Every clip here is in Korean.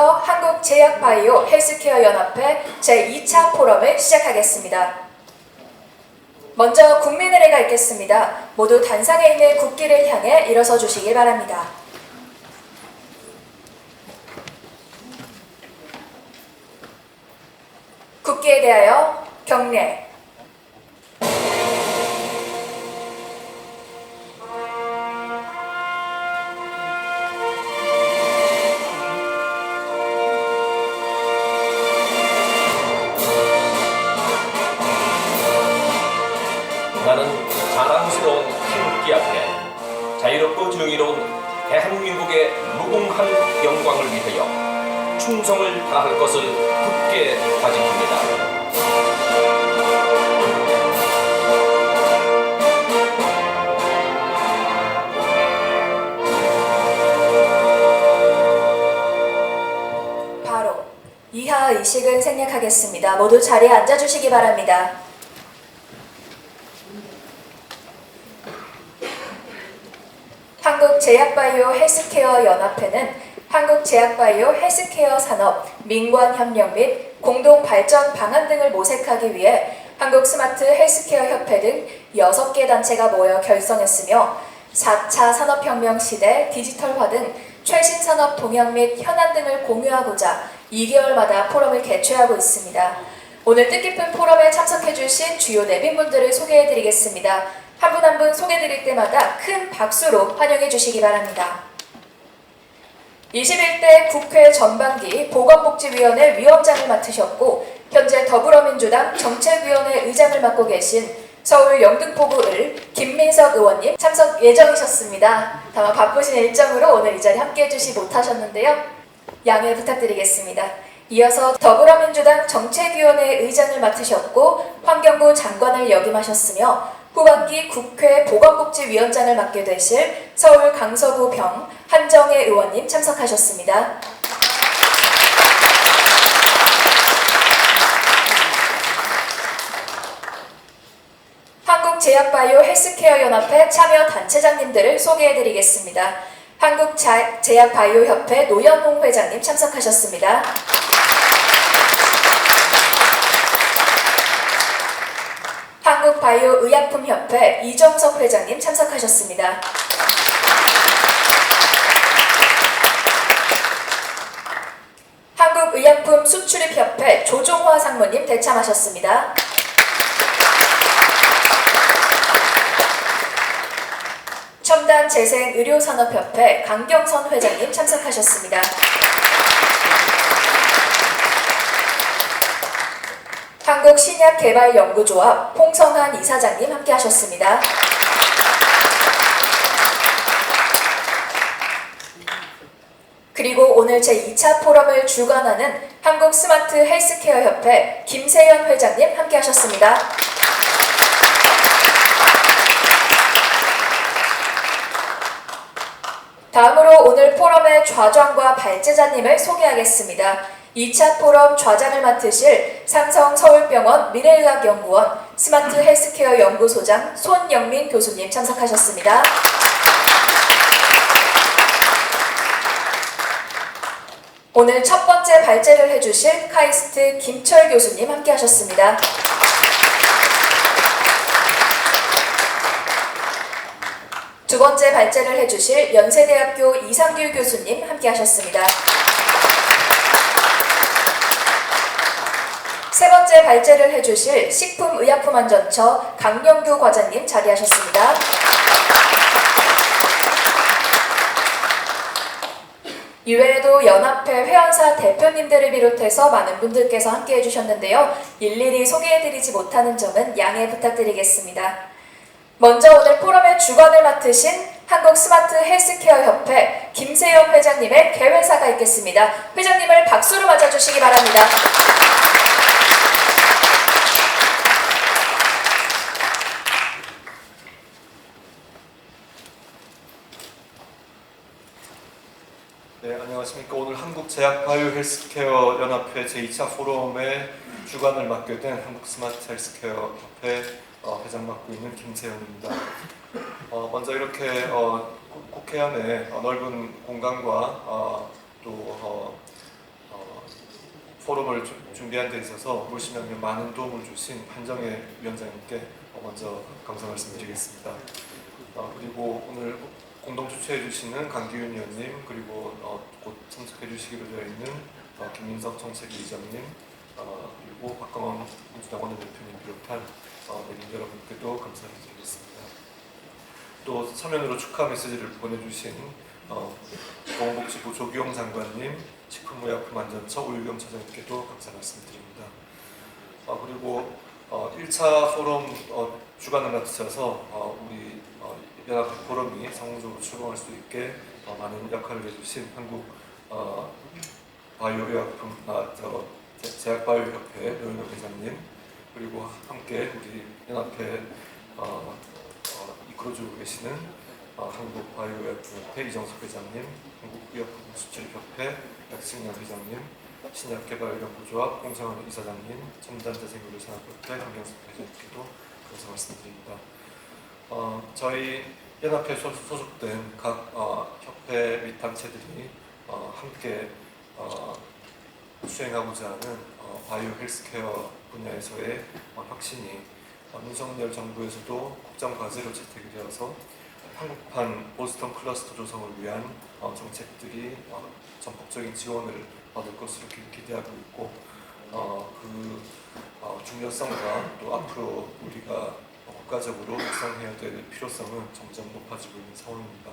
지금부터 한국제약바이오 헬스케어 연합회 제2차 포럼을 시작하겠습니다. 먼저 국민의례가 있겠습니다. 모두 단상에 있는 국기를 향해 일어서 주시길 바랍니다. 국기에 대하여 경례. 나는 자랑스러운 태극기 앞에 자유롭고 정의로운 대한민국의 무궁한 영광을 위하여 충성을 다할 것을 굳게 다짐합니다. 바로 이하 의식을 생략하겠습니다. 모두 자리에 앉아주시기 바랍니다. 한국제약바이오 헬스케어 연합회는 한국제약바이오 헬스케어 산업, 민관협력 및 공동발전 방안 등을 모색하기 위해 한국스마트 헬스케어 협회 등 6개 단체가 모여 결성했으며 4차 산업혁명 시대 디지털화 등 최신 산업 동향 및 현안 등을 공유하고자 2개월마다 포럼을 개최하고 있습니다. 오늘 뜻깊은 포럼에 참석해주신 주요 내빈분들을 소개해드리겠습니다. 한 분 한 분 소개드릴 때마다 큰 박수로 환영해 주시기 바랍니다. 21대 국회 전반기 보건복지위원회 위원장을 맡으셨고 현재 더불어민주당 정책위원회 의장을 맡고 계신 서울 영등포구을 김민석 의원님 참석 예정이셨습니다. 다만 바쁘신 일정으로 오늘 이 자리 함께해 주시 못하셨는데요. 양해 부탁드리겠습니다. 이어서 더불어민주당 정책위원회 의장을 맡으셨고 환경부 장관을 역임하셨으며 후반기 국회 보건복지위원장을 맡게 되실 서울 강서구 병 한정혜 의원님 참석하셨습니다. 한국제약바이오 헬스케어 연합회 참여 단체장님들을 소개해드리겠습니다. 한국제약바이오협회 노현홍 회장님 참석하셨습니다. 한국바이오의약품협회 이정석 회장님 참석하셨습니다. 한국의약품 수출입협회 조종화 상무님 대참하셨습니다. 첨단재생의료산업협회 강경선 회장님 참석하셨습니다. 한국신약개발연구조합 홍성한 이사장님 함께하셨습니다. 그리고 오늘 제2차 포럼을 주관하는 한국스마트 헬스케어협회 김세연 회장님 함께하셨습니다. 다음으로 오늘 포럼의 좌장과 발제자님을 소개하겠습니다. 2차 포럼 좌장을 맡으실 삼성서울병원 미래의학연구원 스마트 헬스케어 연구소장 손영민 교수님 참석하셨습니다. 오늘 첫 번째 발제를 해주실 카이스트 김철 교수님 함께하셨습니다. 두 번째 발제를 해주실 연세대학교 이상규 교수님 함께하셨습니다. 세 번째 발제를 해주실 식품의약품안전처 강영규 과장님 자리하셨습니다. 이외에도 연합회 회원사 대표님들을 비롯해서 많은 분들께서 함께해 주셨는데요. 일일이 소개해드리지 못하는 점은 양해 부탁드리겠습니다. 먼저 오늘 포럼의 주관을 맡으신 한국스마트 헬스케어협회 김세영 회장님의 개회사가 있겠습니다. 회장님을 박수로 맞아주시기 바랍니다. 네, 안녕하십니까. 오늘 한국제약바이오 헬스케어 연합회 제2차 포럼의 주관을 맡게 된 한국스마트 헬스케어 협회 회장 맡고 있는 김세현입니다. 먼저 이렇게 국회 안에 넓은 공간과 또 포럼을 준비한 데 있어서 올 신학년 많은 도움을 주신 한정혜 위원장님께 먼저 감사 말씀드리겠습니다. 그리고 오늘 공동 주최해 주시는 강기윤 의원님, 그리고 곧 참석해 주시기로 되어 있는 김민석 정책위의장님, 그리고 박광원 민주당 원내대표님 비롯한 내린 여러분께도 감사를 드리겠습니다. 또 서면으로 축하 메시지를 보내주신 보건복지부 조기용 장관님, 식품의약품안전처 오유경 차장님께도 감사 말씀드립니다. 그리고 1차 포럼 주관을 맡으셔서 우리 연합 포럼이 성공적으로 출범할 수 있게 많은 역할을 해주신 한국 바이오의약품 제약바이오협회 노영혁 회장님, 그리고 함께 우리 연합회 이끌어주고 계시는 한국 바이오의약품협회 이정석 회장님, 한국의약품 수출협회 약식량 회장님, 신약개발연구조합 공상원 이사장님, 첨단자생의료산업협회 강경석 회장님께도 감사 말씀드립니다. 저희 연합회 소속된 각 협회 및 단체들이 함께 수행하고자 하는 바이오 헬스케어 분야에서의 혁신이 윤석열 정부에서도 국정과제로 채택이 되어서 한국판 보스턴 클러스터 조성을 위한 정책들이 전폭적인 지원을 받을 것으로 기대하고 있고, 그 중요성과 또 앞으로 우리가 국가적으로 육성해야 될 필요성은 점점 높아지고 있는 상황입니다.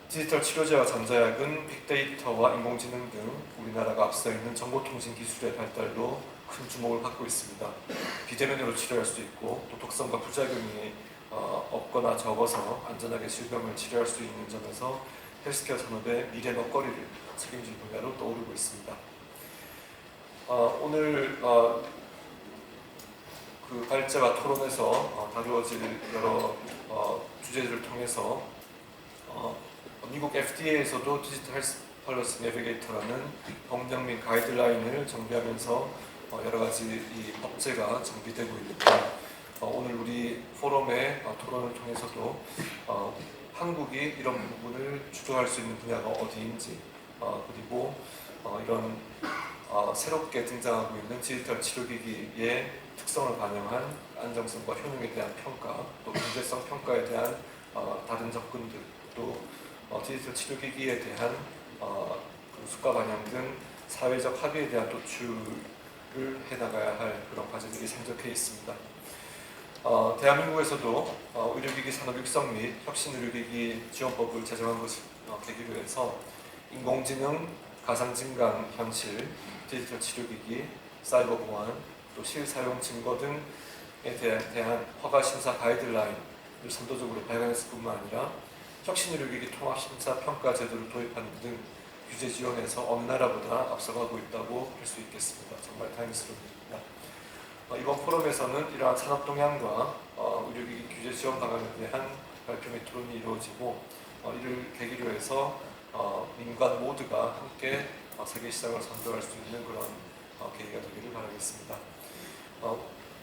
디지털 치료제와 전자약은 빅데이터와 인공지능 등 우리나라가 앞서 있는 정보통신 기술의 발달로 큰 주목을 받고 있습니다. 비대면으로 치료할 수 있고 또 독성과 부작용이 없거나 적어서 안전하게 질병을 치료할 수 있는 점에서 헬스케어 산업의 미래 먹거리를 책임질 분야로 떠오르고 있습니다. 오늘 그 발제와 토론에서 다루어질 여러 주제들을 통해서 미국 FDA에서도 디지털 헬스 폴리시 내비게이터라는 법령 및 가이드라인을 정비하면서 여러 가지 이 법제가 정비되고 있는데, 오늘 우리 포럼의 토론을 통해서도 한국이 이런 부분을 주도할 수 있는 분야가 어디인지, 그리고 이런 새롭게 등장하고 있는 디지털 치료기기의 특성을 반영한 안정성과 효능에 대한 평가, 또 경제성 평가에 대한 다른 접근들, 또 디지털 치료기기에 대한 수가 반영 등 사회적 합의에 대한 도출을 해나가야 할 그런 과제들이 산적해 있습니다. 대한민국에서도 의료기기 산업 육성 및 혁신 의료기기 지원법을 제정한 것을 계기로 해서 인공지능, 가상진강 현실, 디지털 치료기기, 사이버 보안, 또 실사용 증거 등에 대한 허가 심사 가이드라인을 선도적으로 발간했을 뿐만 아니라 혁신 의료기기 통합 심사 평가 제도를 도입하는 등 규제 지원에서 어느 나라보다 앞서가고 있다고 할 수 있겠습니다. 정말 다행스럽습니다. 이번 포럼에서는 이러한 산업 동향과 의료기기 규제 지원 방안에 대한 발표 및 토론이 이루어지고, 이를 계기로 해서 민관 모두가 함께 세계 시장을 선도할 수 있는 그런 계기가 되기를 바라겠습니다.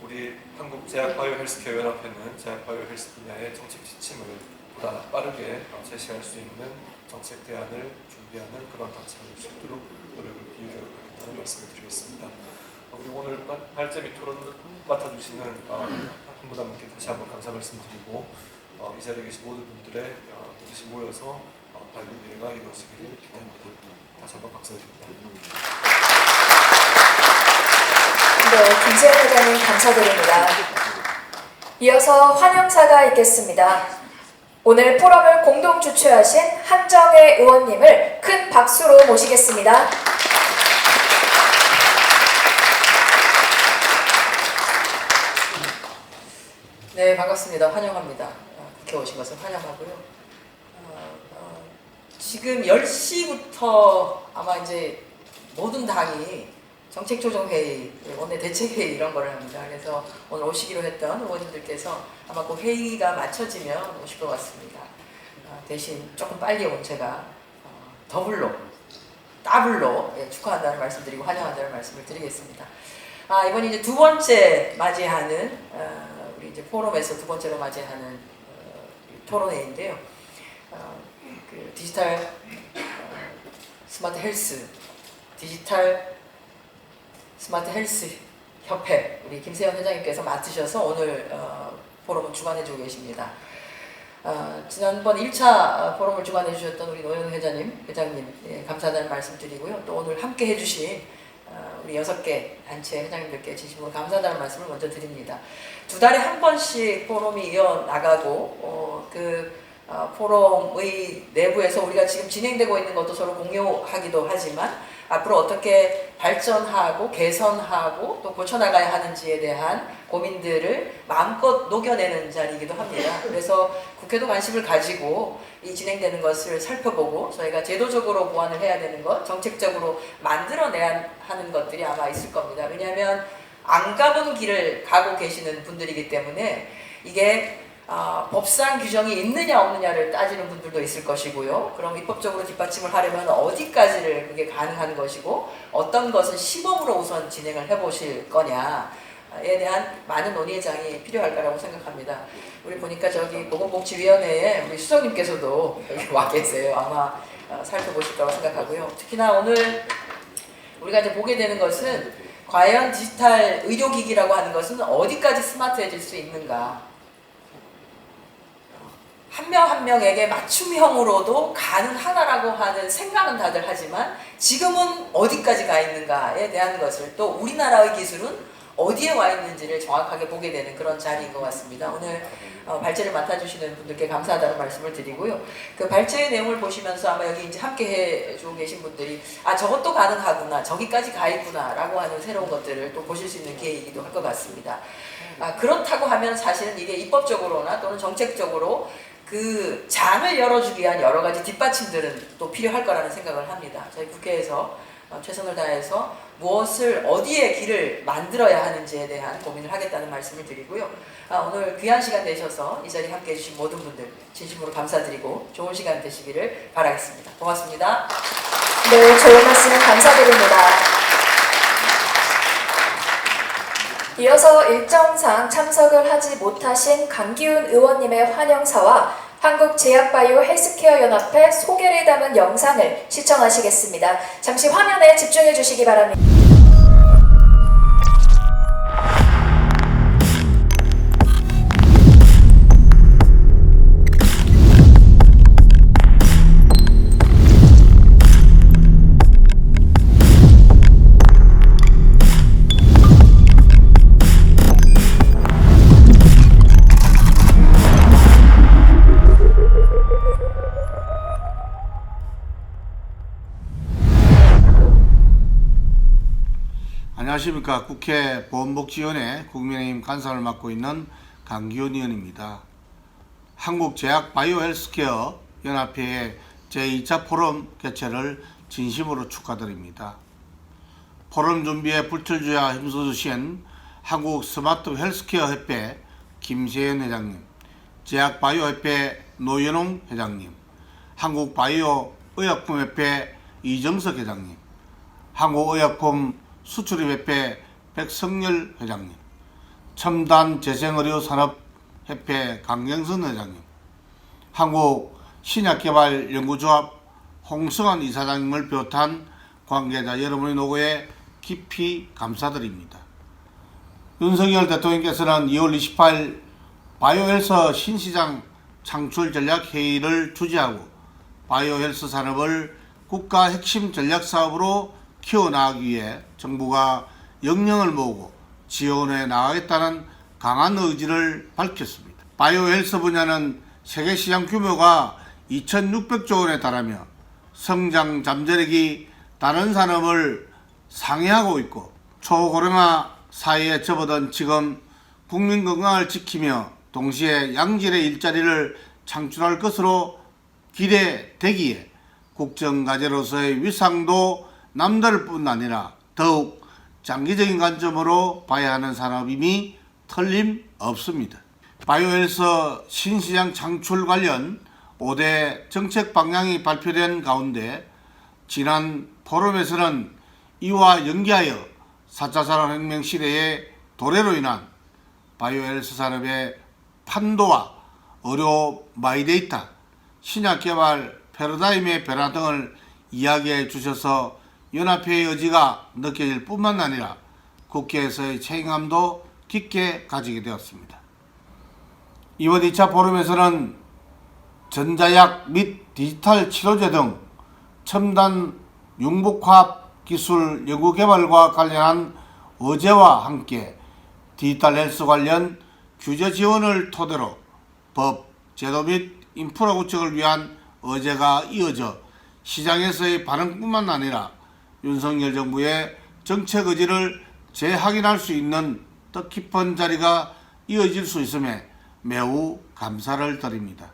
우리 한국제약바이오 헬스케어 연합회는 제약바이오 헬스 분야의 정책 지침을 보다 빠르게 제시할 수 있는 정책 대안을 준비하는 그런 단체가 될 수 있도록 노력을 기울여야겠다는 말씀을 드리겠습니다. 그리고 오늘 발제 및 토론을 맡아주시는 한 분 한 분께 다시 한번 감사 말씀드리고, 이 자리에 계신 모든 분들의 뜻이 모여서 발굴회가 이루어지기를 기대합니다. 다시 한번 감사드립니다. 네, 김세현 회장님 감사드립니다. 이어서 환영사가 있겠습니다. 오늘 포럼을 공동 주최하신 한정혜 의원님을 큰 박수로 모시겠습니다. 네, 반갑습니다. 환영합니다. 국회 오신 것을 환영하고요. 지금 10시부터 아마 이제 모든 당이 정책조정회의, 원내대책회의 이런 거를 합니다. 그래서 오늘 오시기로 했던 의원님들께서 아마 그 회의가 마쳐지면 오실 것 같습니다. 대신 조금 빨리 온 제가 더블로, 더블로 축하한다는 말씀드리고 환영한다는 말씀을 드리겠습니다. 이번이 이제 두 번째 맞이하는 우리 이제 포럼에서 두 번째로 맞이하는 토론회인데요. 그 디지털 스마트 헬스, 디지털 스마트 헬스 협회 우리 김세현 회장님께서 맡으셔서 오늘 포럼을 주관해주고 계십니다. 지난번 1차 포럼을 주관해 주셨던 우리 노영 회장님 예, 감사하다는 말씀 드리고요. 또 오늘 함께 해주신 우리 6개 단체 회장님들께 진심으로 감사하다는 말씀을 먼저 드립니다. 2달에 한 번씩 포럼이 이어나가고 포럼의 내부에서 우리가 지금 진행되고 있는 것도 서로 공유하기도 하지만 앞으로 어떻게 발전하고 개선하고 또 고쳐나가야 하는지에 대한 고민들을 마음껏 녹여내는 자리이기도 합니다. 그래서 국회도 관심을 가지고 이 진행되는 것을 살펴보고 저희가 제도적으로 보완을 해야 되는 것, 정책적으로 만들어내야 하는 것들이 아마 있을 겁니다. 왜냐하면 안 가본 길을 가고 계시는 분들이기 때문에 이게 법상 규정이 있느냐 없느냐를 따지는 분들도 있을 것이고요. 그럼 입법적으로 뒷받침을 하려면 어디까지를 그게 가능한 것이고 어떤 것은 시범으로 우선 진행을 해보실 거냐에 대한 많은 논의의 장이 필요할 거라고 생각합니다. 우리 보니까 저기 보건복지위원회에 우리 수석님께서도 여기 와 계세요. 아마 살펴보실 거라고 생각하고요. 특히나 오늘 우리가 이제 보게 되는 것은 과연 디지털 의료기기라고 하는 것은 어디까지 스마트해질 수 있는가. 한 명 한 명에게 맞춤형으로도 가능하다라고 하는 생각은 다들 하지만 지금은 어디까지 가 있는가에 대한 것을 또 우리나라의 기술은 어디에 와 있는지를 정확하게 보게 되는 그런 자리인 것 같습니다. 오늘 발제를 맡아주시는 분들께 감사하다는 말씀을 드리고요. 그 발제의 내용을 보시면서 아마 여기 이제 함께 해주고 계신 분들이 저것도 가능하구나, 저기까지 가 있구나 라고 하는 새로운 것들을 또 보실 수 있는 기회이기도 할 것 같습니다. 그렇다고 하면 사실은 이게 입법적으로나 또는 정책적으로 그 장을 열어주기 위한 여러 가지 뒷받침들은 또 필요할 거라는 생각을 합니다. 저희 국회에서 최선을 다해서 무엇을 어디에 길을 만들어야 하는지에 대한 고민을 하겠다는 말씀을 드리고요. 오늘 귀한 시간 내셔서 이 자리에 함께 해주신 모든 분들 진심으로 감사드리고 좋은 시간 되시기를 바라겠습니다. 고맙습니다. 네, 좋은 말씀 감사드립니다. 이어서 일정상 참석을 하지 못하신 강기훈 의원님의 환영사와 한국제약바이오 헬스케어 연합회 소개를 담은 영상을 시청하시겠습니다. 잠시 화면에 집중해 주시기 바랍니다. 안녕하십니까. 국회 보건복지위원회 국민의힘 간사를 맡고 있는 강기훈 의원입니다. 한국제약바이오헬스케어 연합회의 제2차 포럼 개최를 진심으로 축하드립니다. 포럼 준비에 불철주야 힘써주신 한국스마트헬스케어협회 김세현 회장님, 제약바이오협회 노현웅 회장님, 한국바이오의약품협회 이정석 회장님, 한국의약품 수출입협회 백성열 회장님, 첨단재생의료산업협회 강경선 회장님, 한국신약개발연구조합 홍성환 이사장님을 비롯한 관계자 여러분의 노고에 깊이 감사드립니다. 윤석열 대통령께서는 2월 28일 바이오헬스 신시장 창출 전략 회의를 주재하고 바이오헬스 산업을 국가 핵심 전략 사업으로 키워나가기 위해 정부가 역량을 모으고 지원해 나가겠다는 강한 의지를 밝혔습니다. 바이오헬스 분야는 세계시장 규모가 2,600조 원에 달하며 성장 잠재력이 다른 산업을 상회하고 있고 초고령화 사회에 접어든 지금 국민 건강을 지키며 동시에 양질의 일자리를 창출할 것으로 기대되기에 국정과제로서의 위상도 남다를 뿐 아니라 더욱 장기적인 관점으로 봐야 하는 산업임이 틀림없습니다. 바이오헬스 신시장 창출 관련 5대 정책 방향이 발표된 가운데 지난 포럼에서는 이와 연계하여 4차 산업혁명 시대의 도래로 인한 바이오헬스 산업의 판도와 의료 마이데이터, 신약개발 패러다임의 변화 등을 이야기해 주셔서 연합회의 의지가 느껴질 뿐만 아니라 국회에서의 책임감도 깊게 가지게 되었습니다. 이번 2차 포럼에서는 전자약 및 디지털 치료제 등 첨단 융복합 기술 연구개발과 관련한 의제와 함께 디지털 헬스 관련 규제 지원을 토대로 법, 제도 및 인프라 구축을 위한 의제가 이어져 시장에서의 반응뿐만 아니라 윤석열 정부의 정책 의지를 재확인할 수 있는 뜻깊은 자리가 이어질 수 있음에 매우 감사를 드립니다.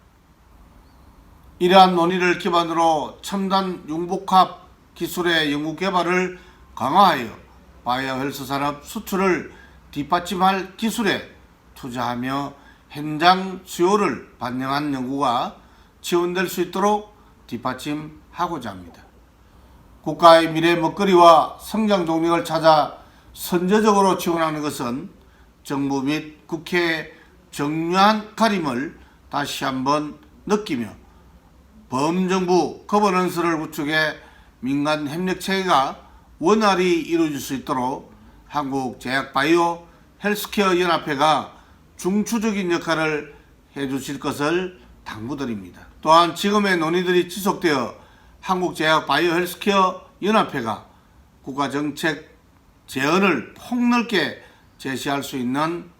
이러한 논의를 기반으로 첨단 융복합 기술의 연구개발을 강화하여 바이오 헬스 산업 수출을 뒷받침할 기술에 투자하며 현장 수요를 반영한 연구가 지원될 수 있도록 뒷받침하고자 합니다. 국가의 미래 먹거리와 성장 동력을 찾아 선제적으로 지원하는 것은 정부 및 국회의 정교한 가림을 다시 한번 느끼며 범정부 거버넌스를 구축해 민간 협력체계가 원활히 이루어질 수 있도록 한국제약바이오 헬스케어 연합회가 중추적인 역할을 해주실 것을 당부드립니다. 또한 지금의 논의들이 지속되어 한국제약바이오 헬스케어 연합회가 국가정책 제언을 폭넓게 제시할 수 있는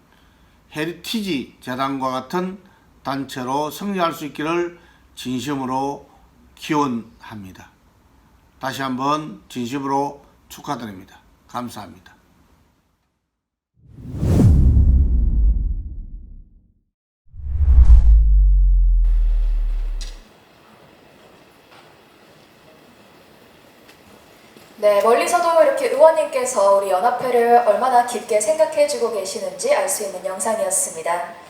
헤리티지 재단과 같은 단체로 성장할 수 있기를 진심으로 기원합니다. 다시 한번 진심으로 축하드립니다. 감사합니다. 네, 멀리서도 이렇게 의원님께서 우리 연합회를 얼마나 깊게 생각해주고 계시는지 알 수 있는 영상이었습니다.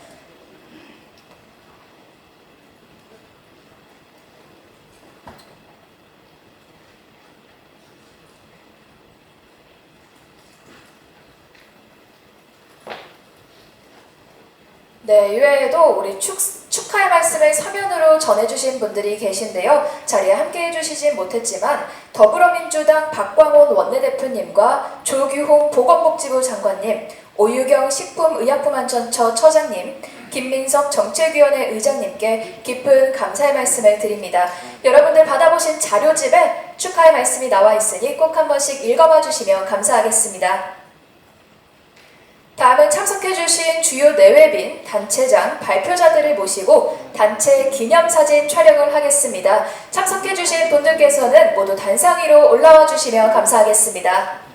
네, 이외에도 우리 축하의 말씀을 서면으로 전해주신 분들이 계신데요. 자리에 함께 해주시진 못했지만 더불어민주당 박광온 원내대표님과 조규홍 보건복지부 장관님, 오유경 식품의약품안전처 처장님, 김민석 정책위원회 의장님께 깊은 감사의 말씀을 드립니다. 여러분들 받아보신 자료집에 축하의 말씀이 나와 있으니 꼭 한 번씩 읽어봐 주시면 감사하겠습니다. 다음은 참석해주신 주요 내외빈, 단체장, 발표자들을 모시고 단체 기념사진 촬영을 하겠습니다. 참석해주신 분들께서는 모두 단상 위로 올라와 주시면 감사하겠습니다.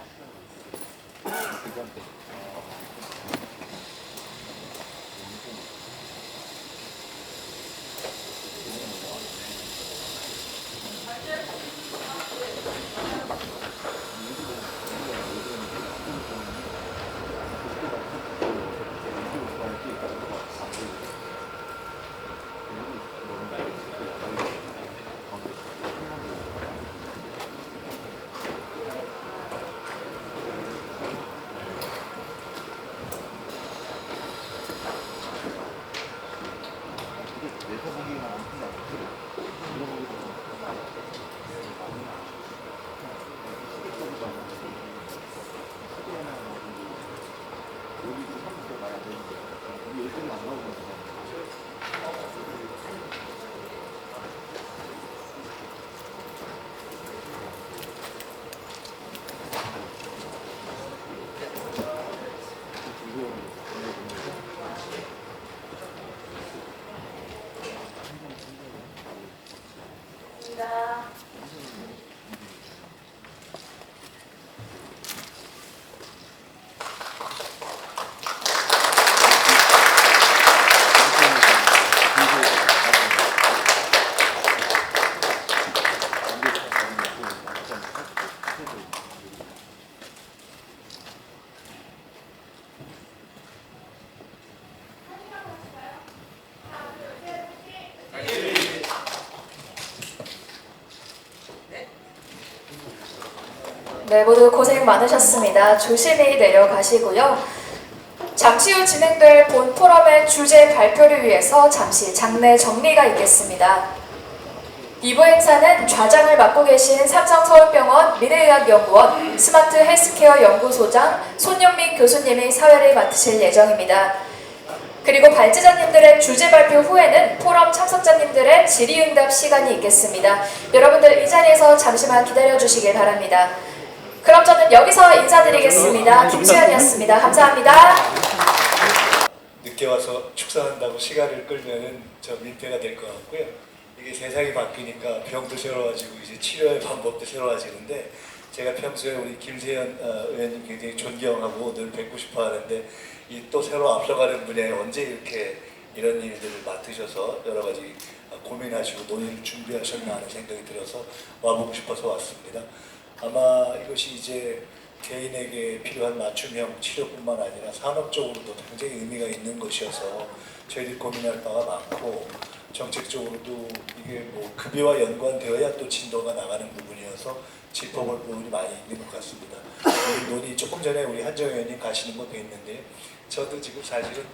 네, 모두 고생 많으셨습니다. 조심히 내려가시고요. 잠시 후 진행될 본 포럼의 주제 발표를 위해서 잠시 장내 정리가 있겠습니다. 2부 행사는 좌장을 맡고 계신 삼성서울병원 미래의학연구원 스마트 헬스케어 연구소장 손영민 교수님이 사회를 맡으실 예정입니다. 그리고 발제자님들의 주제 발표 후에는 포럼 참석자님들의 질의응답 시간이 있겠습니다. 여러분들 이 자리에서 잠시만 기다려주시길 바랍니다. 그럼 저는 여기서 인사드리겠습니다. 김수연이었습니다. 감사합니다. 늦게 와서 축사한다고 시간을 끌면은 저 민폐가 될 것 같고요. 이게 세상이 바뀌니까 병도 새로워지고 이제 치료의 방법도 새로워지는데 제가 평소에 우리 김세현 의원님 굉장히 존경하고 늘 뵙고 싶어 하는데 이 또 새로 앞서가는 분야에 언제 이렇게 이런 일들을 맡으셔서 여러 가지 고민하시고 논의를 준비하셨나 하는 생각이 들어서 와보고 싶어서 왔습니다. 아마 이것이 이제 개인에게 필요한 맞춤형 치료뿐만 아니라 산업적으로도 굉장히 의미가 있는 것이어서 저희들이 고민할 바가 많고 정책적으로도 이게 뭐 급여와 연관되어야 또 진도가 나가는 부분이어서 짚어볼 부분이 많이 있는 것 같습니다. 이 논의 조금 전에 우리 한정 의원님 가시는 거 뵀는데 저도 지금 사실은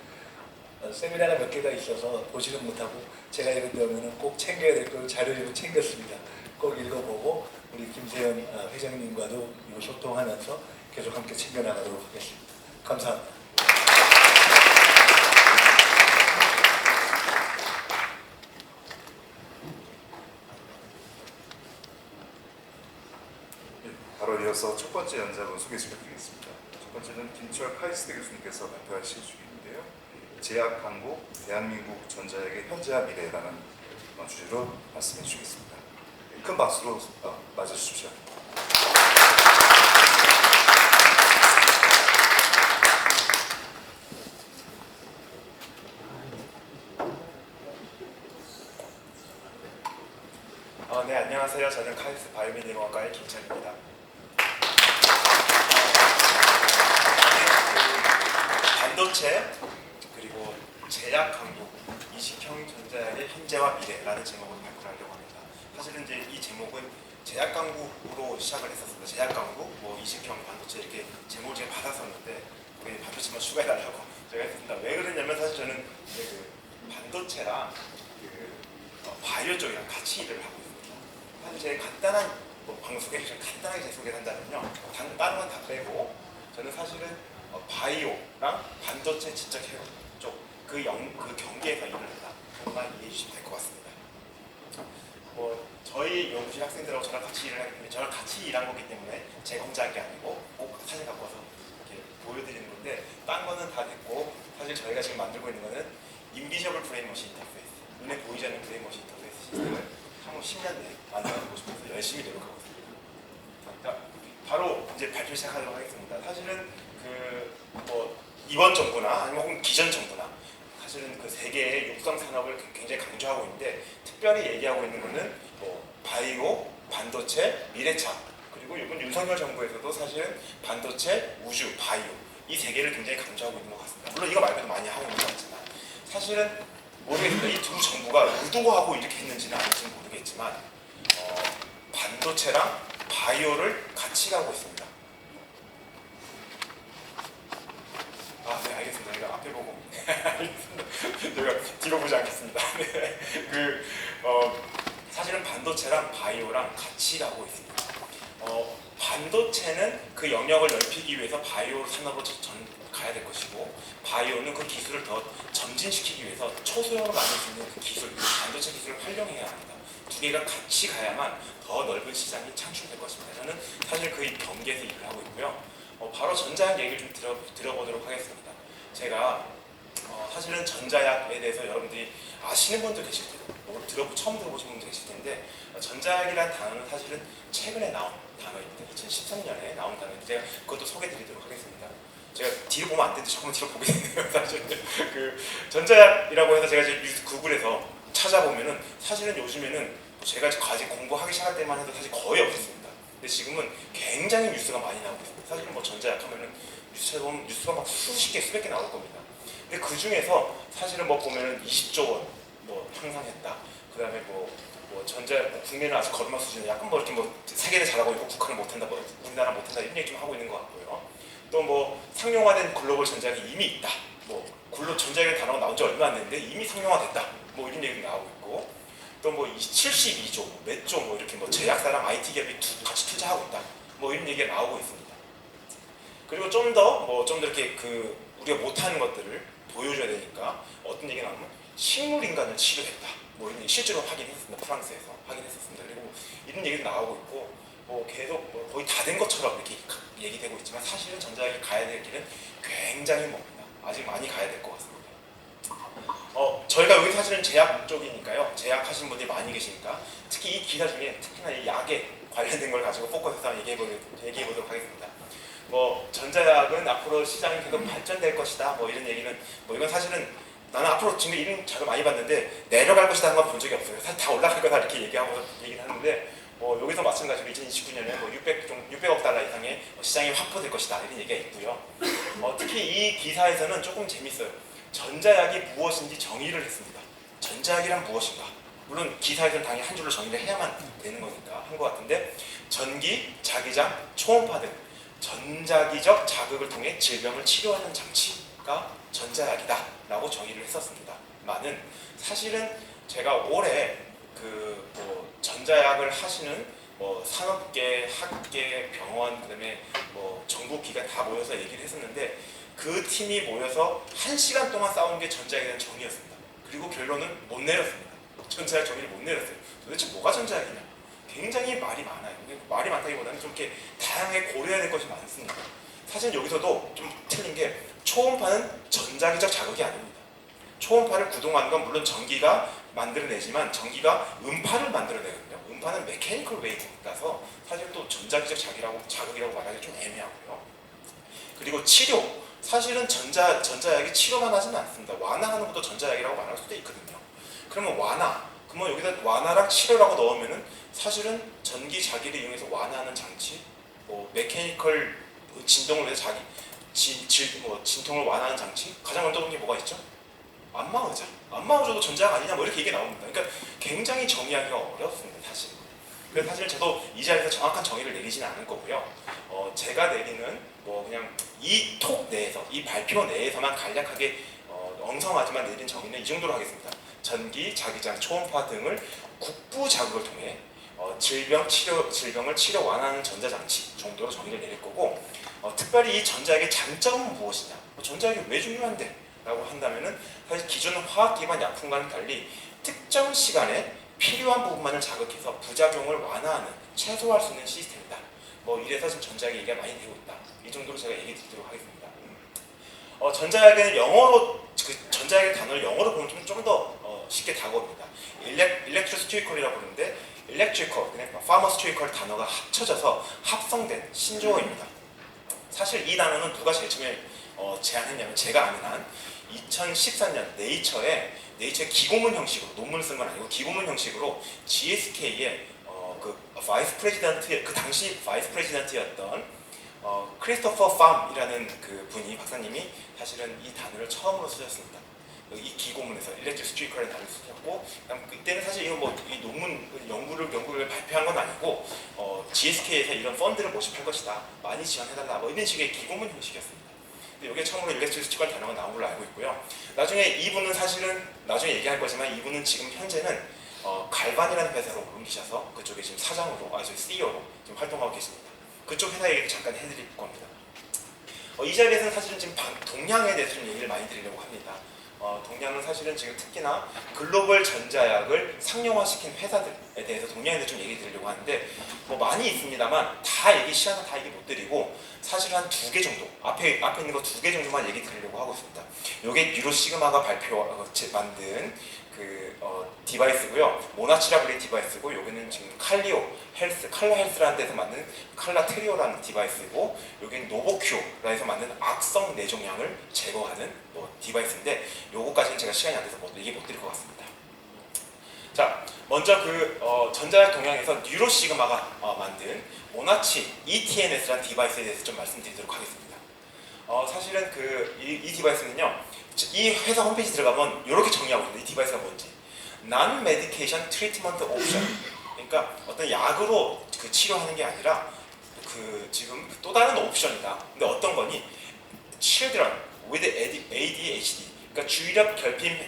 세미나가 몇 개가 있어서 보지는 못하고 제가 이런 데 오면은 꼭 챙겨야 될 걸 자료를 챙겼습니다. 꼭 읽어보고 우리 김세현 회장님과도 이거 소통하면서 계속 함께 챙겨나가도록 하겠습니다. 감사합니다. 바로 이어서 첫 번째 연작은 소개 좀 해드리겠습니다. 첫 번째는 김철 카이스트 교수님께서 발표하실 주기인데요. 제약 강국, 대한민국 전자약의 현재와 미래라는 주제로 말씀해 주시겠습니다. 큰 박수로 맞아주십시오. 네, 안녕하세요. 저는 카이스트 바이오미디어학과의 김철입니다. 반도체 그리고 제약 강국, 이식형 전자약의 현재와 미래라는 제목을 발표하려고 합니다. 사실은 이제 이 제목은 제약 강국으로 시작을 했었습니다. 제약 강국, 뭐 이식형 반도체 이렇게 제목을 제가 받았었는데 거기 반도체만 추가해달라고 제가 했습니다. 왜 그러냐면 사실 저는 이제 그 반도체랑 바이오 쪽이랑 같이 일을 하고 있습니다. 사실 제가 간단한 방송에 간단하게 제 소개를 한다면요. 다른 건 다 빼고 저는 사실은 바이오랑 반도체 지적 헤어 쪽그 경계에서 일을 한다. 정말 이해해 주시면 될 것 같습니다. 저희 연구실 학생들하고 저랑 같이 일을 하기 때문에 저랑 같이 일한 거기 때문에 제가 혼자 한 게 아니고 꼭 사진 갖고 와서 이렇게 보여드리는 건데 딴 거는 다 됐고 사실 저희가 지금 만들고 있는 거는 인비저블 브레인머신 인터페이스 눈에 보이지 않는 브레인머신 인터페이스 시스템을 향후 10년 내에 만들어내고 싶어서 열심히 노력하고 있습니다. 자, 바로 이제 발표 시작하도록 하겠습니다. 사실은 이번 정부나 아니면 혹은 기존 정부나 사실은 그 세계의 육성 산업을 굉장히 강조하고 있는데 특별히 얘기하고 있는 거는 바이오, 반도체, 미래차 그리고 이번 윤석열 정부에서도 사실은 반도체, 우주, 바이오 이 세 개를 굉장히 강조하고 있는 것 같습니다. 물론 이거 말고도 많이 하고 있는 것 같지만 사실은 모르겠습니다. 이 두 정부가 의도하고 이렇게 했는지는 아닌지는 모르겠지만 반도체랑 바이오를 같이 가고 있습니다. 네, 알겠습니다. 제가 앞에 보고 알겠습니다. 제가 뒤로 보지 않겠습니다. 네. 사실은 반도체랑 바이오랑 같이 가고 있습니다. 반도체는 그 영역을 넓히기 위해서 바이오 산업으로 가야 될 것이고 바이오는 그 기술을 더 전진시키기 위해서 초소형으로 만들 수 있는 그 기술, 반도체 기술을 활용해야 합니다. 두 개가 같이 가야만 더 넓은 시장이 창출될 것입니다. 저는 사실 그 경계에서 일을 하고 있고요. 바로 전자약 얘기를 좀 들어보도록 하겠습니다. 제가 사실은 전자약에 대해서 여러분들이 아시는 분도 계실 테고 처음 들어보신 분도 계실 텐데 전자약이라는 단어는 사실은 최근에 나온 단어입니다. 2013년에 나온 단어인데 제가 그것도 소개해드리도록 하겠습니다. 제가 뒤로 보면 안 되는데 조금 뒤로 보게 되네요. 사실 그 전자약이라고 해서 제가 이제 구글에서 찾아보면은 사실은 요즘에는 제가 아직 공부하기 시작할 때만 해도 사실 거의 없었습니다. 근데 지금은 굉장히 뉴스가 많이 나오고 있습니다. 사실은 전자약 하면은 뉴스에 보면 뉴스가 막 수십 개, 수백 개 나올 겁니다. 근데 그 중에서 사실은 보면은 20조 원 향상했다. 그 다음에 전자약 국내는 아직 걸음마 수준에 약간 이렇게 세계를 잘하고 있고 북한은 못한다, 우리나라 못한다 이런 얘기 좀 하고 있는 것 같고요. 또 상용화된 글로벌 전자약이 이미 있다. 전자약의 단어가 나온 지 얼마 안 됐는데 이미 상용화됐다. 이런 얘기도 나오고 있고 또 뭐 72조, 몇 조 뭐 이렇게 뭐 제약사랑 IT 기업이 같이 투자하고 있다. 뭐 이런 얘기가 나오고 있습니다. 그리고 좀 더 이렇게 그 우리가 못하는 것들을 보여줘야 되니까 어떤 얘기가 나오면 식물 인간을 치료했다. 뭐 이런 얘기 실제로 확인했습니다. 프랑스에서 확인했었습니다. 그리고 이런 얘기도 나오고 있고 뭐 계속 뭐 거의 다 된 것처럼 이렇게 얘기되고 있지만 사실은 전자약이 가야 될 길은 굉장히 멉니다. 아직 많이 가야 될 것 같습니다. 저희가 여기 사실은 제약 쪽이니까요. 제약 하시는 분들이 많이 계시니까 특히 이 기사 중에 특히나 이 약에 관련된 걸 가지고 포커스해서 얘기해 보도록 하겠습니다. 뭐 전자약은 앞으로 시장이 계속 발전될 것이다. 뭐 이런 얘기는 뭐 이건 사실은 나는 앞으로 지금 이런 자료 많이 봤는데 내려갈 것이다 하는 건 본 적이 없어요. 사실 다 올라갈 거다 이렇게 얘기를 하는데 여기서 마찬가지로 2029년에 뭐 600억 달러 이상의 시장이 확보될 것이다 이런 얘기가 있고요. 특히 이 기사에서는 조금 재밌어요. 전자약이 무엇인지 정의를 했습니다. 전자약이란 무엇인가? 물론 기사에서는 당연히 한 줄로 정의를 해야만 되는 거니까 한 것 같은데 전기, 자기장, 초음파 등 전자기적 자극을 통해 질병을 치료하는 장치가 전자약이다 라고 정의를 했었습니다. 많은 사실은 제가 올해 뭐 전자약을 하시는 뭐 산업계, 학계, 병원, 그다음에 뭐 정부 기관 다 모여서 얘기를 했었는데 그 팀이 모여서 1시간 동안 싸운 게 전자약에 대한 정의였습니다. 그리고 결론은 못 내렸습니다. 전자약 정의를 못 내렸어요. 도대체 뭐가 전자약이냐? 굉장히 말이 많아요. 말이 많다기보다는 좀 이렇게 다양하게 고려해야 될 것이 많습니다. 사실 여기서도 좀 틀린 게 초음파는 전자기적 자극이 아닙니다. 초음파를 구동하는 건 물론 전기가 만들어내지만 전기가 음파를 만들어내거든요. 음파는 메케니컬 웨이브라서 사실 또 전자기적 자극이라고 말하기 좀 애매하고요. 그리고 치료, 사실은 전자약이 치료만 하지는 않습니다. 완화하는 것도 전자약이라고 말할 수도 있거든요. 그러면 그러면 여기다 완화랑 치료라고 넣으면은 사실은 전기 자기를 이용해서 완화하는 장치, 뭐 메케니컬 진동을 해서 진통을 완화하는 장치, 가장 먼저 본 게 뭐가 있죠? 안마의자. 안마의자도 전자약 아니냐 뭐 이렇게 얘기가 나옵니다. 그러니까 굉장히 정의하기가 어렵습니다, 사실. 그래서 사실 저도 이 자리에서 정확한 정의를 내리지는 않을 거고요. 제가 내리는 뭐 그냥 이 톡 내에서, 이 발표 내에서만 간략하게 엉성하지만 내린 정의는 이 정도로 하겠습니다. 전기, 자기장, 초음파 등을 국부 자극을 통해 질병을 치료 완화하는 전자장치 정도로 정의를 내릴 거고, 특별히 이 전자약의 장점은 무엇이냐? 전자약이 왜 중요한데? 라고 한다면은 사실 기존 화학 기반 약품과는 달리 특정 시간에 필요한 부분만을 자극해서 부작용을 완화하는, 최소화할 수 있는 시스템이다. 뭐 이래서 지금 전자약의 얘기가 많이 되고 있다. 이 정도로 제가 얘기 드리도록 하겠습니다. 전자약은 전자약의 단어를 영어로 보면 좀 더 쉽게 다가옵니다. 일렉트로스티컬이라고 부르는데 일렉트리컬, 그러니까 파머스트리컬 단어가 합쳐져서 합성된 신조어입니다. 사실 이 단어는 누가 제일 처음에 제안했냐면 제가 아는 한 2014년 네이처의 기고문 형식으로, 논문을 쓴 건 아니고 기고문 형식으로 GSK의 그 당시 바이스 프레지던트였던 크리스토퍼 팜이라는 그 분이, 박사님이 사실은 이 단어를 처음으로 쓰셨습니다. 이 기고문에서 일렉트로스티컬이라는 단어를 쓰셨고, 그때는 사실 이거 이 논문 연구를 발표한 건 아니고 GSK에서 이런 펀드를 모집할 것이다, 많이 지원해달라, 뭐 이런 식의 기고문 형식이었습니다. 근데 이게 처음으로 일렉트로스티컬 단어가 나온 걸로 알고 있고요. 나중에 이분은 사실은 나중에 얘기할 거지만 이분은 지금 현재는 갈반이라는 회사로 옮기셔서 그쪽에 지금 사장으로, CEO로 지금 활동하고 계십니다. 그쪽 회사 얘기를 잠깐 해드릴 겁니다. 이 자리에서는 사실은 지금 동양에 대해서 좀 얘기를 많이 드리려고 합니다. 동양은 사실은 지금 특히나 글로벌 전자약을 상용화시킨 회사들에 대해서 동양에 대해서 좀 얘기 드리려고 하는데, 뭐 많이 있습니다만 시간은 다 얘기 못 드리고 사실 한 2개 정도, 앞에 있는 거 2개 정도만 얘기 드리려고 하고 있습니다. 요게 뉴로시그마가 만든 디바이스고요. 모나치라 브랜드 디바이스고, 여기는 지금 칼라 헬스라는 데서 만든 칼라 트리오라는 디바이스고, 여기는 노보큐라 해서 만든 악성 뇌종양을 제거하는 디바이스인데, 요거까지는 제가 시간이 안 돼서 얘기 못 드릴 것 같습니다. 자, 먼저 전자약 동향에서 뉴로시그마가 만든 모나치 ETNS라는 디바이스에 대해서 좀 말씀드리도록 하겠습니다. 사실은 이 디바이스는요, 이 회사 홈페이지 들어가면 이렇게 정의하고 있는데, 이 디바이스가 뭔지 Non-Medication Treatment Option, 그러니까 어떤 약으로 치료하는 게 아니라 지금 또 다른 옵션이다. 근데 어떤 거니? Children with ADHD, 그러니까 주의력 결핍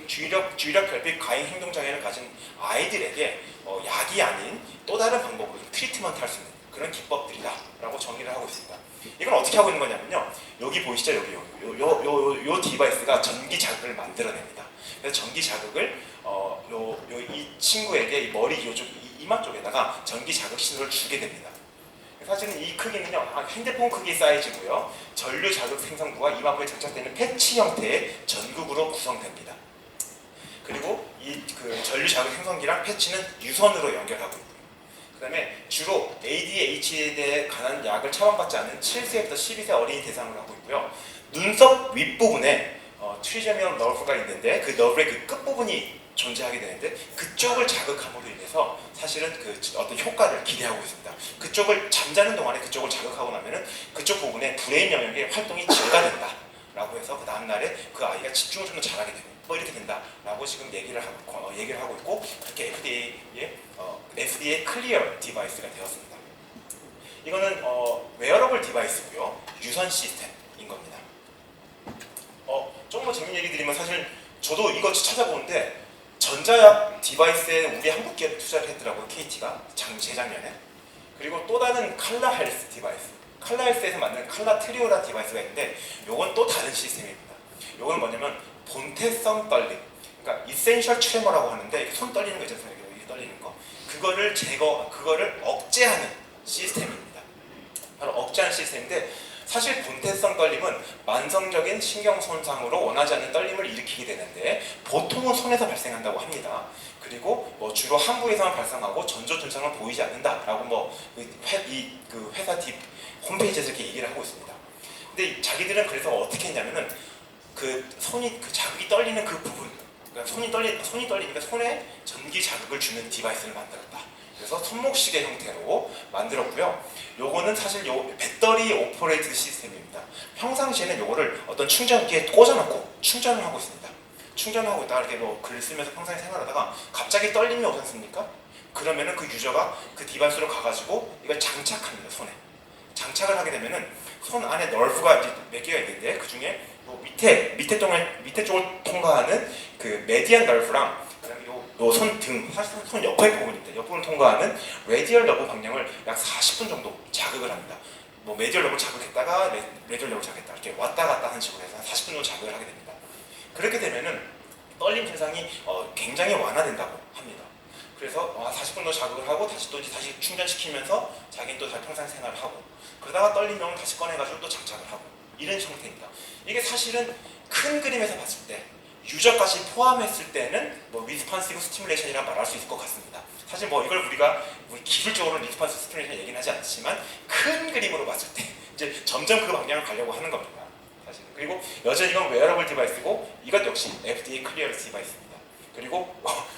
주의력 결핍 과잉 행동 장애를 가진 아이들에게 약이 아닌 또 다른 방법으로 트리트먼트 할 수 있는 그런 기법들이다라고 정의를 하고 있습니다. 이건 어떻게 하고 있는 거냐면요. 여기 보이시죠? 요 디바이스가 전기 자극을 만들어냅니다. 그래서 전기 자극을 이 친구에게 이 머리 이마 쪽에다가 전기 자극 신호를 주게 됩니다. 사실은 이 크기는요, 핸드폰 크기 사이즈고요. 전류 자극 생성부가 이마부에 장착되는 패치 형태의 전극으로 구성됩니다. 그리고 이 전류 자극 생성기랑 패치는 유선으로 연결하고 있고요. 그 다음에 주로 ADHD에 대해 관한 약을 처방받지 않는 7세부터 12세 어린이 대상으로 하고 있고요. 눈썹 윗부분에 트리제미엄 너브가 있는데 그 너브의 그 끝부분이 존재하게 되는데 그쪽을 자극함으로 인해서 사실은 그 어떤 효과를 기대하고 있습니다. 그쪽을 잠자는 동안에 그쪽을 자극하고 나면은 그쪽 부분에 브레인 영역의 활동이 증가된다라고 해서 그 다음 날에 그 아이가 집중을 좀 더 잘하게 되고 뭐 이렇게 된다라고 지금 얘기를 하고 있고 그렇게 FDA 클리어 디바이스가 되었습니다. 이거는 웨어러블 디바이스고요. 유선 시스템인 겁니다. 조금 더 재밌는 얘기 드리면 사실 저도 이거 찾아보는데 전자약 디바이스에 우리 한국 기업이 투자를 했더라고요. KT가 재작년에. 그리고 또 다른 칼라 헬스 디바이스, 칼라 헬스에서 만든 칼라 트리오라 디바이스가 있는데 요건 또 다른 시스템입니다. 요건 뭐냐면 본태성 떨림, 그러니까 이센셜 트레머라고 하는데 손 떨리는 거 있잖아요. 이렇게 떨리는 거. 그거를 억제하는 시스템입니다. 바로 억제하는 시스템인데 사실 본태성 떨림은 만성적인 신경 손상으로 원하지 않는 떨림을 일으키게 되는데 보통은 손에서 발생한다고 합니다. 그리고 주로 한 부에서만 발생하고 전조 증상은 보이지 않는다라고 그 회사 홈페이지에서 이렇게 얘기를 하고 있습니다. 근데 자기들은 그래서 어떻게 했냐면은 그 자극이 떨리는 그 부분, 그러니까 손이 떨리니까 손에 전기 자극을 주는 디바이스를 만들었다. 그래서 손목시계 형태로 만들었고요. 요거는 사실 배터리 오퍼레이티드 시스템입니다. 평상시에는 요거를 어떤 충전기에 꽂아놓고 충전을 하고 있습니다. 충전을 하고 있다가 이렇게 글을 쓰면서 평상시 생활하다가 갑자기 떨림이 오지 않습니까? 그러면은 그 유저가 그 디바이스로 가가지고 이걸 장착합니다. 손에. 장착을 하게 되면은 손 안에 널브가 이제 몇 개가 있는데 그 중에 밑에 쪽을 통과하는 그 메디안 널브랑 요 손등, 사실 손 옆에 부분입니다. 옆부분을 통과하는 레디얼 너브 방향을 약 40분 정도 자극을 합니다. 메디얼 너브를 자극했다가 레디얼 너브를 자극했다 이렇게 왔다 갔다 하는 식으로 해서 40분 정도 자극을 하게 됩니다. 그렇게 되면은 떨림 증상이 굉장히 완화된다고 합니다. 그래서 40분 정도 자극을 하고 다시 충전시키면서 자기는 또 평상 생활을 하고 그러다가 떨리면 다시 꺼내가지고 또 장착을 하고 이런 형태입니다. 이게 사실은 큰 그림에서 봤을 때 유저까지 포함했을 때는 리스폰시브 스티뮬레이션이라 말할 수 있을 것 같습니다. 사실 이걸 우리가 기술적으로 리스폰시브 스티뮬레이션 얘기는 하지 않지만 큰 그림으로 봤을 때 이제 점점 그 방향을 가려고 하는 겁니다. 사실. 그리고 여전히 이건 웨어러블 디바이스고 이것 역시 FDA 클리어 디바이스입니다. 그리고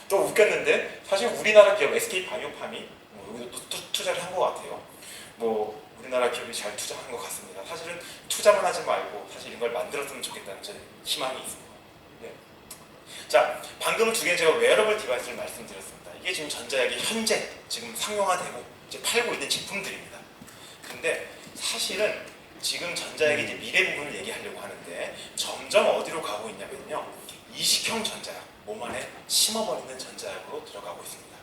또 웃겼는데 사실 우리나라 기업 SK 바이오팜이 여기도 투자를 한 것 같아요. 우리나라 기업이 잘 투자한 것 같습니다. 사실은 투자만 하지 말고 사실 이걸 만들었으면 좋겠다는 저는 희망이 있습니다. 네. 자, 방금 두 개 제가 웨어러블 디바이스를 말씀드렸습니다. 이게 지금 전자약이 현재 지금 상용화되고 이제 팔고 있는 제품들입니다. 근데 사실은 지금 전자약이 이제 미래 부분을 얘기하려고 하는데 점점 어디로 가고 있냐면요. 이식형 전자약, 몸 안에 심어버리는 전자약으로 들어가고 있습니다.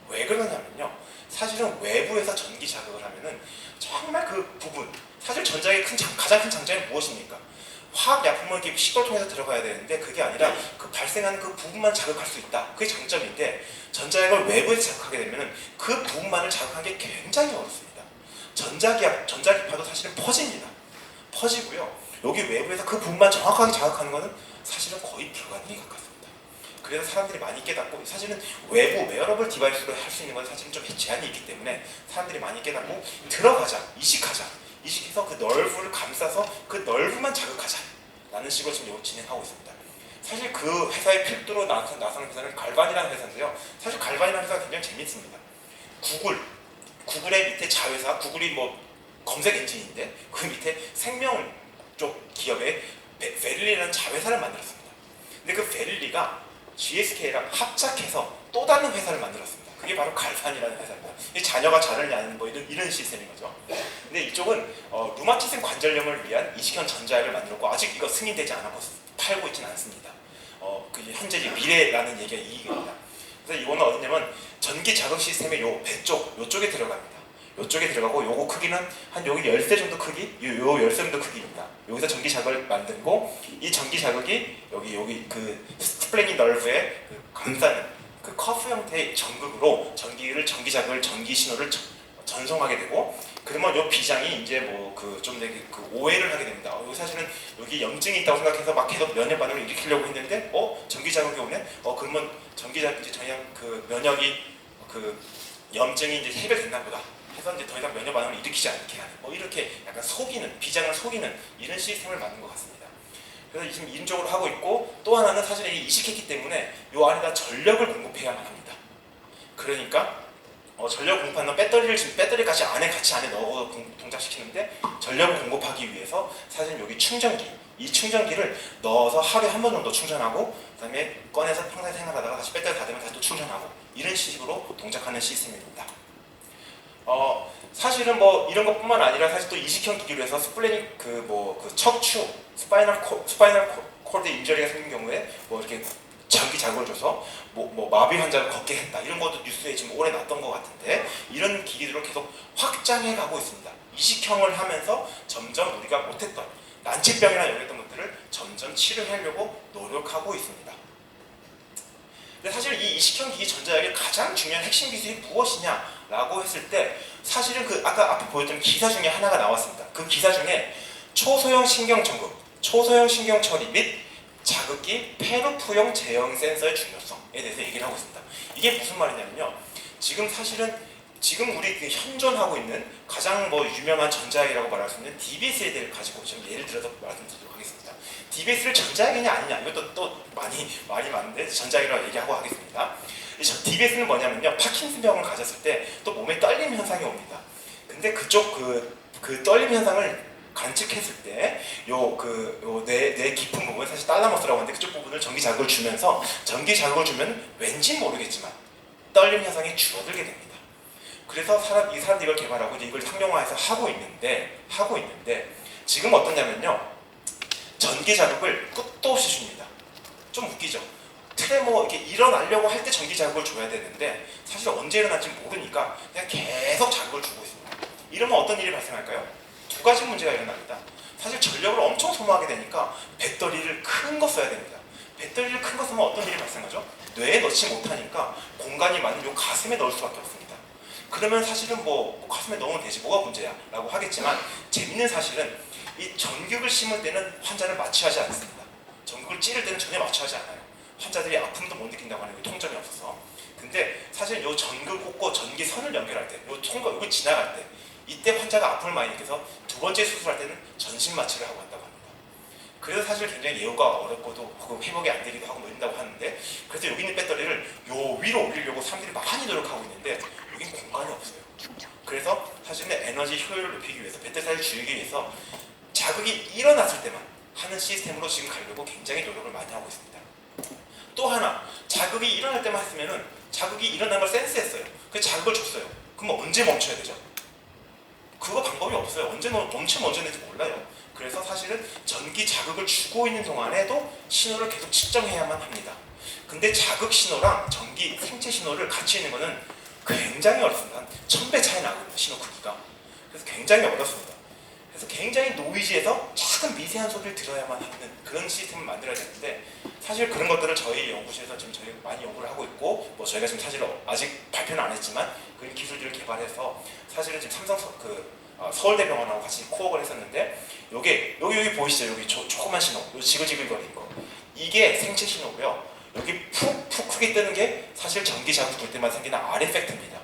왜 그러냐면요. 사실은 외부에서 전기 자극을 하면은 정말 그 부분, 사실 전자약의 가장 큰 장점이 무엇입니까? 화학약품은 이렇게 식도통에서 들어가야 되는데 그게 아니라 그 발생하는 그 부분만 자극할 수 있다. 그게 장점인데 전자약을 외부에서 자극하게 되면 그 부분만을 자극하는 게 굉장히 어렵습니다. 전자기파도 사실은 퍼지고요. 여기 외부에서 그 부분만 정확하게 자극하는 것은 사실은 거의 불가능에 가깝습니다. 그래서 사람들이 많이 깨닫고 사실은 외부 웨어러블 디바이스로 할 수 있는 건 사실은 좀 제한이 있기 때문에 사람들이 많이 깨닫고 이식해서 그 널브를 감싸서 그 널브만 자극하자 라는 식으로 지금 진행하고 있습니다. 사실 그 회사의 필두로 나선 회사는 갈반이라는 회사인데요. 사실 갈반이라는 회사가 굉장히 재밌습니다. 구글의 밑에 자회사, 구글이 검색 엔진인데 그 밑에 생명 쪽 기업의 베릴리라는 자회사를 만들었습니다. 근데 그 베릴리가 GSK랑 합작해서 또 다른 회사를 만들었습니다. 그게 바로 갈반이라는 회사입니다. 이 자녀가 자를 낳는 이런 시스템인 거죠. 근데 이쪽은 루마티즘 관절염을 위한 이식형 전자약을 만들었고 아직 이거 승인되지 않았고 팔고 있지는 않습니다. 그 현재 이제 미래라는 얘기가 이 얘기입니다. 그래서 이거는 어디냐면 전기 자극 시스템의 요 배 쪽, 요쪽에 들어갑니다. 요쪽에 들어가고 요거 크기는 한 여기 열쇠 정도 크기, 요 열쇠 정도 크기입니다. 여기서 전기 자극을 만들고 이 전기 자극이 여기 그 스플래닝 널브에 그 감싸는 그 커프 형태의 전극으로 전기 자극을 전기 신호를 전송하게 되고 그러면 요 비장이 이제 뭐 그 좀 되게 그 오해를 하게 됩니다. 여기 사실은 여기 염증이 있다고 생각해서 막 계속 면역 반응을 일으키려고 했는데 전기 자극이 오네. 그러면 전기 자극 이제 그냥 그 면역이 그 염증이 이제 해결됐나 보다. 해서 이제 더 이상 면역 반응을 일으키지 않게 하는 이렇게 약간 속이는 비장을 속이는 이런 시스템을 만든 것 같습니다. 그래서 지금 인적으로 하고 있고 또 하나는 사실 이게 이식했기 때문에 요 안에다 전력을 공급해야만 합니다. 그러니까 전력 공급하는 배터리를 지금 배터리까지 같이 안에 넣어 동작시키는데 전력을 공급하기 위해서 사실 여기 충전기 이 충전기를 넣어서 하루에 한 번 정도 충전하고 그다음에 꺼내서 평생 생활하다가 다시 배터리 다 되면 다시 또 충전하고 이런 식으로 동작하는 시스템입니다. 사실은 뭐 이런 것뿐만 아니라 사실 또 이식형 기기로 해서 스플래닝 그 척추 스파이널 코드 인저리가 생긴 경우에 뭐 이렇게 전기 자극을 줘서 뭐 마비 환자를 걷게 했다 이런 것도 뉴스에 지금 오래 났던 것 같은데 이런 기기들을 계속 확장해 가고 있습니다. 이식형을 하면서 점점 우리가 못했던 난치병이나 여랬던 것들을 점점 치료하려고 노력하고 있습니다. 근데 사실 이 이식형 기기 전자약의 가장 중요한 핵심 기술이 무엇이냐라고 했을 때 사실은 그 아까 앞에 보였던 기사 중에 하나가 나왔습니다. 그 기사 중에 초소형 신경 전극, 초소형 신경 처리 및 자극기 페노프용 제형 센서의 중요성에 대해서 얘기를 하고 있습니다. 이게 무슨 말이냐면요. 지금 우리 현존하고 있는 가장 유명한 전자약이라고 말할 수 있는 DBS에 대해 가지고 지금 예를 들어서 말씀드리도록 하겠습니다. DBS를 전자약이냐 아니냐 이것도 또 많이 많은데 전자약이라고 얘기하고 하겠습니다. DBS는 뭐냐면요. 파킨슨병을 가졌을 때 또 몸에 떨림 현상이 옵니다. 근데 그쪽 그 떨림 현상을 관측했을 때 뇌 깊은 부분 사실 탈라머스라고 하는데 그쪽 부분을 전기 자극을 주면서 전기 자극을 주면 왠지 모르겠지만 떨림 현상이 줄어들게 됩니다. 그래서 이 사람들이 이걸 개발하고 이걸 상용화해서 하고 있는데 지금 어떠냐면요. 전기 자극을 끝도 없이 줍니다. 좀 웃기죠. 틀에 이렇게 일어나려고 할 때 전기 자극을 줘야 되는데 사실 언제 일어날지 모르니까 그냥 계속 자극을 주고 있습니다. 이러면 어떤 일이 발생할까요? 두 가지 문제가 일어납니다. 사실 전력을 엄청 소모하게 되니까 배터리를 큰 거 써야 됩니다. 배터리를 큰 거 쓰면 어떤 일이 발생하죠? 뇌에 넣지 못하니까 공간이 많은 요 가슴에 넣을 수밖에 없습니다. 그러면 사실은 가슴에 넣으면 되지 뭐가 문제야 라고 하겠지만 재밌는 사실은 이 전극을 심을 때는 환자를 마취하지 않습니다. 전극을 찌를 때는 전혀 마취하지 않아요. 환자들이 아픔도 못 느낀다고 하는 게 통점이 없어서. 근데 사실 요 전극 꽂고 전기선을 연결할 때, 요거 지나갈 때 이때 환자가 아픔을 많이 느껴서 두 번째 수술할 때는 전신 마취를 하고 한다고 합니다. 그래서 사실 굉장히 예후가 어렵고도 회복이 안 되기도 하고 이런다고 하는데 그래서 여기 있는 배터리를 요 위로 올리려고 사람들이 많이 노력하고 있는데 여긴 공간이 없어요. 그래서 사실은 에너지 효율을 높이기 위해서 배터리 사이를 줄이기 위해서 자극이 일어났을 때만 하는 시스템으로 지금 가려고 굉장히 노력을 많이 하고 있습니다. 또 하나 자극이 일어날 때만 했으면은 자극이 일어난 걸 센스했어요. 그래서 자극을 줬어요. 그럼 언제 멈춰야 되죠? 그거 방법이 없어요. 언제 멈추면 언제 되는지 몰라요. 그래서 사실은 전기 자극을 주고 있는 동안에도 신호를 계속 측정해야만 합니다. 근데 자극 신호랑 전기 생체 신호를 같이 있는 거는 굉장히 어렵습니다. 한 1000배 차이 나거든요. 신호 크기가. 그래서 굉장히 어렵습니다. 그래서 굉장히 노이즈에서 작은 미세한 소리를 들어야만 하는 그런 시스템을 만들어야 되는데 사실 그런 것들을 저희 연구실에서 지금 저희가 많이 연구를 하고 있고 저희가 지금 사실 아직 발표는 안 했지만 그런 기술들을 개발해서 사실은 지금 서울대병원하고 같이 코업을 했었는데 여기 보이시죠? 여기 조그만 신호, 요 지글지글거리는 거 이게 생체 신호고요. 여기 푹 크게 뜨는 게 사실 전기 자극 줄 때만 생기는 아리팩트입니다.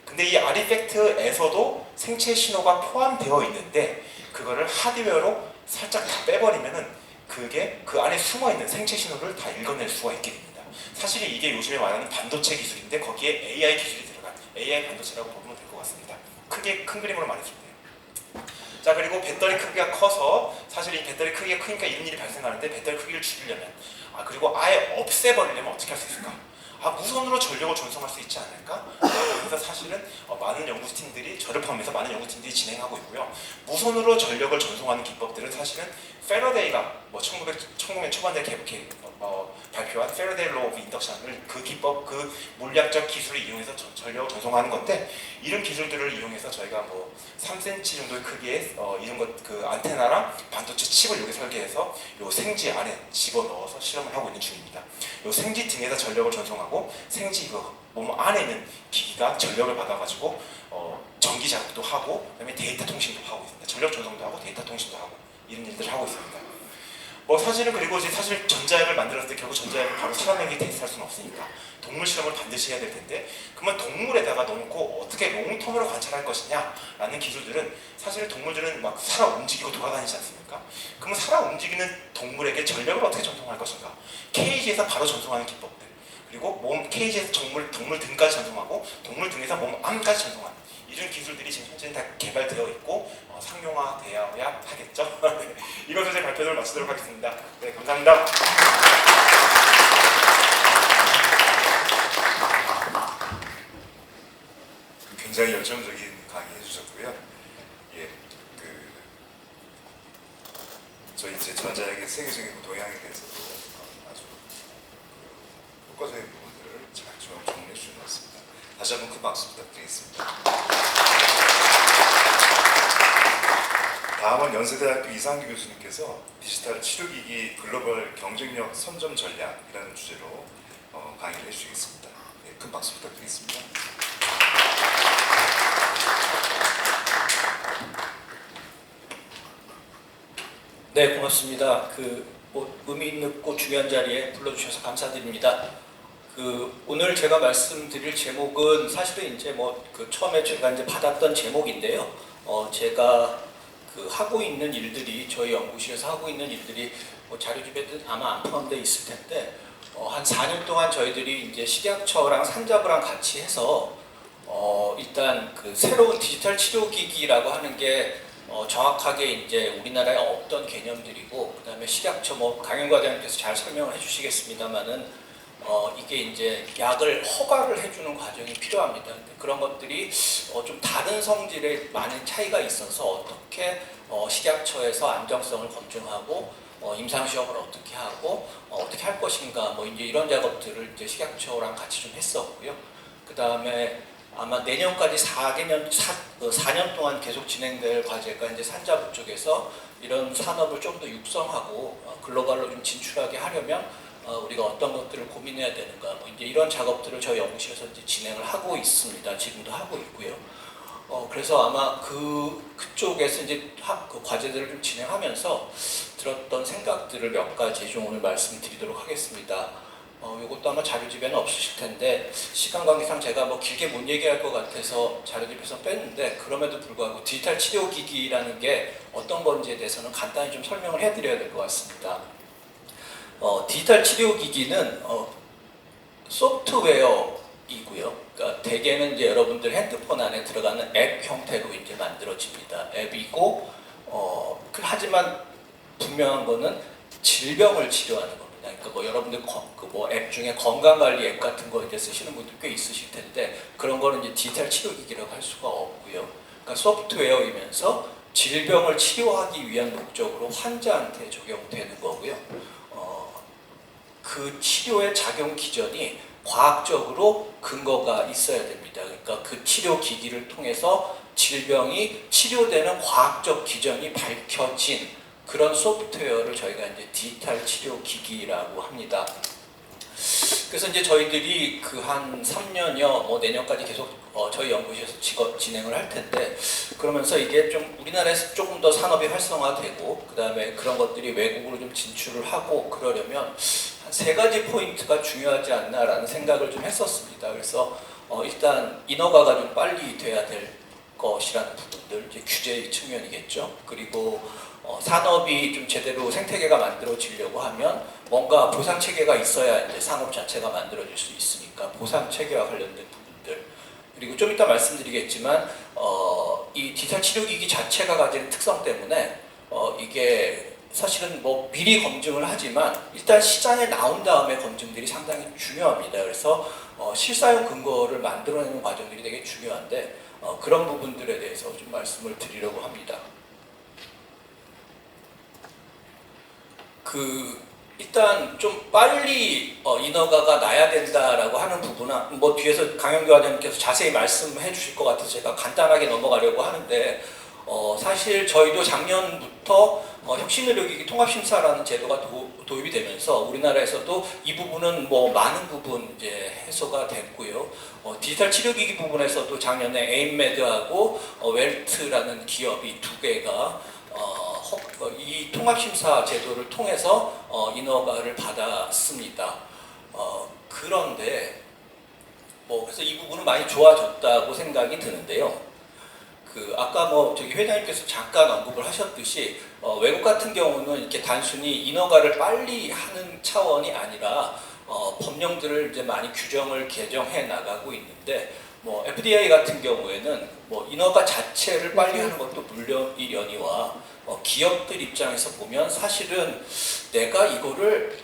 근데 이 아리팩트에서도 생체 신호가 포함되어 있는데 그거를 하드웨어로 살짝 다 빼버리면은 그게 그 안에 숨어있는 생체 신호를 다 읽어낼 수가 있게 됩니다. 사실 이게 요즘에 말하는 반도체 기술인데 거기에 AI 기술이 들어간 AI 반도체라고 보면 될 것 같습니다. 큰 그림으로 말해줄 때요. 자 그리고 배터리 크기가 커서 사실 이 배터리 크기가 크니까 이런 일이 발생하는데 배터리 크기를 줄이려면 그리고 아예 없애버리려면 어떻게 할 수 있을까? 무선으로 전력을 전송할 수 있지 않을까? 그래서 사실은 많은 연구팀들이 저를 포함해서 많은 연구팀들이 진행하고 있고요. 무선으로 전력을 전송하는 기법들은 사실은 패러데이가 1900년 초반에 발표한 발표한 Faraday Law of Induction을 그 기법, 그 물리학적 기술을 이용해서 전력을 전송하는 건데, 이런 기술들을 이용해서 저희가 뭐 3cm 정도의 크기의 이런 그 안테나랑 반도체 칩을 여기 설계해서 요 생지 안에 집어넣어서 실험을 하고 있는 중입니다. 요 생지 등에서 전력을 전송하고 생지 몸 안에 있는 기기가 전력을 받아가지고 전기 작업도 하고, 그다음에 데이터 통신도 하고 있습니다. 전력 전송도 하고 데이터 통신도 하고 이런 일들을 하고 있습니다. 뭐 사실은 그리고 이제 사실 전자약을 만들었을 때 결국 전자약을 바로 사람에게 테스트할 수는 없으니까 동물 실험을 반드시 해야 될 텐데, 그러면 동물에다가 넣고 어떻게 롱텀으로 관찰할 것이냐라는 기술들은, 사실 동물들은 막 살아 움직이고 돌아다니지 않습니까? 그러면 살아 움직이는 동물에게 전력을 어떻게 전송할 것인가? 케이지에서 바로 전송하는 기법들, 그리고 몸 케이지에서 동물 등까지 전송하고 동물 등에서 몸 안까지 전송하는 이런 기술들이 지금 현재 다 개발되어 있고 상용화되어야 하겠죠. 네, 이것으로 제 발표를 마치도록 하겠습니다. 네, 감사합니다. 굉장히 열정적인 강의 해주셨고요. 예, 저희 이제 전자약의 세계적인 동향에 대해서도 아주 효과적인 부분들을 잘 정리해 주신 것 같습니다. 다시 한번 큰 박수 부탁드리겠습니다. 다음은 연세대학교 이상규 교수님께서 디지털 치료기기 글로벌 경쟁력 선점 전략이라는 주제로 강의를 해주시겠습니다. 네, 큰 박수 부탁드리겠습니다. 네, 고맙습니다. 의미 있고 중요한 자리에 불러주셔서 감사드립니다. 오늘 제가 말씀드릴 제목은 사실은 이제 처음에 제가 이제 받았던 제목인데요. 제가 하고 있는 일들이, 저희 연구실에서 하고 있는 일들이 자료집에도 아마 안 포함되어 있을 텐데, 한 4년 동안 저희들이 이제 식약처랑 산자부랑 같이 해서 일단 새로운 디지털 치료기기라고 하는 게 정확하게 이제 우리나라에 없던 개념들이고, 그다음에 식약처 강현 과장님께서 잘 설명을 해주시겠습니다만은 이게 이제 약을 허가를 해주는 과정이 필요합니다. 근데 그런 것들이 좀 다른 성질의 많은 차이가 있어서 어떻게 식약처에서 안정성을 검증하고 임상시험을 어떻게 하고 어떻게 할 것인가 이제 이런 작업들을 이제 식약처랑 같이 좀 했었고요. 그 다음에 아마 내년까지 4년 동안 계속 진행될 과제가 이제 산자부 쪽에서 이런 산업을 좀 더 육성하고 글로벌로 좀 진출하게 하려면 우리가 어떤 것들을 고민해야 되는가, 이제 이런 작업들을 저희 연구실에서 이제 진행을 하고 있습니다. 지금도 하고 있고요. 그래서 아마 그쪽에서 이제 과제들을 좀 진행하면서 들었던 생각들을 몇 가지 좀 오늘 말씀드리도록 하겠습니다. 이것도 아마 자료집에는 없으실 텐데, 시간 관계상 제가 길게 못 얘기할 것 같아서 자료집에서 뺐는데, 그럼에도 불구하고 디지털 치료기기라는 게 어떤 건지에 대해서는 간단히 좀 설명을 해드려야 될 것 같습니다. 디지털 치료기기는 소프트웨어이고요. 그러니까 대개는 이제 여러분들 핸드폰 안에 들어가는 앱 형태로 이제 만들어집니다. 앱이고, 하지만 분명한 거는 질병을 치료하는 겁니다. 그러니까 여러분들 앱 중에 건강관리 앱 같은 거 이제 쓰시는 분들 꽤 있으실 텐데, 그런 거는 이제 디지털 치료기기라고 할 수가 없고요. 그러니까 소프트웨어이면서 질병을 치료하기 위한 목적으로 환자한테 적용되는 거고요. 그 치료의 작용 기전이 과학적으로 근거가 있어야 됩니다. 그러니까 그 치료 기기를 통해서 질병이 치료되는 과학적 기전이 밝혀진 그런 소프트웨어를 저희가 이제 디지털 치료 기기라고 합니다. 그래서 이제 저희들이 한 3년여, 내년까지 계속 저희 연구실에서 진행을 할 텐데, 그러면서 이게 좀 우리나라에서 조금 더 산업이 활성화되고, 그 다음에 그런 것들이 외국으로 좀 진출을 하고 그러려면 한 3가지 포인트가 중요하지 않나라는 생각을 좀 했었습니다. 그래서 일단 인허가가 좀 빨리 돼야 될 것이라는 부분들, 이제 규제의 측면이겠죠. 그리고 산업이 좀 제대로 생태계가 만들어지려고 하면 뭔가 보상 체계가 있어야 이제 산업 자체가 만들어질 수 있으니까 보상 체계와 관련된 부분들, 그리고 좀 이따 말씀드리겠지만 이 디지털 치료기기 자체가 가지는 특성 때문에 이게 사실은 미리 검증을 하지만 일단 시장에 나온 다음에 검증들이 상당히 중요합니다. 그래서 실사용 근거를 만들어내는 과정들이 되게 중요한데 그런 부분들에 대해서 좀 말씀을 드리려고 합니다. 일단 좀 빨리 인허가가 나야 된다라고 하는 부분은 뭐 뒤에서 강영규 과장님께서 자세히 말씀해 주실 것 같아서 제가 간단하게 넘어가려고 하는데 사실 저희도 작년부터 혁신의료기기 통합심사라는 제도가 도입이 되면서 우리나라에서도 이 부분은 뭐 많은 부분 이제 해소가 됐고요. 디지털 치료기기 부분에서도 작년에 에임메드하고 웰트라는 기업이 두 개가 이 통합심사 제도를 통해서 인허가를 받았습니다. 그런데 그래서 이 부분은 많이 좋아졌다고 생각이 드는데요. 아까 저기 회장님께서 잠깐 언급을 하셨듯이 외국 같은 경우는 이렇게 단순히 인허가를 빨리 하는 차원이 아니라 법령들을 이제 많이 규정을 개정해 나가고 있는데 FDA 같은 경우에는 인허가 자체를 빨리 하는 것도 물론이려니와 기업들 입장에서 보면 사실은 내가 이거를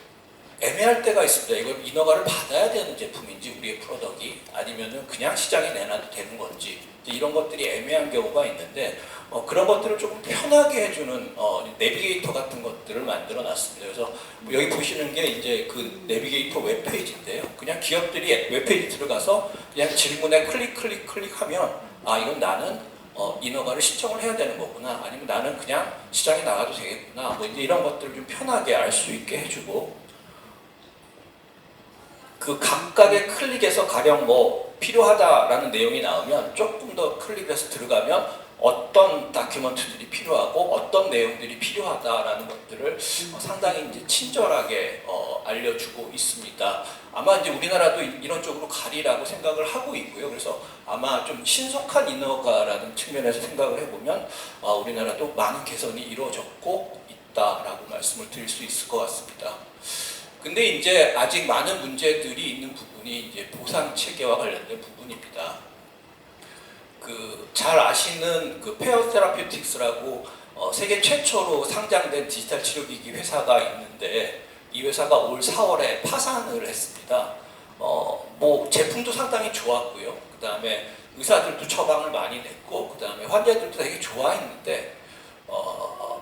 애매할 때가 있습니다. 이걸 인허가를 받아야 되는 제품인지 우리의 프로덕이 아니면은 그냥 시장에 내놔도 되는 건지 이런 것들이 애매한 경우가 있는데 그런 것들을 조금 편하게 해주는 내비게이터 같은 것들을 만들어 놨습니다. 그래서 여기 보시는 게 이제 그 내비게이터 웹페이지인데요. 그냥 기업들이 웹페이지 들어가서 그냥 질문에 클릭하면 이건 나는 인허가를 신청을 해야 되는 거구나, 아니면 나는 그냥 시장에 나가도 되겠구나, 이제 이런 것들을 좀 편하게 알 수 있게 해주고, 그 각각의 클릭에서 가령 필요하다라는 내용이 나오면 조금 더 클릭해서 들어가면 어떤 다큐멘트들이 필요하고 어떤 내용들이 필요하다라는 것들을 상당히 이제 친절하게 알려주고 있습니다. 아마 이제 우리나라도 이런 쪽으로 가리라고 생각을 하고 있고요. 그래서 아마 좀 신속한 인허가라는 측면에서 생각을 해보면 우리나라도 많은 개선이 이루어졌고 있다라고 말씀을 드릴 수 있을 것 같습니다. 근데 이제 아직 많은 문제들이 있는 부분이 이제 보상 체계와 관련된 부분입니다. 잘 아시는 페어 테라피우틱스라고 세계 최초로 상장된 디지털 치료기기 회사가 있는데 이 회사가 올 4월에 파산을 했습니다. 제품도 상당히 좋았고요. 그 다음에 의사들도 처방을 많이 냈고, 그 다음에 환자들도 되게 좋아했는데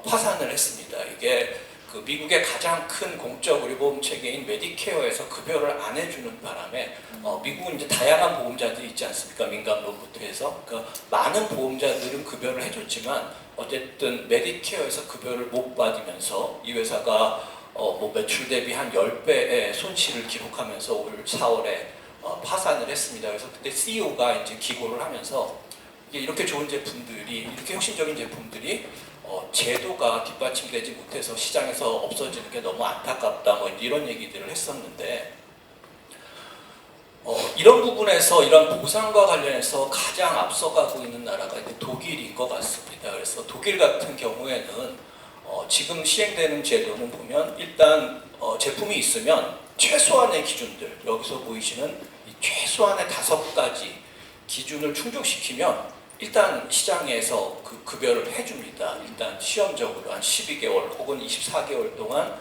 파산을 했습니다. 이게 미국의 가장 큰 공적 의료보험 체계인 메디케어에서 급여를 안 해주는 바람에 미국은 이제 다양한 보험자들이 있지 않습니까? 민간보험부터 해서 많은 보험자들은 급여를 해줬지만 어쨌든 메디케어에서 급여를 못 받으면서 이 회사가 매출 대비 한 10배의 손실을 기록하면서 올 4월에 파산을 했습니다. 그래서 그때 CEO가 이제 기고를 하면서 이렇게 좋은 제품들이, 이렇게 혁신적인 제품들이 제도가 뒷받침되지 못해서 시장에서 없어지는 게 너무 안타깝다, 이런 얘기들을 했었는데, 이런 부분에서 이런 보상과 관련해서 가장 앞서가고 있는 나라가 이제 독일인 것 같습니다. 그래서 독일 같은 경우에는 지금 시행되는 제도는 보면 일단 제품이 있으면 최소한의 기준들, 여기서 보이시는 이 최소한의 5가지 기준을 충족시키면 일단 시장에서 급여를 해줍니다. 일단 시험적으로 한 12개월 혹은 24개월 동안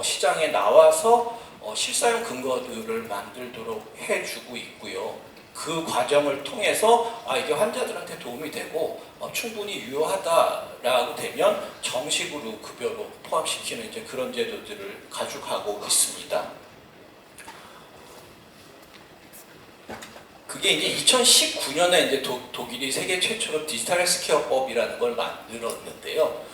시장에 나와서 실사용 근거들을 만들도록 해주고 있고요. 그 과정을 통해서 이게 환자들한테 도움이 되고 충분히 유효하다라고 되면 정식으로 급여로 포함시키는 이제 그런 제도들을 가져가고 있습니다. 그게 이제 2019년에 이제 독일이 세계 최초로 디지털 헬스케어법이라는 걸 만들었는데요.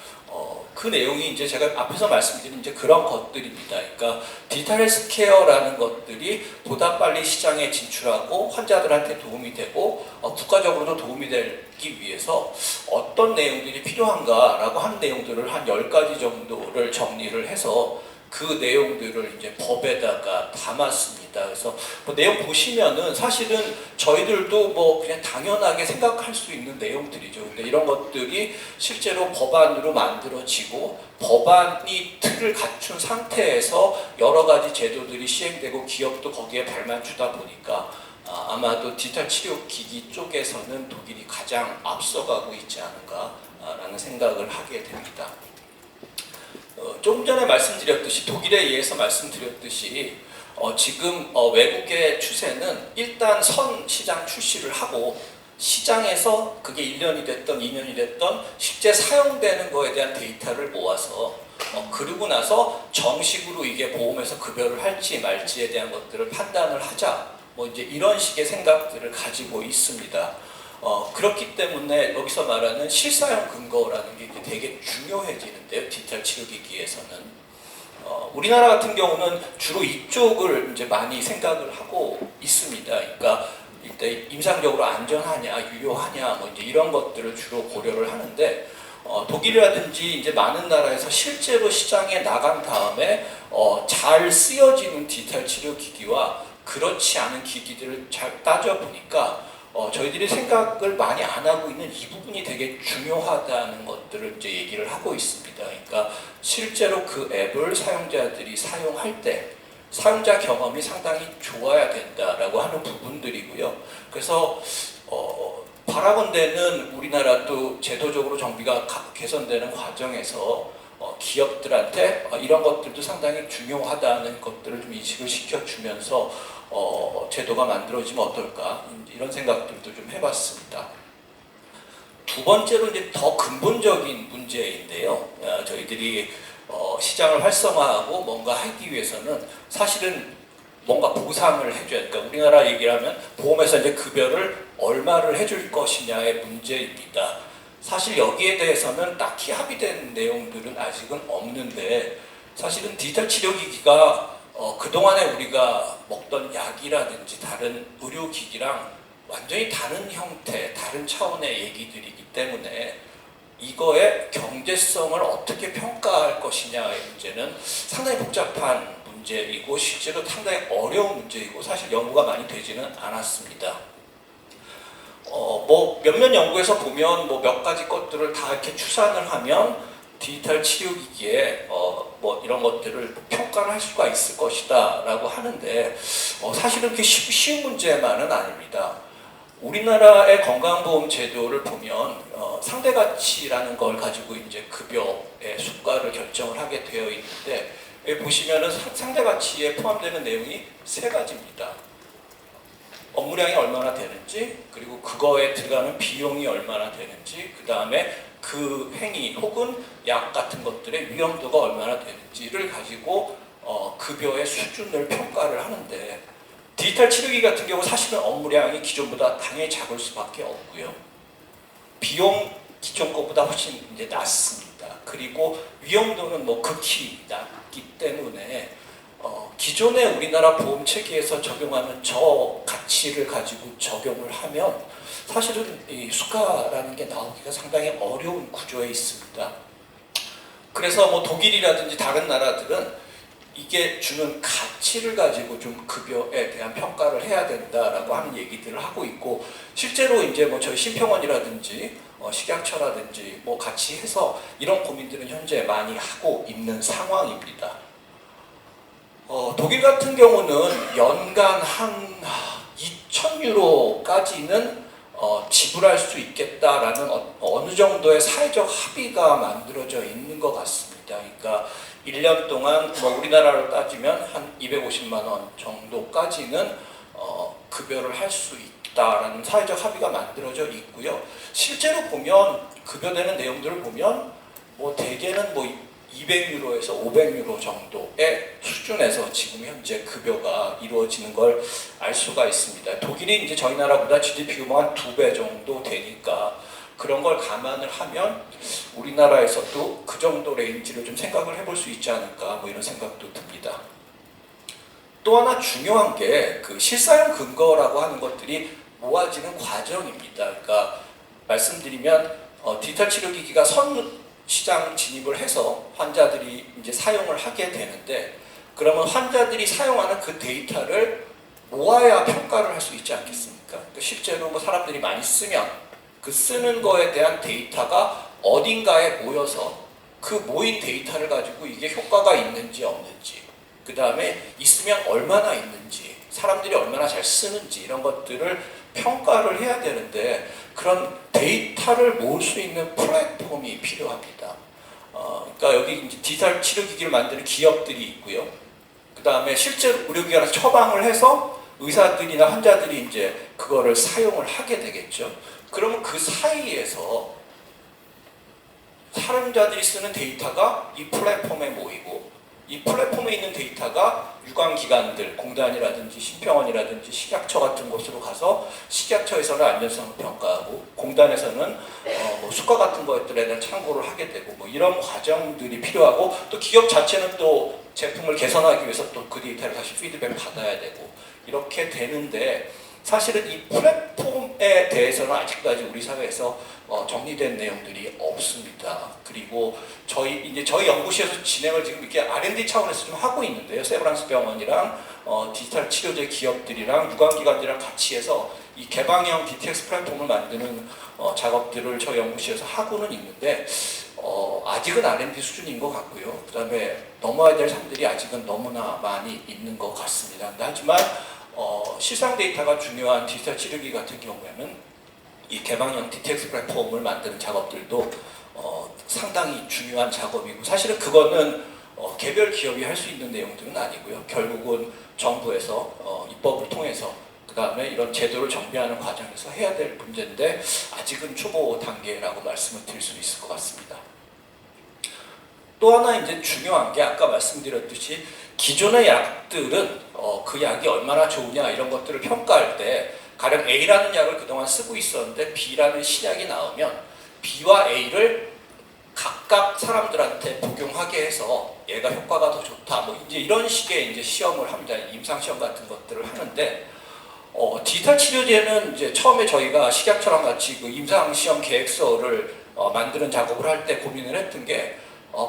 그 내용이 이제 제가 앞에서 말씀드린 이제 그런 것들입니다. 그러니까 디지털 헬스케어라는 것들이 보다 빨리 시장에 진출하고 환자들한테 도움이 되고 국가적으로도 도움이 되기 위해서 어떤 내용들이 필요한가라고 하는 내용들을 한 10가지 정도를 정리를 해서 그 내용들을 이제 법에다가 담았습니다. 그래서 내용 보시면은 사실은 저희들도 그냥 당연하게 생각할 수 있는 내용들이죠. 근데 이런 것들이 실제로 법안으로 만들어지고 법안이 틀을 갖춘 상태에서 여러 가지 제도들이 시행되고 기업도 거기에 발만 주다 보니까 아마도 디지털 치료기기 쪽에서는 독일이 가장 앞서가고 있지 않은가라는 생각을 하게 됩니다. 조금 전에 말씀드렸듯이 독일에 의해서 말씀드렸듯이 지금 외국의 추세는 일단 선 시장 출시를 하고 시장에서 그게 1년이 됐던 2년이 됐던 실제 사용되는 거에 대한 데이터를 모아서 그러고 나서 정식으로 이게 보험에서 급여를 할지 말지에 대한 것들을 판단을 하자. 뭐 이제 이런 식의 생각들을 가지고 있습니다. 그렇기 때문에 여기서 말하는 실사용 근거라는 게 이제 되게 중요해지는데요. 디지털 치료기기에서는. 우리나라 같은 경우는 주로 이쪽을 이제 많이 생각을 하고 있습니다. 그러니까 일단 임상적으로 안전하냐, 유효하냐, 뭐 이제 이런 것들을 주로 고려를 하는데, 독일이라든지 이제 많은 나라에서 실제로 시장에 나간 다음에 잘 쓰여지는 디지털 치료 기기와 그렇지 않은 기기들을 잘 따져보니까 저희들이 생각을 많이 안 하고 있는 이 부분이 되게 중요하다는 것들을 이제 얘기를 하고 있습니다. 그러니까 실제로 그 앱을 사용자들이 사용할 때 사용자 경험이 상당히 좋아야 된다라고 하는 부분들이고요. 그래서 바라본데는 우리나라도 제도적으로 정비가 개선되는 과정에서 기업들한테 이런 것들도 상당히 중요하다는 것들을 좀 인식을 시켜주면서 제도가 만들어지면 어떨까 이런 생각들도 좀 해봤습니다. 두 번째로 이제 더 근본적인 문제인데요. 저희들이 시장을 활성화하고 뭔가 하기 위해서는 사실은 뭔가 보상을 해줘야, 그러니까 우리나라 얘기를 하면 보험에서 이제 급여를 얼마를 해줄 것이냐의 문제입니다. 사실 여기에 대해서는 딱히 합의된 내용들은 아직은 없는데, 사실은 디지털 치료기기가 그동안에 우리가 먹던 약이라든지 다른 의료기기랑 완전히 다른 형태, 다른 차원의 얘기들이기 때문에 이거의 경제성을 어떻게 평가할 것이냐의 문제는 상당히 복잡한 문제이고 실제로 상당히 어려운 문제이고 사실 연구가 많이 되지는 않았습니다. 뭐 몇몇 연구에서 보면 뭐 몇 가지 것들을 다 이렇게 추산을 하면 디지털 치료기기에 뭐 이런 것들을 평가를 할 수가 있을 것이다라고 하는데 사실은 그렇게 쉬운 문제만은 아닙니다. 우리나라의 건강보험 제도를 보면 상대가치라는 걸 가지고 이제 급여의 수가를 결정을 하게 되어 있는데, 여기 보시면은 상대가치에 포함되는 내용이 세 가지입니다. 업무량이 얼마나 되는지, 그리고 그거에 들어가는 비용이 얼마나 되는지, 그 다음에 그 행위 혹은 약 같은 것들의 위험도가 얼마나 되는지를 가지고 급여의 수준을 평가를 하는데, 디지털 치료기 같은 경우 사실은 업무량이 기존보다 당연히 작을 수밖에 없고요. 비용 기존 것보다 훨씬 이제 낮습니다. 그리고 위험도는 뭐 극히 낮기 때문에 기존의 우리나라 보험 체계에서 적용하는 저 가치를 가지고 적용을 하면 사실은 이 수가라는 게 나오기가 상당히 어려운 구조에 있습니다. 그래서 뭐 독일이라든지 다른 나라들은 이게 주는 가치를 가지고 좀 급여에 대한 평가를 해야 된다라고 하는 얘기들을 하고 있고, 실제로 이제 뭐 저희 심평원이라든지 식약처라든지 뭐 같이 해서 이런 고민들은 현재 많이 하고 있는 상황입니다. 독일 같은 경우는 연간 한 2,000유로까지는 지불할 수 있겠다라는 어느 정도의 사회적 합의가 만들어져 있는 것 같습니다. 그러니까 1년 동안 뭐 우리나라로 따지면 한 250만 원 정도까지는 급여를 할 수 있다라는 사회적 합의가 만들어져 있고요. 실제로 보면 급여되는 내용들을 보면 뭐 대개는 뭐 200유로에서 500유로 정도의 수준에서 지금 현재 급여가 이루어지는 걸 알 수가 있습니다. 독일이 이제 저희 나라보다 GDP 규모가 한 2배 정도 되니까 그런 걸 감안을 하면 우리나라에서도 그 정도 레인지를 좀 생각을 해볼 수 있지 않을까 뭐 이런 생각도 듭니다. 또 하나 중요한 게 그 실사용 근거라고 하는 것들이 모아지는 과정입니다. 그러니까 말씀드리면 디지털 치료기기가 시장 진입을 해서 환자들이 이제 사용을 하게 되는데, 그러면 환자들이 사용하는 그 데이터를 모아야 평가를 할 수 있지 않겠습니까? 그러니까 실제로 뭐 사람들이 많이 쓰면 그 쓰는 거에 대한 데이터가 어딘가에 모여서 그 모인 데이터를 가지고 이게 효과가 있는지 없는지, 그 다음에 있으면 얼마나 있는지, 사람들이 얼마나 잘 쓰는지 이런 것들을 평가를 해야 되는데, 그런 데이터를 모을 수 있는 플랫폼이 필요합니다. 그러니까 여기 이제 디지털 치료기기를 만드는 기업들이 있고요. 그 다음에 실제로 의료기관에서 처방을 해서 의사들이나 환자들이 이제 그거를 사용을 하게 되겠죠. 그러면 그 사이에서 사용자들이 쓰는 데이터가 이 플랫폼에 모이고 이 플랫폼에 있는 데이터가 유관기관들, 공단이라든지 심평원이라든지 식약처 같은 곳으로 가서 식약처에서는 안전성을 평가하고 공단에서는 뭐 수가 같은 것들에 대한 참고를 하게 되고 뭐 이런 과정들이 필요하고 또 기업 자체는 또 제품을 개선하기 위해서 또 그 데이터를 다시 피드백 받아야 되고 이렇게 되는데 사실은 이 플랫폼에 대해서는 아직까지 우리 사회에서 정리된 내용들이 없습니다. 그리고 저희 연구실에서 진행을 지금 이렇게 R&D 차원에서 좀 하고 있는데요. 세브란스 병원이랑 디지털 치료제 기업들이랑 유관기관들이랑 같이 해서 이 개방형 DTX 플랫폼을 만드는 작업들을 저희 연구실에서 하고는 있는데 아직은 R&D 수준인 것 같고요. 그 다음에 넘어야 될 산들이 아직은 너무나 많이 있는 것 같습니다. 하지만 실상 데이터가 중요한 디지털 치료기 같은 경우에는 이 개방형 DTX 플랫폼을 만드는 작업들도 상당히 중요한 작업이고 사실은 그거는 개별 기업이 할 수 있는 내용들은 아니고요. 결국은 정부에서 입법을 통해서 그 다음에 이런 제도를 정비하는 과정에서 해야 될 문제인데 아직은 초보 단계라고 말씀을 드릴 수 있을 것 같습니다. 또 하나 이제 중요한 게 아까 말씀드렸듯이 기존의 약들은 그 약이 얼마나 좋으냐 이런 것들을 평가할 때 가령 A라는 약을 그동안 쓰고 있었는데 B라는 신약이 나오면 B와 A를 각각 사람들한테 복용하게 해서 얘가 효과가 더 좋다 뭐 이제 이런 식의 이제 시험을 합니다. 임상 시험 같은 것들을 하는데 디지털 치료제는 이제 처음에 저희가 식약처랑 같이 그 임상 시험 계획서를 만드는 작업을 할 때 고민을 했던 게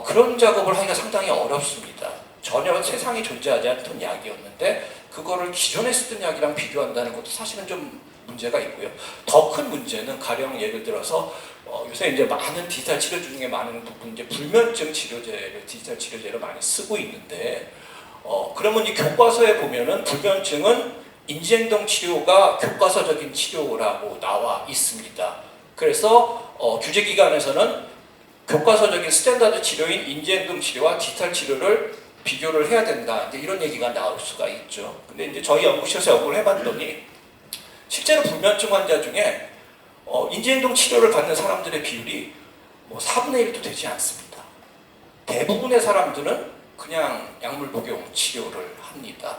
그런 작업을 하기가 상당히 어렵습니다. 전혀 세상에 존재하지 않던 약이었는데 그거를 기존에 쓰던 약이랑 비교한다는 것도 사실은 좀 문제가 있고요. 더 큰 문제는 가령 예를 들어서 요새 이제 많은 디지털 치료 중에 많은 부분 이제 불면증 치료제를 디지털 치료제를 많이 쓰고 있는데 그러면 이 교과서에 보면은 불면증은 인지행동 치료가 교과서적인 치료라고 나와 있습니다. 그래서 규제기관에서는 교과서적인 스탠다드 치료인 인지행동 치료와 디지털 치료를 비교를 해야 된다. 이제 이런 얘기가 나올 수가 있죠. 근데 이제 저희 연구실에서 연구를 해봤더니 실제로 불면증 환자 중에 인지행동 치료를 받는 사람들의 비율이 뭐 4분의 1도 되지 않습니다. 대부분의 사람들은 그냥 약물 복용 치료를 합니다.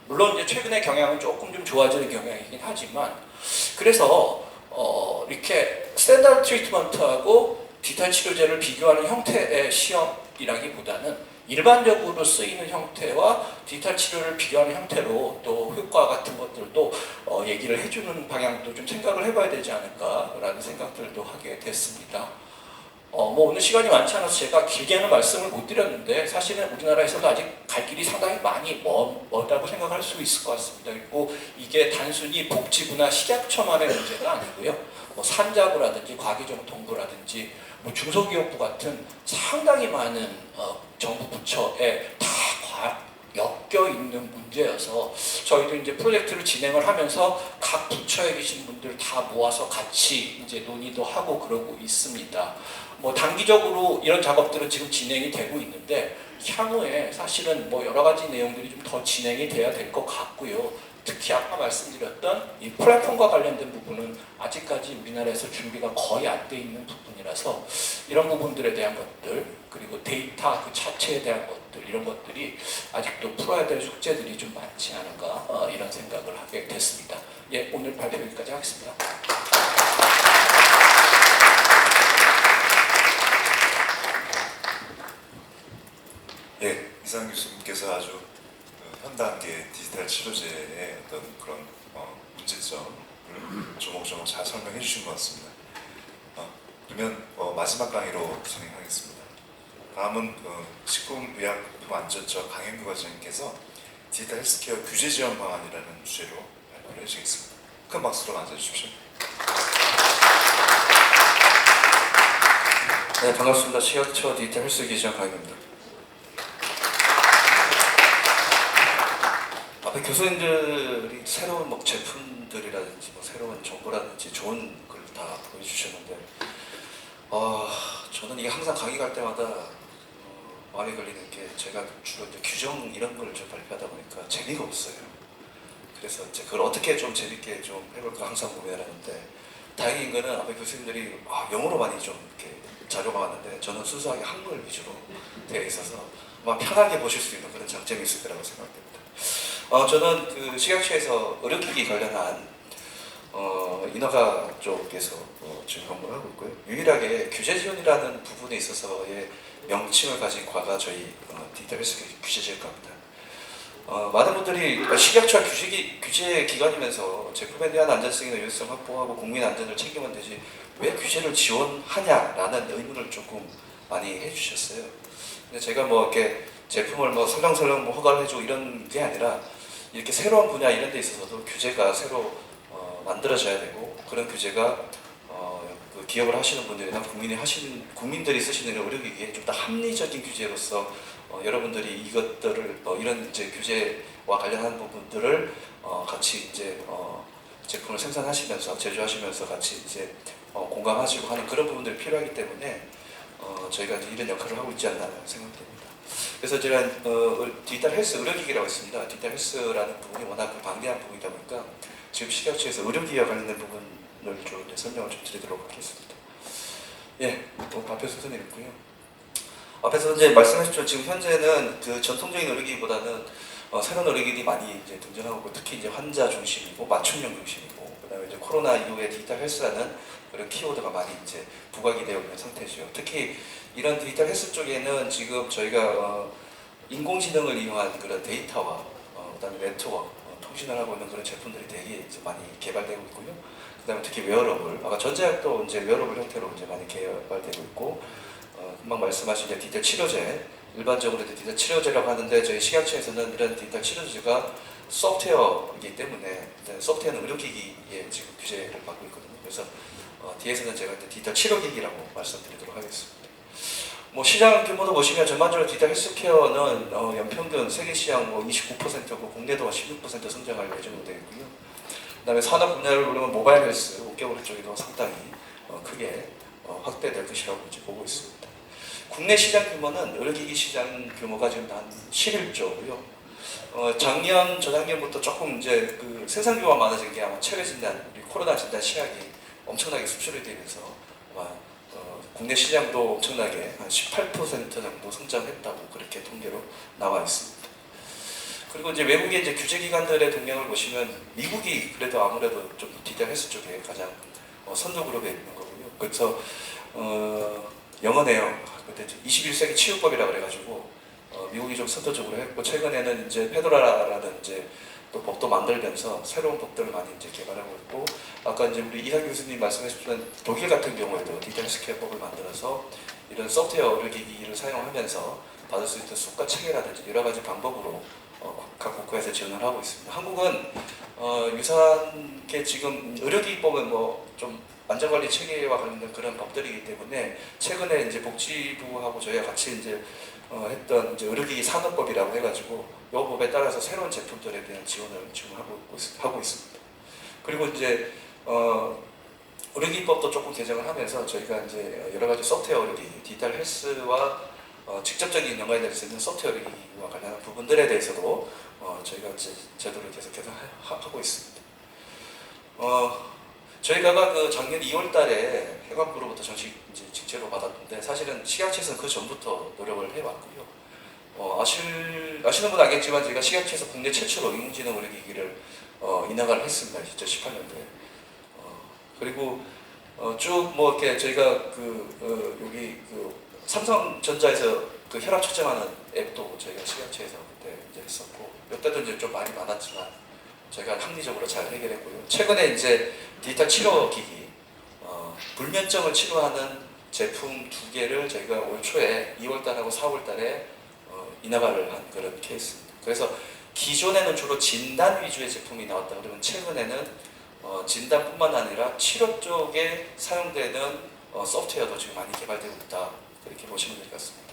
물론 이제 최근에 경향은 조금 좀 좋아지는 경향이긴 하지만 그래서 이렇게 스탠다드 트리트먼트하고 디지털 치료제를 비교하는 형태의 시험이라기보다는 일반적으로 쓰이는 형태와 디지털 치료를 비교하는 형태로 또 효과 같은 것들도 얘기를 해주는 방향도 좀 생각을 해봐야 되지 않을까라는 생각들도 하게 됐습니다. 뭐 오늘 시간이 많지 않아서 제가 길게는 말씀을 못 드렸는데 사실은 우리나라에서도 아직 갈 길이 상당히 많이 멀다고 생각할 수 있을 것 같습니다. 그리고 이게 단순히 복지부나 식약처만의 문제가 아니고요. 뭐 산자부라든지 과기정통부라든지 뭐 중소기업부 같은 상당히 많은 정부 부처에 다 엮여 있는 문제여서 저희도 이제 프로젝트를 진행을 하면서 각 부처에 계신 분들 다 모아서 같이 이제 논의도 하고 그러고 있습니다. 뭐 단기적으로 이런 작업들은 지금 진행이 되고 있는데 향후에 사실은 뭐 여러 가지 내용들이 좀 더 진행이 돼야 될 것 같고요. 특히 아까 말씀드렸던 이 플랫폼과 관련된 부분은 아직까지 우리나라에서 준비가 거의 안 돼 있는 부분이라서 이런 부분들에 대한 것들 그리고 데이터 그 자체에 대한 것들 이런 것들이 아직도 풀어야 될 숙제들이 좀 많지 않은가 이런 생각을 하게 됐습니다. 예, 오늘 발표 여기까지 하겠습니다. 예, 이상 교수님께서 아주 현 단계 디지털 치료제의 어떤 그런 문제점을 조목조목 잘 설명해 주신 것 같습니다. 그러면 마지막 강의로 진행하겠습니다. 다음은 식품의약품안전처 강현규 과장님께서 디지털 헬스케어 규제 지원 방안이라는 주제로 발표를 해주시겠습니다. 큰 박수로 맞아주십시오. 네, 반갑습니다. 식약처 디지털 헬스 기장 강현규입니다. 앞에 교수님들이 새로운 뭐 제품들이라든지 뭐 새로운 정보라든지 좋은 걸 다 보여주셨는데 저는 이게 항상 강의 갈 때마다 마음에 걸리는 게 제가 주로 이제 규정 이런 걸 좀 발표하다 보니까 재미가 없어요. 그래서 이제 그걸 어떻게 좀 재밌게 좀 해볼까 항상 고민을 하는데 다행인 거는 앞에 교수님들이 영어로 많이 좀 이렇게 자료가 왔는데 저는 순수하게 한글 위주로 되어 있어서 아마 편하게 보실 수 있는 그런 장점이 있을 거라고 생각됩니다. 저는 그 식약처에서 의료기기 관련한 인허가 쪽에서 지금 업무를 하고 있고요. 유일하게 규제지원이라는 부분에 있어서의 명칭을 가진 과가 저희 디지털 헬스 규제지원과입니다. 많은 분들이 식약처 규제 기관이면서 제품에 대한 안전성이나 유효성 확보하고 국민 안전을 책임은 되지 왜 규제를 지원하냐라는 의문을 조금 많이 해주셨어요. 근데 제가 뭐 이렇게 제품을 뭐 설렁설렁 뭐 허가를 해주고 이런 게 아니라 이렇게 새로운 분야 이런 데 있어서도 규제가 새로 만들어져야 되고 그런 규제가 그 기업을 하시는 분들이나 국민들이 쓰시는 의료기기에 좀 더 합리적인 규제로서 여러분들이 이것들을 이런 이제 규제와 관련한 부분들을 같이 이제 제품을 생산하시면서 제조하시면서 같이 이제 공감하시고 하는 그런 부분들이 필요하기 때문에 저희가 이제 이런 역할을 하고 있지 않나 생각됩니다. 그래서 제가 디지털 헬스 의료기기라고 했습니다. 디지털 헬스라는 부분이 워낙 방대한 부분이다 보니까 지금 식약처에서 의료기기와 관련된 부분을 좀 설명을 좀 드리도록 하겠습니다. 예, 앞에 순서는 있고요. 앞에서 이제 말씀하셨죠. 지금 현재는 그 전통적인 의료기기보다는 새로운 의료기기 많이 이제 등장하고 있고 특히 이제 환자 중심이고 맞춤형 중심이고 그다음에 이제 코로나 이후에 디지털 헬스라는 그런 키워드가 많이 이제 부각이 되어 있는 상태죠. 특히 이런 디지털 헬스 쪽에는 지금 저희가 인공지능을 이용한 그런 데이터와 그다음에 네트워크 통신을 하고 있는 그런 제품들이 되게 이제 많이 개발되고 있고요. 그다음에 특히 웨어러블, 아까 전자약도 이제 웨어러블 형태로 이제 많이 개발되고 있고, 금방 말씀하신 이제 디지털 치료제, 일반적으로 디지털 치료제라고 하는데 저희 식약처에서는 이런 디지털 치료제가 소프트웨어이기 때문에 소프트웨어는 의료기기에 지금 규제를 받고 있거든요. 그래서 뒤에서는 제가 디지털 치료기기라고 말씀드리도록 하겠습니다. 뭐 시장 규모도 보시면 전반적으로 디지털 헬스케어는 연평균 세계 시장 29%고 국내도 16% 성장할 예정으로 되어 있고요. 그다음에 산업 분야를 보면 모바일 헬스, 5개월 쪽에도 상당히 크게 확대될 것이라고 이제 보고 있습니다. 국내 시장 규모는 의료기기 시장 규모가 지금 한 11조고요. 작년, 저작년부터 조금 이제 그 생산 규모가 많아진 게 아마 체외 진단, 우리 코로나 진단 시약이 엄청나게 수출이 되면서 아마 국내 시장도 엄청나게 한 18% 정도 성장했다고 그렇게 통계로 나와 있습니다. 그리고 이제 외국의 이제 규제기관들의 동향을 보시면 미국이 그래도 아무래도 좀 디지털 헬스 쪽에 가장 선도 그룹에 있는 거고요. 그래서 영어네요. 그때 21세기 치유법이라고 그래가지고 미국이 좀 선도적으로 했고 최근에는 이제 페도라라는 이제 또 법도 만들면서 새로운 법들을 많이 이제 개발하고 있고 아까 이제 우리 이상 교수님 말씀하셨지만 독일 같은 경우에도 디지털 헬스케어법을 만들어서 이런 소프트웨어 의료기기를 사용하면서 받을 수 있는 수가 체계라든지 여러 가지 방법으로 각 국가에서 지원을 하고 있습니다. 한국은 유사한 게 지금 의료기기법은 뭐 좀 안전관리 체계와 관련된 그런 법들이기 때문에 최근에 이제 복지부하고 저희가 같이 이제 했던 이제 의료기기 산업법이라고 해가지고 이 법에 따라서 새로운 제품들에 대한 지원을 지금 하고 있습니다. 그리고 이제 의료기기법도 조금 개정을 하면서 저희가 이제 여러 가지 소프트웨어 의료기기, 디지털 헬스와 직접적인 연관이 될 수 있는 소프트웨어 의료기기와 관련한 부분들에 대해서도 저희가 이제 제도를 계속해서 하고 있습니다. 저희가 그 작년 2월달에 해관부로부터 정식 이제 직제로 받았는데 사실은 식약처에서는 그 전부터 노력을 해왔고요. 아시는 분 알겠지만 저희가 식약처에서 국내 최초로 인공지능 의료기기를 인허가를 했습니다. 2018년도에. 그리고 쭉 뭐 이렇게 저희가 여기 삼성전자에서 그 혈압 측정하는 앱도 저희가 식약처에서 그때 이제 했었고 이때도 이제 좀 많이 많았지만 저희가 합리적으로 잘 해결했고요. 최근에 이제 디지털 치료기기, 불면증을 치료하는 제품 2개를 저희가 올 초에 2월달하고 4월달에 인허가를 한 그런 케이스입니다. 그래서 기존에는 주로 진단 위주의 제품이 나왔다 그러면 최근에는 진단뿐만 아니라 치료 쪽에 사용되는 소프트웨어도 지금 많이 개발되고 있다 그렇게 보시면 될 것 같습니다.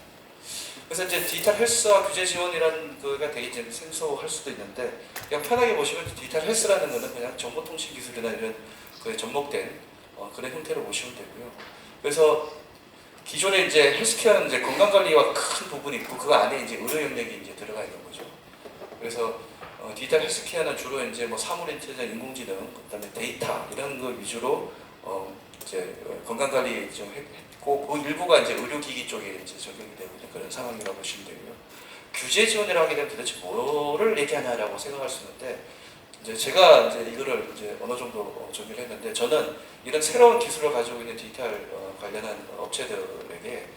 그래서 이제 디지털 헬스와 규제 지원이라는 거가 되게 좀 생소할 수도 있는데 그냥 편하게 보시면 디지털 헬스라는 거는 그냥 정보통신 기술이나 이런 그 접목된 그런 형태로 보시면 되고요. 그래서 기존에 이제 헬스케어는 이제 건강관리와 큰 부분이 있고 그 안에 이제 의료 영역이 이제 들어가 있는 거죠. 그래서 디지털 헬스케어는 주로 이제 뭐 사물 인텔리전, 인공지능, 그다음에 데이터 이런 거 위주로 이제 건강관리 좀 있고 그 일부가 이제 의료기기 쪽에 이제 적용이 되고 있는 그런 상황이라고 보시면 되고요. 규제 지원을 하게 되면 도대체 뭐를 얘기하냐라고 생각할 수 있는데 이제 제가 이제 이거를 이제 어느 정도 정리를 했는데 저는 이런 새로운 기술을 가지고 있는 디지털 관련한 업체들에게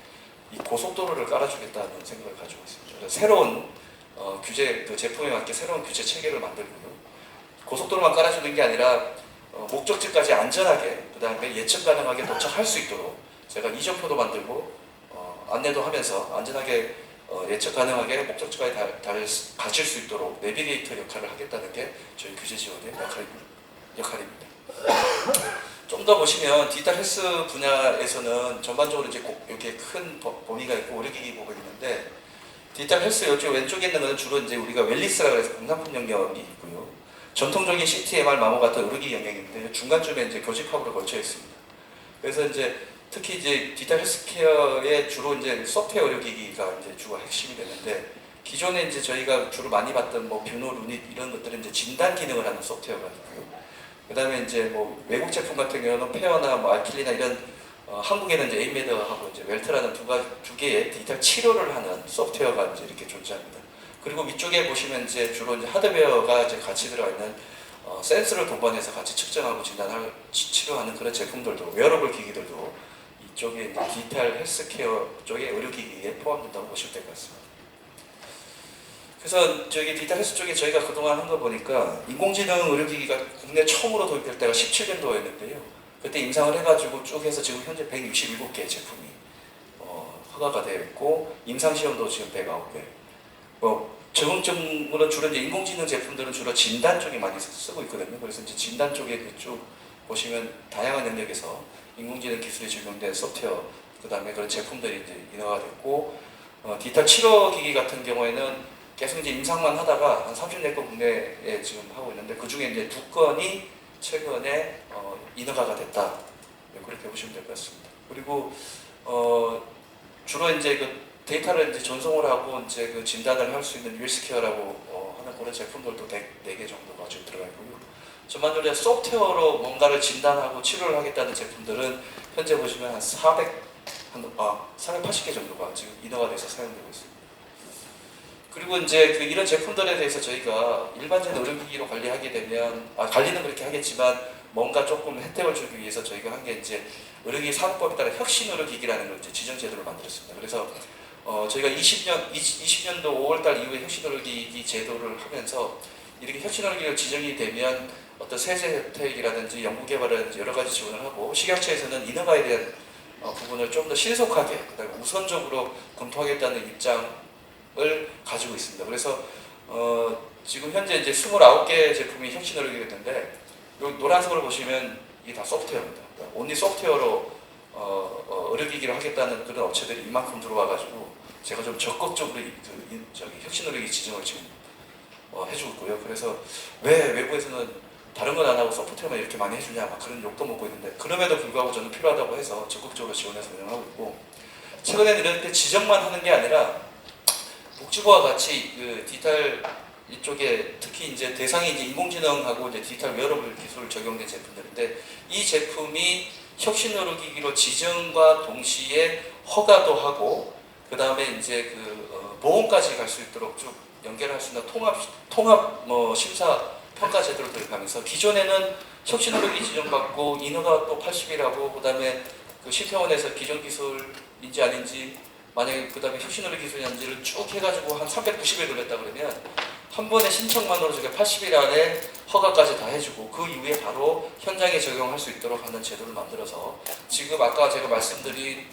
이 고속도로를 깔아주겠다는 생각을 가지고 있습니다. 그래서 새로운 규제 그 제품에 맞게 새로운 규제 체계를 만들고요. 고속도로만 깔아주는 게 아니라 목적지까지 안전하게 그 다음에 예측 가능하게 도착할 수 있도록 제가 이정표도 만들고 안내도 하면서 안전하게 예측 가능하게 목적지까지 가실 수 있도록 내비게이터 역할을 하겠다는 게 저희 규제 지원의 역할입니다. 좀 더 보시면 디지털 헬스 분야에서는 전반적으로 이제 이렇게 큰 범위가 있고 의료기기 부분이 있는데 디지털 헬스 이쪽 왼쪽에 있는 것은 주로 이제 우리가 웰리스라고 해서 공산품 영역이 있고요. 전통적인 CTMR 마모 같은 의료기기 영역인데 중간쯤에 이제 교집합으로 걸쳐 있습니다. 그래서 이제 특히 이제 디지털 헬스케어에 주로 이제 소프트웨어 의료기기가 이제 주가 핵심이 되는데 기존에 이제 저희가 주로 많이 봤던 뭐 뷰노, 루닛 이런 것들은 이제 진단 기능을 하는 소프트웨어가 있고요. 그다음에 이제 뭐 외국 제품 같은 경우는 페어나 뭐 알킬리나 이런 한국에는 이제 에이메드하고 이제 웰트라는 두 개의 디지털 치료를 하는 소프트웨어가 이제 이렇게 존재합니다. 그리고 위쪽에 보시면 이제 주로 이제 하드웨어가 이제 같이 들어가 있는 센서를 동반해서 같이 측정하고 진단할 치료하는 그런 제품들도 웨어러블 기기들도 이쪽에 이제 디지털 헬스케어 쪽의 의료기기에 포함된다고 보시면 될 것 같습니다. 그래서 저기 디지털 헬스 쪽에 저희가 그동안 한 거 보니까 인공지능 의료기기가 국내 처음으로 도입될 때가 17년도였는데요. 그때 임상을 해가지고 쭉 해서 지금 현재 167개 제품이 허가가 되어 있고 임상시험도 지금 109개. 적응증으로 주로 이제 인공지능 제품들은 주로 진단 쪽에 많이 쓰고 있거든요. 그래서 이제 진단 쪽에 쭉 보시면 다양한 영역에서 인공지능 기술이 적용된 소프트웨어, 그 다음에 그런 제품들이 이제 인허가 됐고, 디지털 치료기기 같은 경우에는 계속 이제 임상만 하다가 한 34건 국내에 지금 하고 있는데 그 중에 이제 2건이 최근에 인허가가 됐다. 그렇게 보시면 될 것 같습니다. 그리고 주로 이제 그 데이터를 이제 전송을 하고 이제 그 진단을 할 수 있는 헬스케어라고 하는 그런 제품들도 4개 정도가 지금 들어가 있고요. 전반적으로 소프트웨어로 뭔가를 진단하고 치료를 하겠다는 제품들은 현재 보시면 한 480개 정도가 지금 인허가 돼서 사용되고 있습니다. 그리고 이제 그 이런 제품들에 대해서 저희가 일반적인 의료기기로 관리하게 되면 관리는 그렇게 하겠지만 뭔가 조금 혜택을 주기 위해서 저희가 한 게 이제 의료기기 사업법에 따라 혁신 의료기기라는 걸 이제 지정 제도를 만들었습니다. 그래서 저희가 20년도 5월달 이후에 혁신 의료기기 제도를 하면서 이렇게 혁신 의료기기가 지정이 되면 어떤 세제 혜택이라든지 연구개발이라든지 여러 가지 지원을 하고 식약처에서는 인허가에 대한 부분을 좀 더 신속하게 그다음에 우선적으로 검토하겠다는 입장을 가지고 있습니다. 그래서 지금 현재 이제 29개 제품이 혁신 의료기가 있는데 이 노란색으로 보시면 이게 다 소프트웨어입니다. 그러니까 온리 소프트웨어로 의료기기를 하겠다는 그런 업체들이 이만큼 들어와가지고 제가 좀 적극적으로 혁신 의료기기 지정을 지금 해주고 있고요. 그래서 왜 외부에서는 다른 건 안 하고 소프트웨어만 이렇게 많이 해주냐 막 그런 욕도 먹고 있는데 그럼에도 불구하고 저는 필요하다고 해서 적극적으로 지원해서 운영하고 있고 최근에는 이렇게 지정만 하는 게 아니라 복지부와 같이 그 디지털 이쪽에 특히 이제 대상이 이제 인공지능하고 이제 디지털 웨어러블 기술 적용된 제품들인데 이 제품이 혁신 의료기기로 지정과 동시에 허가도 하고 그 다음에 이제 그 보험까지 갈 수 있도록 쭉 연결할 수 있는 통합 심사 평가 제도를 도입하면서 기존에는 혁신 의료기기 지정받고 인허가 또 80이라고 그 다음에 그 심평원에서 기존 기술인지 아닌지 만약에 그 다음에 혁신 의료 기술인지를 쭉 해가지고 한 390일 걸렸다 그러면 한 번에 신청만으로 저게 80일 안에 허가까지 다 해주고 그 이후에 바로 현장에 적용할 수 있도록 하는 제도를 만들어서 지금 아까 제가 말씀드린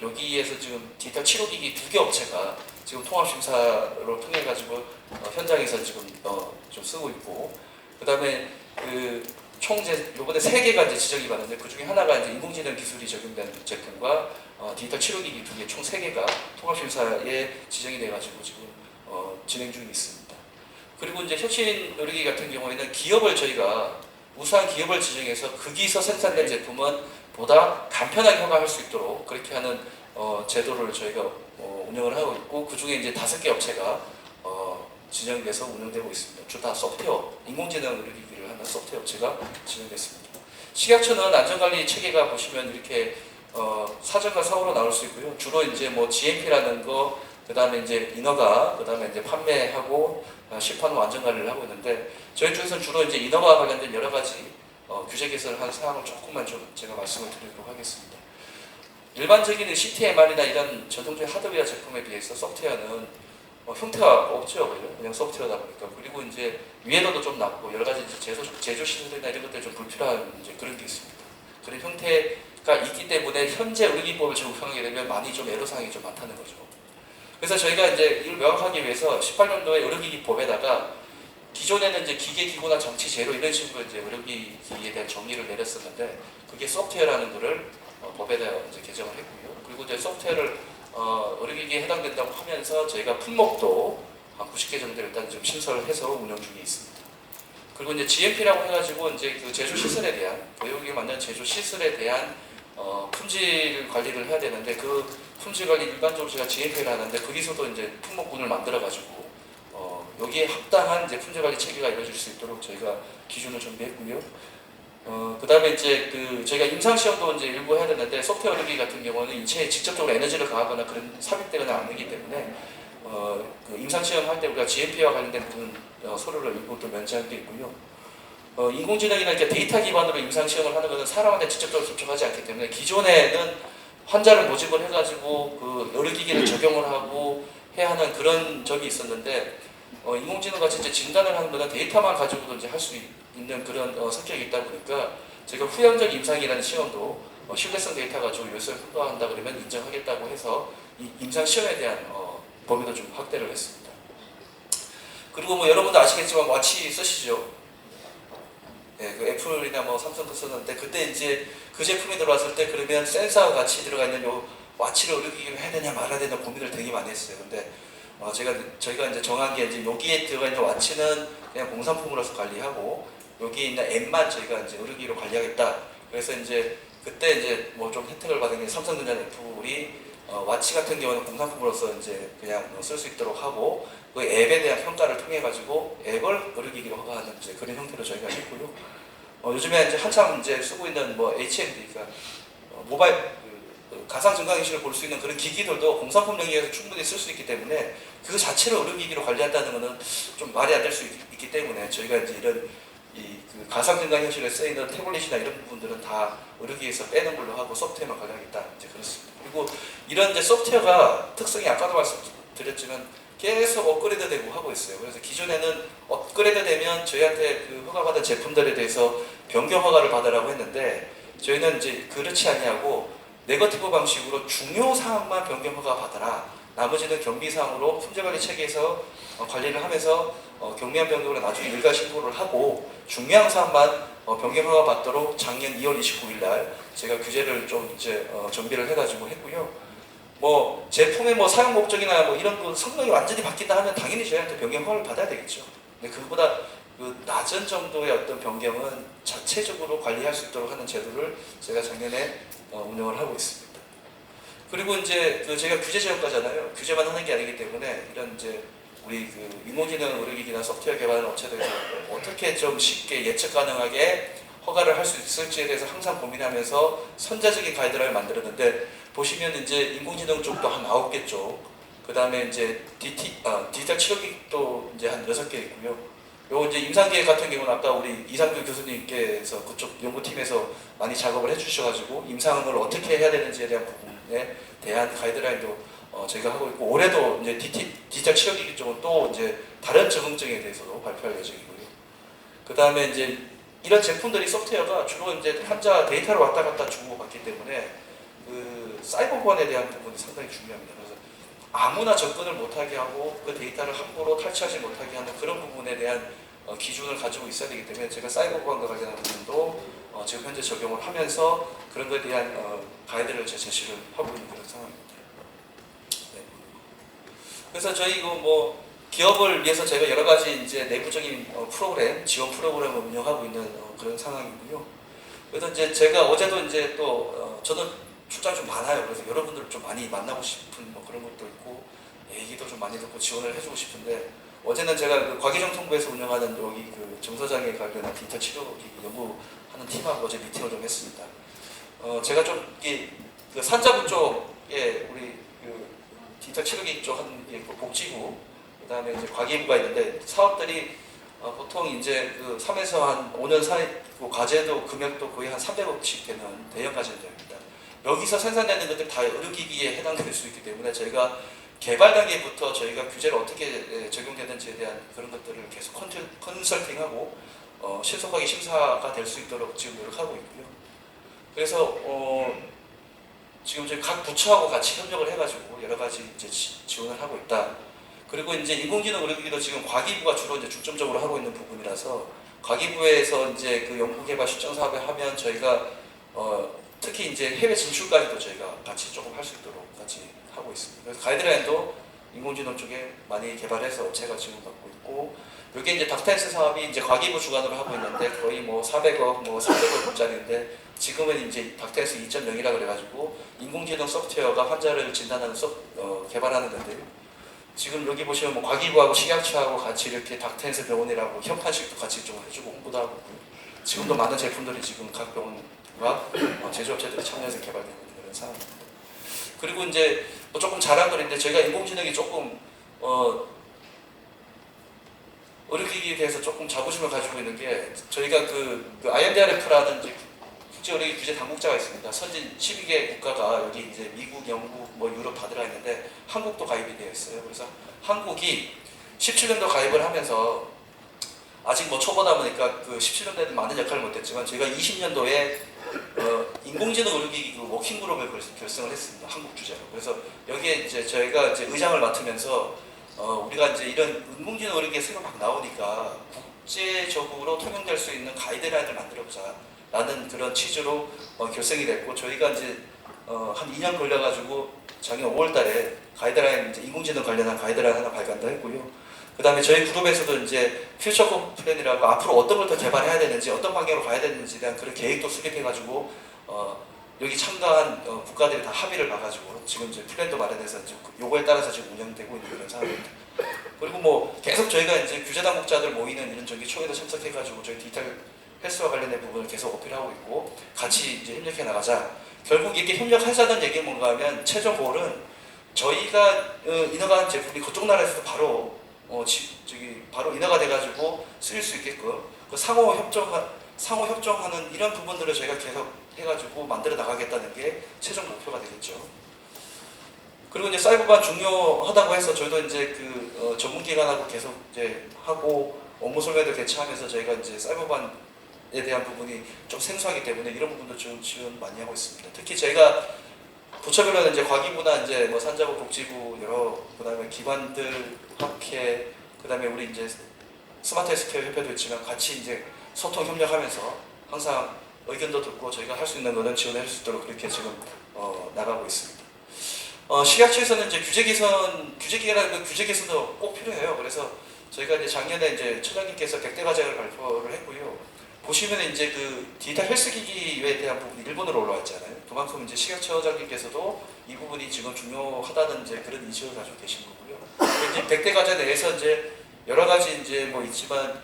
여기에서 지금 디지털 치료기기 2개 업체가 지금 통합심사로 통해 가지고 현장에서 지금 좀 쓰고 있고 그 다음에 총 요번에 3개가 이제 지정이 받았는데 그 중에 하나가 이제 인공지능 기술이 적용된 제품과 디지털 치료기기 2개 총 3개가 통합심사에 지정이 돼가지고 지금 진행 중에 있습니다. 그리고 이제 혁신 의료기기 같은 경우에는 기업을 저희가 우수한 기업을 지정해서 거기서 생산된 제품은 보다 간편하게 허가할 수 있도록 그렇게 하는 제도를 저희가 운영을 하고 있고 그 중에 이제 5개 업체가 지정돼서 운영되고 있습니다. 주 다 소프트웨어, 인공지능 의료기기를 하는 소프트웨어 업체가 지정됐습니다. 식약처는 안전관리 체계가 보시면 이렇게 사전과 사후로 나올 수 있고요. 주로 이제 뭐 GMP라는 거, 그 다음에 이제 인허가, 그 다음에 이제 판매하고 시판 완전 관리를 하고 있는데, 저희 쪽에서는 주로 이제 인허가 관련된 여러 가지 규제 개선을 한 사항을 조금만 좀 제가 말씀을 드리도록 하겠습니다. 일반적인 CTMR이나 이런 전통적인 하드웨어 제품에 비해서 소프트웨어는 형태가 없죠. 그냥 소프트웨어다 보니까. 그리고 이제 위해도도 좀 낮고 여러 가지 이제 제조 시설이나 이런 것들이 좀 불필요한 이제 그런 게 있습니다. 그런 형태가 있기 때문에 현재 의료기법을 적용하게 되면 많이 좀 애로사항이 좀 많다는 거죠. 그래서 저희가 이제 이걸 명확하기 위해서 18년도에 의료기기법에다가 기존에는 이제 기계, 기구나 장치, 재료 이런 식으로 이제 의료기기에 대한 정의를 내렸었는데, 그게 소프트웨어라는 거를 법에다 이제 개정을 했고요. 그리고 이제 소프트웨어를 의료기기에 해당된다고 하면서 저희가 품목도 한 90개 정도 일단 좀 신설을 해서 운영 중에 있습니다. 그리고 이제 GMP라고 해가지고 이제 그 제조 시설에 대한, 의료기기 만든 제조 시설에 대한 품질 관리를 해야 되는데, 그 품질 관리 일반적으로 제가 GMP를 하는데, 거기서도 이제 품목군을 만들어가지고 여기에 합당한 이제 품질 관리 체계가 이루어질 수 있도록 저희가 기준을 준비했고요. 그 다음에 이제 저희가 임상 시험도 이제 일부 해야 되는데, 소프트웨어 의료기기 같은 경우는 인체에 직접적으로 에너지를 가하거나 그런 삽입되거나 안 되기 때문에 그 임상 시험 할 때 우리가 GMP와 관련된 부분 서류를 일부 또 면제할 게 있고요. 인공지능이나 이렇게 데이터 기반으로 임상 시험을 하는 것은 사람한테 직접적으로 접촉하지 않기 때문에, 기존에는 환자를 모집을 해가지고 그 의료기기를 적용을 하고 해야 하는 그런 점이 있었는데, 인공지능 같이 이제 진단을 하는 거는 데이터만 가지고도 이제 할 수 있는 그런 성격이 있다 보니까, 저희가 후형적 임상이라는 시험도 신뢰성 데이터 가지고 요소를 평가한다 그러면 인정하겠다고 해서 이 임상 시험에 대한 범위도 좀 확대를 했습니다. 그리고 뭐 여러분도 아시겠지만 와치 쓰시죠? 네, 그 애플이나 뭐 삼성도 썼는데, 그때 이제 그 제품이 들어왔을 때 그러면 센서와 같이 들어가 있는 요 와치를 의료기기로 해야 되냐 말아야 되냐 고민을 되게 많이 했어요. 근데 저희가 이제 정한 게, 이제 여기에 들어가 있는 와치는 그냥 공산품으로서 관리하고, 여기에 있는 앱만 저희가 이제 의료기기로 관리하겠다. 그래서 이제 그때 이제 뭐 좀 혜택을 받은 게 삼성전자 애플이 와치 같은 경우는 공산품으로서 이제 그냥 쓸 수 있도록 하고, 그 앱에 대한 평가를 통해 가지고 앱을 의료기기로 허가하는 이제 그런 형태로 저희가 했고요. 요즘에 이제 한참 이제 쓰고 있는 뭐 HMD, 그러니까 모바일 가상 증강현실을 볼 수 있는 그런 기기들도 공산품 영역에서 충분히 쓸 수 있기 때문에, 그 자체를 의료기기로 관리한다는 것은 좀 말이 안 될 수 있기 때문에, 저희가 이제 이런 그 가상 증강현실에 쓰이는 태블릿이나 이런 부분들은 다 의료기기에서 빼는 걸로 하고 소프트웨어만 관리하겠다, 이제 그렇습니다. 그리고 이런 이제 소프트웨어가 특성이 아까도 말씀드렸지만 계속 업그레이드되고 하고 있어요. 그래서 기존에는 업그레이드되면 저희한테 그 허가받은 제품들에 대해서 변경 허가를 받으라고 했는데, 저희는 이제 그렇지 아니하고 네거티브 방식으로 중요 사항만 변경 허가 받아라. 나머지는 경비사항으로 품질관리 체계에서 관리를 하면서 경미한 변경을 나중에 일괄 신고를 하고, 중요한 사항만 변경 허가 받도록 작년 2월 29일 날 제가 규제를 좀 이제 정비를 해가지고 했고요. 뭐 제품의 뭐 사용 목적이나 뭐 이런 거 성능이 완전히 바뀐다 하면 당연히 저희한테 변경 허가를 받아야 되겠죠. 근데 그보다 그 낮은 정도의 어떤 변경은 자체적으로 관리할 수 있도록 하는 제도를 제가 작년에 운영을 하고 있습니다. 그리고 이제 제가 규제 제어과잖아요. 규제만 하는 게 아니기 때문에, 이런 이제 우리 그 인공지능 의료기기나 소프트웨어 개발하는 업체들에서 어떻게 좀 쉽게 예측 가능하게 허가를 할 수 있을지에 대해서 항상 고민하면서 선제적인 가이드라인을 만들었는데, 보시면 이제 인공지능 쪽도 한 9개 쪽, 그 다음에 이제 디지털 치료기도 이제 한 6개 있고요. 요 이제 임상기획 같은 경우는 아까 우리 이상규 교수님께서 그쪽 연구팀에서 많이 작업을 해주셔가지고 임상을 어떻게 해야 되는지에 대한 부분에 대한 가이드라인도 저희가 하고 있고, 올해도 이제 디지털 치료기기 쪽은 또 이제 다른 적응증에 대해서도 발표할 예정이고요. 그 다음에 이제 이런 제품들이 소프트웨어가 주로 이제 환자 데이터를 왔다 갔다 주고받기 때문에 그 사이버 보안에 대한 부분이 상당히 중요합니다. 그래서 아무나 접근을 못하게 하고 그 데이터를 함부로 탈취하지 못하게 하는 그런 부분에 대한 기준을 가지고 있어야 되기 때문에, 제가 사이버 보안과 관련한 부분도 지금 현재 적용을 하면서 그런 것에 대한 가이드를 제시를 하고 있는 그런 상황입니다. 네. 그래서 저희 뭐 기업을 위해서 제가 여러 가지 이제 내부적인 프로그램, 지원 프로그램을 운영하고 있는 그런 상황이고요. 그래서 이제 제가 어제도 이제 또 저는 출장이 좀 많아요. 그래서 여러분들을 좀 많이 만나고 싶은 뭐 그런 것도 있고, 얘기도 좀 많이 듣고 지원을 해주고 싶은데, 어제는 제가 그 과기정통부에서 운영하는 여기 그 정서장애 관련한 디지털 치료기기 연구하는 팀하고 어제 미팅을 좀 했습니다. 제가 좀 그 산자부 쪽에 우리 그 디지털 치료기 쪽한 복지부, 그다음에 이제 과기부가 있는데 사업들이 보통 이제 그 3에서 한 5년 사이 그 과제도 금액도 거의 한 300억씩 되는 대형 과제들입니다. 여기서 생산되는 것들 다 의료기기에 해당될 수 있기 때문에 저희가 개발 단계부터 저희가 규제를 어떻게 적용되는지에 대한 그런 것들을 계속 컨설팅하고 신속하게 심사가 될 수 있도록 지금 노력하고 있고요. 그래서 지금 저희 각 부처하고 같이 협력을 해가지고 여러 가지 이제 지원을 하고 있다. 그리고 이제 인공지능 의료기기도 지금 과기부가 주로 이제 중점적으로 하고 있는 부분이라서 과기부에서 이제 그 연구개발 실증 사업을 하면 저희가 특히 이제 해외 진출까지도 저희가 같이 조금 할 수 있도록 같이 하고 있습니다. 그래서 가이드라인도 인공지능 쪽에 많이 개발해서 업체가 지원받고 있고, 이게 이제 닥터헬스 사업이 이제 과기부 주관으로 하고 있는데 거의 뭐 400억, 뭐 300억짜리인데 지금은 이제 닥터헬스 2.0이라 그래가지고 인공지능 소프트웨어가 환자를 진단하는 개발하는 건데요. 지금 여기 보시면 뭐 과기부하고 식약처하고 같이 이렇게 닥터헬스 병원이라고 협판식도 같이 좀 해주고 홍보도 하고 있고요. 지금도 많은 제품들이 지금 각 병원과 제조업체들이 참여해서 개발되고 있는 그런 상황입니다. 그리고 이제 뭐 조금 잘한 건데 저희가 인공지능이 조금 의료기기에 대해서 조금 자부심을 가지고 있는 게 저희가 그 IMDRF라는 국제의료기 규제 당국자가 있습니다. 선진 12개 국가가 여기 이제 미국, 영국, 뭐 유럽 다 들어가 있는데 한국도 가입이 되어 있어요. 그래서 한국이 17년도 가입을 하면서 아직 뭐 초보다 보니까 그 17년도에는 많은 역할을 못했지만 저희가 20년도에 인공지능 의료기기 그 워킹그룹을 결성을 했습니다. 한국 주제로. 그래서 여기에 이제 저희가 이제 의장을 맡으면서 우리가 이제 이런 인공지능 의료기기 새로 막 나오니까 국제적으로 통용될 수 있는 가이드라인을 만들어보자 라는 그런 취지로 결성이 됐고, 저희가 이제 한 2년 걸려가지고 작년 5월달에 가이드라인, 이제 인공지능 관련한 가이드라인 하나 발간도 했고요. 그 다음에 저희 그룹에서도 이제 퓨처 플랜이라고 앞으로 어떤 걸 더 개발해야 되는지, 어떤 방향으로 가야 되는지에 대한 그런 계획도 수립해가지고 여기 참가한 국가들이 다 합의를 봐가지고 지금 이제 플랜도 마련해서 이제 요거에 따라서 지금 운영되고 있는 그런 상황입니다. 그리고 뭐 계속 저희가 이제 규제 당국자들 모이는 이런 저기 초에도 참석해가지고 저희 디지털 헬스와 관련된 부분을 계속 어필하고 있고 같이 이제 협력해 나가자. 결국 이렇게 협력하자는 얘기는 뭔가 하면 최종 골은 저희가 인허가한 제품이 그쪽 나라에서도 바로 바로 인허가 돼가지고 쓰일 수 있게끔 그 상호 협정하는 이런 부분들을 저희가 계속 해가지고 만들어 나가겠다는 게 최종 목표가 되겠죠. 그리고 이제 사이버반 중요하다고 해서 저희도 이제 그 전문기관하고 계속 이제 하고 업무 설명도 개최하면서 저희가 이제 사이버반에 대한 부분이 좀 생소하기 때문에 이런 부분도 좀 지원 많이 하고 있습니다. 특히 저희가 부처별로는 이제 과기부나 이제 뭐 산자부, 복지부 여러 그다음에 기관들, 학회, 그다음에 우리 이제 스마트 헬스케어 협회도 있지만 같이 이제 소통 협력하면서 항상 의견도 듣고 저희가 할 수 있는 거는 지원할 수 있도록 그렇게 지금 나가고 있습니다. 식약처에서는 이제 규제 개선도 꼭 필요해요. 그래서 저희가 이제 작년에 이제 처장님께서 100대 과제를 발표를 했고요. 보시면 이제 그 디지털 헬스기기에 대한 부분이 일본으로 올라와 있잖아요. 그만큼 이제 식약처장님께서도 이 부분이 지금 중요하다는 이제 그런 인식을 가지고 계신 거고요. 이제 100대 과제 내에서 이제 여러 가지 이제 뭐 있지만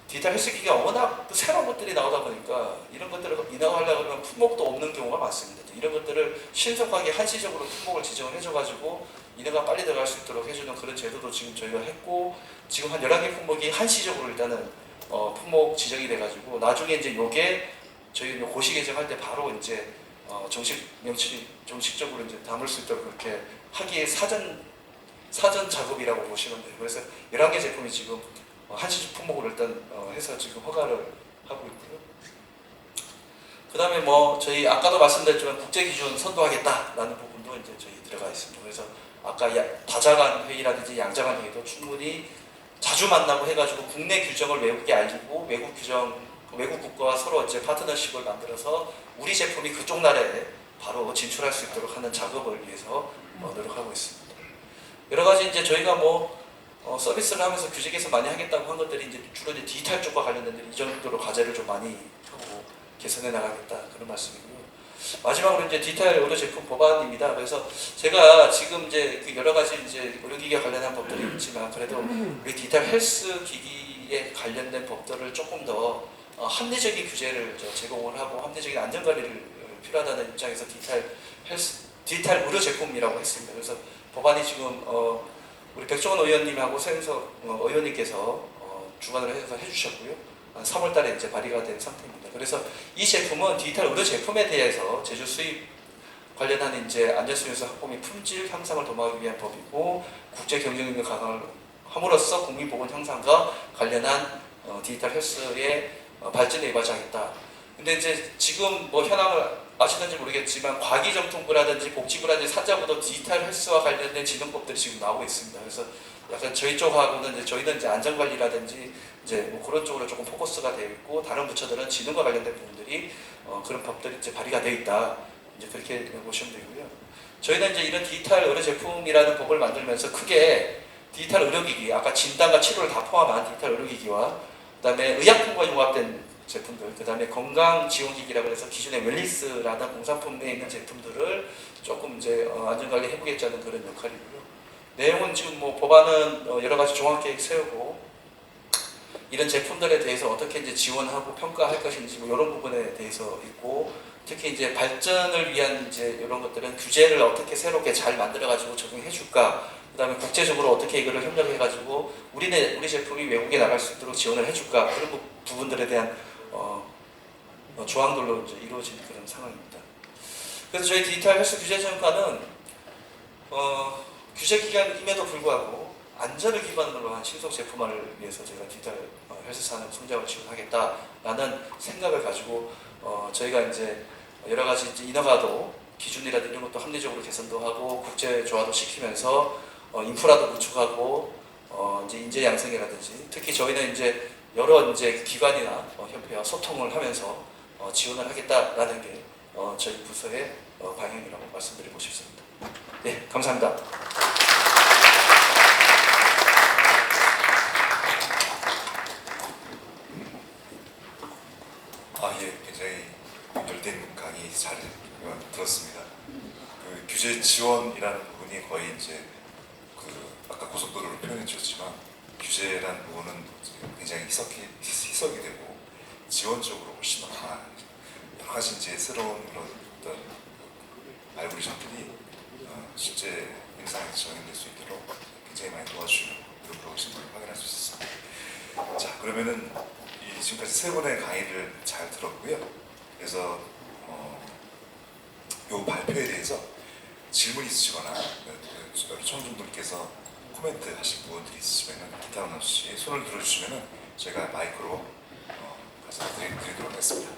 디지털 헬스기기가 워낙 새로운 것들이 나오다 보니까 이런 것들을 인허가하려고 하면 품목도 없는 경우가 많습니다. 이런 것들을 신속하게 한시적으로 품목을 지정을 해줘가지고 인허가 빨리 들어갈 수 있도록 해주는 그런 제도도 지금 저희가 했고, 지금 한 11개 품목이 한시적으로 일단은 품목 지정이 돼가지고 나중에 이제 요게 저희 고시 개정할 때 바로 이제 정식적으로 이제 담을 수 있도록 그렇게 하기에 사전 작업이라고 보시면 돼요. 그래서 11개 제품이 지금 한시적 품목을 일단 해서 지금 허가를 하고 있고요. 그 다음에 뭐 저희 아까도 말씀드렸지만 국제 기준 선도하겠다라는 부분도 이제 저희 들어가 있습니다. 그래서 아까 다자간 회의라든지 양자간 회의도 충분히 자주 만나고 해가지고 국내 규정을 외국에 알리고 외국 국가와 서로 이제 파트너십을 만들어서 우리 제품이 그쪽 나라에 바로 진출할 수 있도록 하는 작업을 위해서 노력하고 있습니다. 여러 가지 이제 저희가 서비스를 하면서 규제 개선 많이 하겠다고 한 것들이 이제 주로 이제 디지털 쪽과 관련된 이 정도로 과제를 좀 많이 하고 개선해 나가겠다 그런 말씀이고요. 마지막으로 이제 디지털 의료 제품 법안입니다. 그래서 제가 지금 이제 그 여러 가지 이제 의료기기에 관련한 법들이 있지만 그래도 우리 디지털 헬스 기기에 관련된 법들을 조금 더 합리적인 규제를 제공을 하고 합리적인 안전관리를 필요하다는 입장에서 디지털 의료 제품이라고 했습니다. 그래서 법안이 지금 우리 백종원 의원님하고 서영석 의원님께서 주관을 해서 해주셨고요. 3월달에 이제 발의가 된 상태입니다. 그래서 이 제품은 디지털 의료 제품에 대해서 제조 수입 관련한 이제 안전수요에서 확보 및 품질 향상을 도모하기 위한 법이고 국제 경쟁력을 강화를 함으로써 국민 보건 향상과 관련한 디지털 헬스의 발전에 이바지하겠다. 근데 이제 지금 뭐 현황을 아시는지 모르겠지만 과기정통부라든지 복지부라든지 산자부도 디지털 헬스와 관련된 지능법들이 지금 나오고 있습니다. 그래서 약간 저희 쪽하고는 이제 저희는 이제 안전관리라든지 이제 뭐 그런 쪽으로 조금 포커스가 되어 있고 다른 부처들은 지능과 관련된 부분들이 그런 법들이 이제 발의가 되어 있다. 이제 그렇게 보시면 되고요. 저희는 이제 이런 디지털 의료 제품이라는 법을 만들면서 크게 디지털 의료기기, 아까 진단과 치료를 다 포함한 디지털 의료기기와 그다음에 의약품과 융합된 제품들, 그다음에 건강지원기기라고 해서 기존의 웰리스라는 공산품 내에 있는 제품들을 조금 이제 안전관리 해보겠다는 그런 역할이고요. 내용은 지금 뭐 법안은 여러 가지 종합계획 세우고 이런 제품들에 대해서 어떻게 이제 지원하고 평가할 것인지 뭐 이런 부분에 대해서 있고 특히 이제 발전을 위한 이제 이런 것들은 규제를 어떻게 새롭게 잘 만들어가지고 적용해 줄까. 그다음에 국제적으로 어떻게 이거를 협력해가지고 우리 제품이 외국에 나갈 수 있도록 지원을 해줄까 그런 부분들에 대한 조항들로 이제 이루어진 그런 상황입니다. 그래서 저희 디지털 헬스 규제정가는 규제 기간임에도 불구하고 안전을 기반으로 한 신속 제품화를 위해서 저희가 디지털 헬스 산업 성장을 지원하겠다라는 생각을 가지고 저희가 이제 여러 가지 이제 인허가도 기준이라든지 이런 것도 합리적으로 개선도 하고 국제 조화도 시키면서 인프라도 구축하고 이제 인재 양성이라든지 특히 저희는 이제 여러 이제 기관이나 협회와 소통을 하면서 지원을 하겠다라는 게 저희 부서의 방향이라고 말씀드리고 싶습니다. 네, 감사합니다. 예, 굉장히 열띤 강의 잘 들었습니다. 그 규제 지원이라는 부분이 거의 이제 아까 고속도로를 표현해 주셨지만 규제라는 부분은 굉장히 희석이 되고 지원적으로 훨씬 더 강한 여러 가지 이제 새로운 그런 어떤 알고리즘들이 실제 일상에서 적용될 수 있도록 굉장히 많이 도와주는 노력을 하신 걸 확인할 수 있었습니다. 자, 그러면은 지금까지 세 분의 강의를 잘 들었고요. 그래서 이 발표에 대해서 질문 있으시거나 청중분들께서 코멘트 하실 부분들이 있으시면 기타원 씨 손을 들어주시면 제가 마이크로 가서 드리도록 하겠습니다.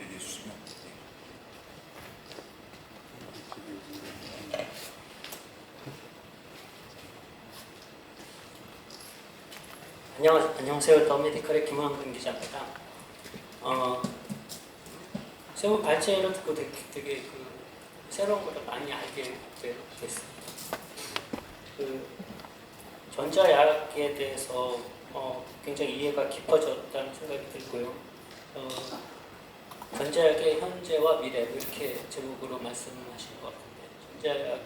얘기해 주시면. 안녕하세요. 더 메디컬의 김원근 기자입니다. 세운 발전을 듣고 되게 새로운 걸 많이 알게 됐습니다. 전자약에 대해서 굉장히 이해가 깊어졌다는 생각이 들고요. 전자약의 현재와 미래 이렇게 제목으로 말씀하신 것 같은데 전자약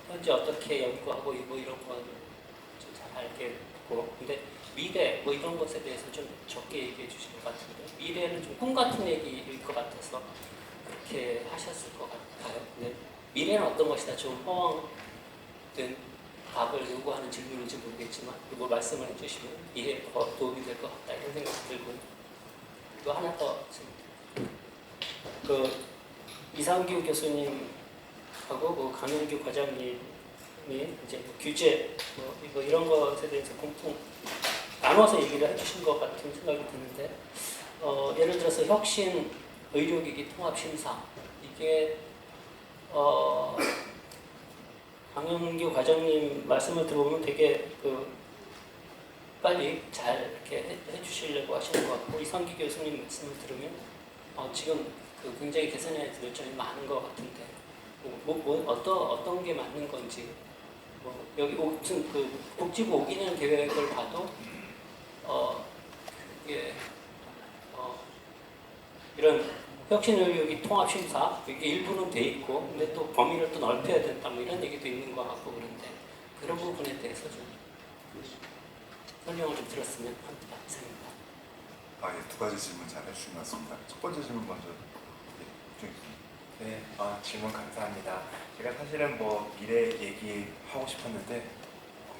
현재 어떻게 연구하고 뭐 이런 건 잘 알겠고 근데 미래 뭐 이런 것에 대해서 좀 적게 얘기해 주신 것 같은데 미래는 좀 꿈 같은 얘기일 것 같아서 그렇게 하셨을 것 같아요. 근데 미래는 어떤 것이다 좀 허황된 답을 요구하는 질문인지 모르겠지만 그거 말씀을 해주시면 이해에 더 도움이 될 것 같다 이런 생각이 들고 또 하나 더 이상규 교수님하고 강영규 과장님이 이제 규제 뭐 이런 것에 대해서 공통 나눠서 얘기를 해주신 것 같은 생각이 드는데 예를 들어서 혁신 의료기기 통합심사 이게 강영규 과장님 말씀을 들어보면 되게 빨리 잘 이렇게 해주시려고 하시는 것 같고 이상규 교수님 말씀을 들으면 지금 굉장히 개선해야 될 점이 많은 것 같은데 어떤 게 맞는 건지 여기 무슨 복지부 5기년 계획을 봐도 이런 혁신의료기 통합심사 이게 일부는 돼 있고 근데 또 범위를 또 넓혀야 된다 뭐 이런 얘기도 있는 것 같고 그런데 그런 부분에 대해서 좀 설명을 좀 들었으면 합니다. 이상입니다. 두 가지 질문 잘 해주신 것 같습니다. 첫 번째 질문 먼저 부탁드립니다. 네, 질문 감사합니다. 제가 사실은 미래 얘기하고 싶었는데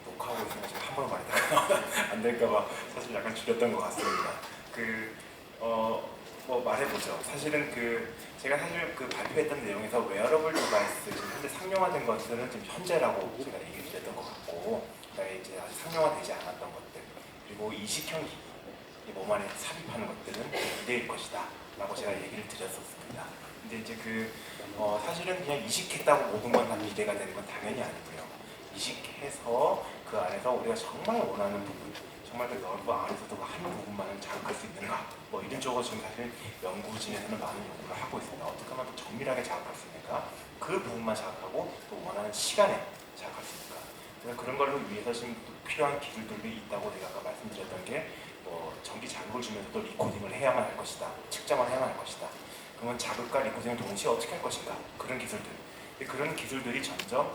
녹화하고 있으면 제가 함부로 말했다가 안 될까봐 사실 약간 줄였던 것 같습니다. 말해보죠. 사실은 제가 사실 발표했던 내용에서 웨어러블 디바이스 지금 현재 상용화된 것들은 지금 현재라고 제가 얘기를 드렸던 것 같고, 그다음에 이제 아직 상용화되지 않았던 것들, 그리고 이식형 기기, 몸 안에 삽입하는 것들은 미래일 것이다라고 제가 얘기를 드렸었습니다. 근데 이제 사실은 그냥 이식했다고 모든 건 다 미래가 되는 건 당연히 아니고요. 이식해서 그 안에서 우리가 정말 원하는 부분, 정말 그 넓은 안에서도 한 부분만을 자극할 수 있는가, 이런 쪽으로 지금 사실 연구진에서는 많은 연구를 하고 있습니다. 어떻게 하면 더 정밀하게 자극할 수 있는가, 그 부분만 자극하고 또 원하는 시간에 자극할 수 있는가. 그래서 그런 걸 위해서 지금 필요한 기술들이 있다고 제가 아까 말씀드렸던 게 전기 자극을 주면서도 리코딩을 해야만 할 것이다, 측정을 해야만 할 것이다. 그러면 자극과 리코딩을 동시에 어떻게 할 것인가, 그런 기술들. 그런 기술들이 점점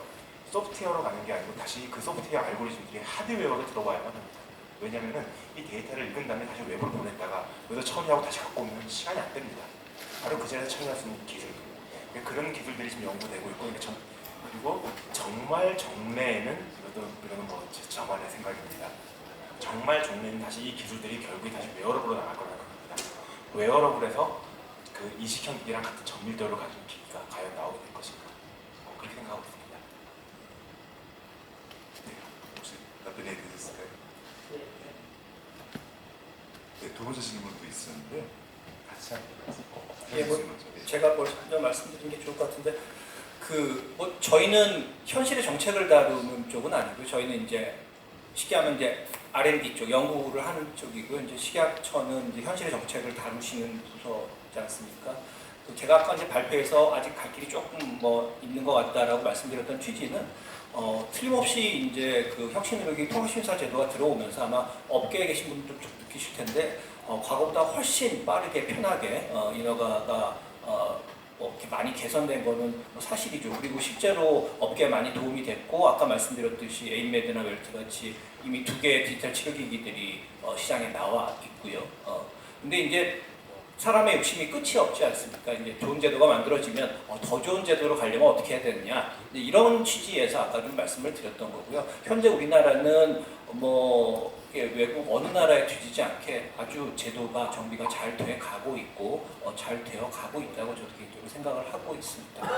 소프트웨어로 가는 게 아니고 다시 그 소프트웨어 알고리즘들이 하드웨어로 들어와야만 합니다. 왜냐면은 이 데이터를 읽은 다음에 다시 웹으로 보냈다가 여기서 처리하고 다시 갖고 오면 시간이 안 됩니다. 바로 그 자리에서 처리할 수 있는 기술들. 그런 기술들이 지금 연구되고 있고, 그리고 정말 정례에는 이거는 저만의 생각입니다. 정말 정례는 다시 이 기술들이 결국에 다시 웨어러블로 나갈 거라는 겁니다. 웨어러블에서 그 이식형 기기랑 같은 정밀도를 가진 기기가 과연 나오게 될 것인가, 그렇게 생각하고 있습니다. 네, 혹시 답변이 되셨을까요? 네, 두 번째 질문도 있었는데 같이 제가 먼저 말씀드린 게 좋을 것 같은데, 저희는 현실의 정책을 다루는 쪽은 아니고요. 저희는 이제 쉽게 하면 이제 R&D 쪽, 연구를 하는 쪽이고요. 이제 식약처는 이제 현실의 정책을 다루시는 부서지 않습니까? 제가 아까 이제 발표에서 아직 갈 길이 조금 있는 것 같다라고 말씀드렸던 취지는 틀림없이 이제 혁신의료기 통합심사 제도가 들어오면서 아마 업계에 계신 분들도 좀 느끼실 텐데 과거보다 훨씬 빠르게 편하게 인허가가 이렇게 많이 개선된 거는 사실이죠. 그리고 실제로 업계에 많이 도움이 됐고, 아까 말씀드렸듯이 에인메드나 웰트 같이 이미 2개의 디지털 치료기기들이 시장에 나와 있고요. 근데 이제 사람의 욕심이 끝이 없지 않습니까? 이제 좋은 제도가 만들어지면 더 좋은 제도로 가려면 어떻게 해야 되느냐, 이런 취지에서 아까 좀 말씀을 드렸던 거고요. 현재 우리나라는 외국 어느 나라에 뒤지지 않게 아주 제도가 정비가 잘 돼 가고 있고 잘 되어 가고 있다고 저도 개인적으로 생각을 하고 있습니다.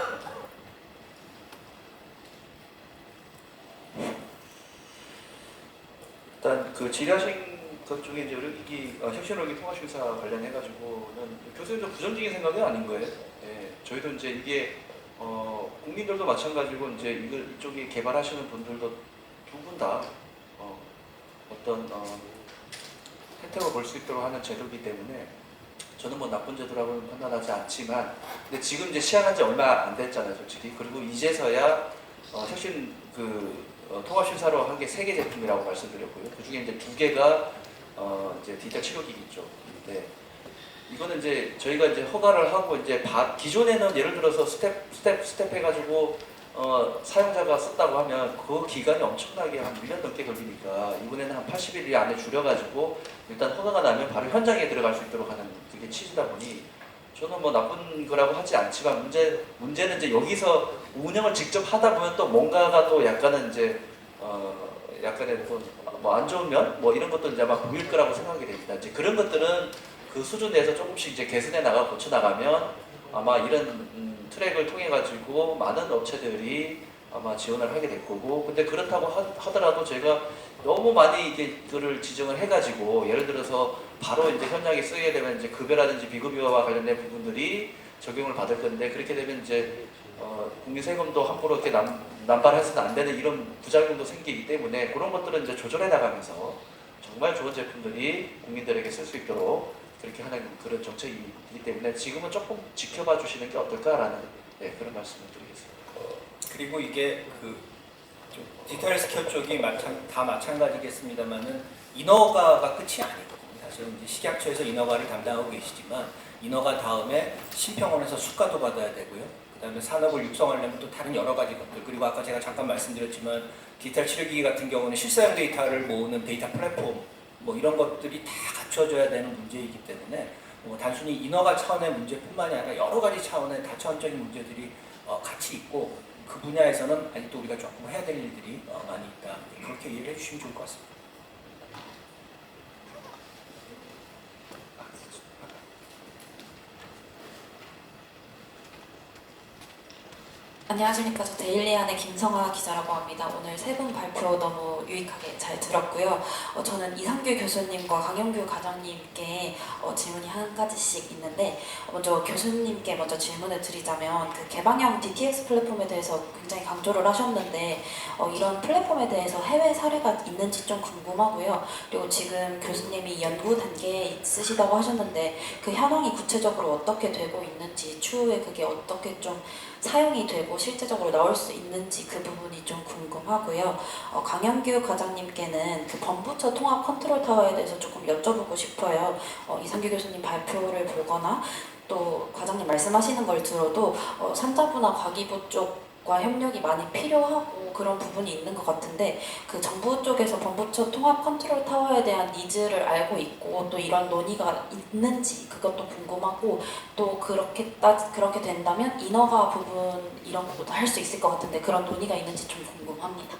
일단 질의하신 것 중에 이제 의료기기 혁신의료기 통합심사 관련해가지고는 교수님도 부정적인 생각은 아닌 거예요. 예, 저희도 이제 이게 국민들도 마찬가지고 이제 이쪽에 개발하시는 분들도 두 분 다 어떤 혜택을 볼 수 있도록 하는 제도이기 때문에 저는 나쁜 제도라고는 판단하지 않지만, 근데 지금 이제 시행한 지 얼마 안 됐잖아요, 솔직히. 그리고 이제서야 혁신 통합심사로 한 게 3개 제품이라고 말씀드렸고요. 그 중에 이제 2개가 이제 디지털 치료기기 쪽인데, 이거는 이제 저희가 이제 허가를 하고 이제 기존에는 예를 들어서 스텝 해가지고 사용자가 썼다고 하면 그 기간이 엄청나게 한 1년 넘게 걸리니까 이번에는 한 80일 안에 줄여가지고 일단 허가가 나면 바로 현장에 들어갈 수 있도록 하는 그게 취지다 보니 저는 나쁜 거라고 하지 않지만 문제는 이제 여기서 운영을 직접 하다 보면 또 뭔가가 또 약간은 이제 약간의 또 안 좋은 면 이런 것도 이제 아마 보일 거라고 생각이 됩니다. 이제 그런 것들은 그 수준 내에서 조금씩 이제 개선해 고쳐 나가면 아마 이런 트랙을 통해 가지고 많은 업체들이 아마 지원을 하게 될 거고, 근데 그렇다고 하더라도 제가 너무 많이 이거를 지정을 해가지고 예를 들어서 바로 이제 현장에 쓰게 되면 이제 급여라든지 비급여와 관련된 부분들이 적용을 받을 건데, 그렇게 되면 이제 국민 세금도 함부로 이렇게 남발해서는 안 되는 이런 부작용도 생기기 때문에 그런 것들은 이제 조절해 나가면서 정말 좋은 제품들이 국민들에게 쓸 수 있도록 그렇게 하는 그런 정책이기 때문에 지금은 조금 지켜봐 주시는 게 어떨까라는 그런 말씀을 드리겠습니다. 그리고 이게 디지털 헬스케어 쪽이 다 마찬가지겠습니다만은 인허가가 끝이 아니거든요. 사실은 이제 식약처에서 인허가를 담당하고 계시지만 인허가 다음에 심평원에서 수가도 받아야 되고요. 그다음에 산업을 육성하려면 또 다른 여러 가지 것들, 그리고 아까 제가 잠깐 말씀드렸지만 디지털 치료기기 같은 경우는 실사용 데이터를 모으는 데이터 플랫폼 뭐 이런 것들이 다 갖춰져야 되는 문제이기 때문에 뭐 단순히 인허가 차원의 문제뿐만이 아니라 여러 가지 차원의 다차원적인 문제들이 같이 있고 그 분야에서는 아직도 우리가 조금 해야 될 일들이 많이 있다. 그렇게 이해를 해주시면 좋을 것 같습니다. 안녕하십니까. 저 데일리안의 김성아 기자라고 합니다. 오늘 세 분 발표 너무 유익하게 잘 들었고요. 저는 이상규 교수님과 강영규 과장님께 질문이 한 가지씩 있는데 먼저 교수님께 먼저 질문을 드리자면 그 개방형 DTX 플랫폼에 대해서 굉장히 강조를 하셨는데 이런 플랫폼에 대해서 해외 사례가 있는지 좀 궁금하고요. 그리고 지금 교수님이 연구 단계에 있으시다고 하셨는데 그 현황이 구체적으로 어떻게 되고 있는지 추후에 그게 어떻게 좀 사용이 되고 실제적으로 나올 수 있는지 그 부분이 좀 궁금하고요. 강영규 과장님께는 그 범부처 통합 컨트롤 타워에 대해서 조금 여쭤보고 싶어요. 이상규 교수님 발표를 보거나 또 과장님 말씀하시는 걸 들어도 산자부나 과기부 쪽과 협력이 많이 필요하고 그런 부분이 있는 것 같은데 그 정부 쪽에서 범부처 통합 컨트롤 타워에 대한 니즈를 알고 있고 또 이런 논의가 있는지 그것도 궁금하고 또 그렇게 된다면 인허가 부분 이런 것도 할 수 있을 것 같은데 그런 논의가 있는지 좀 궁금합니다.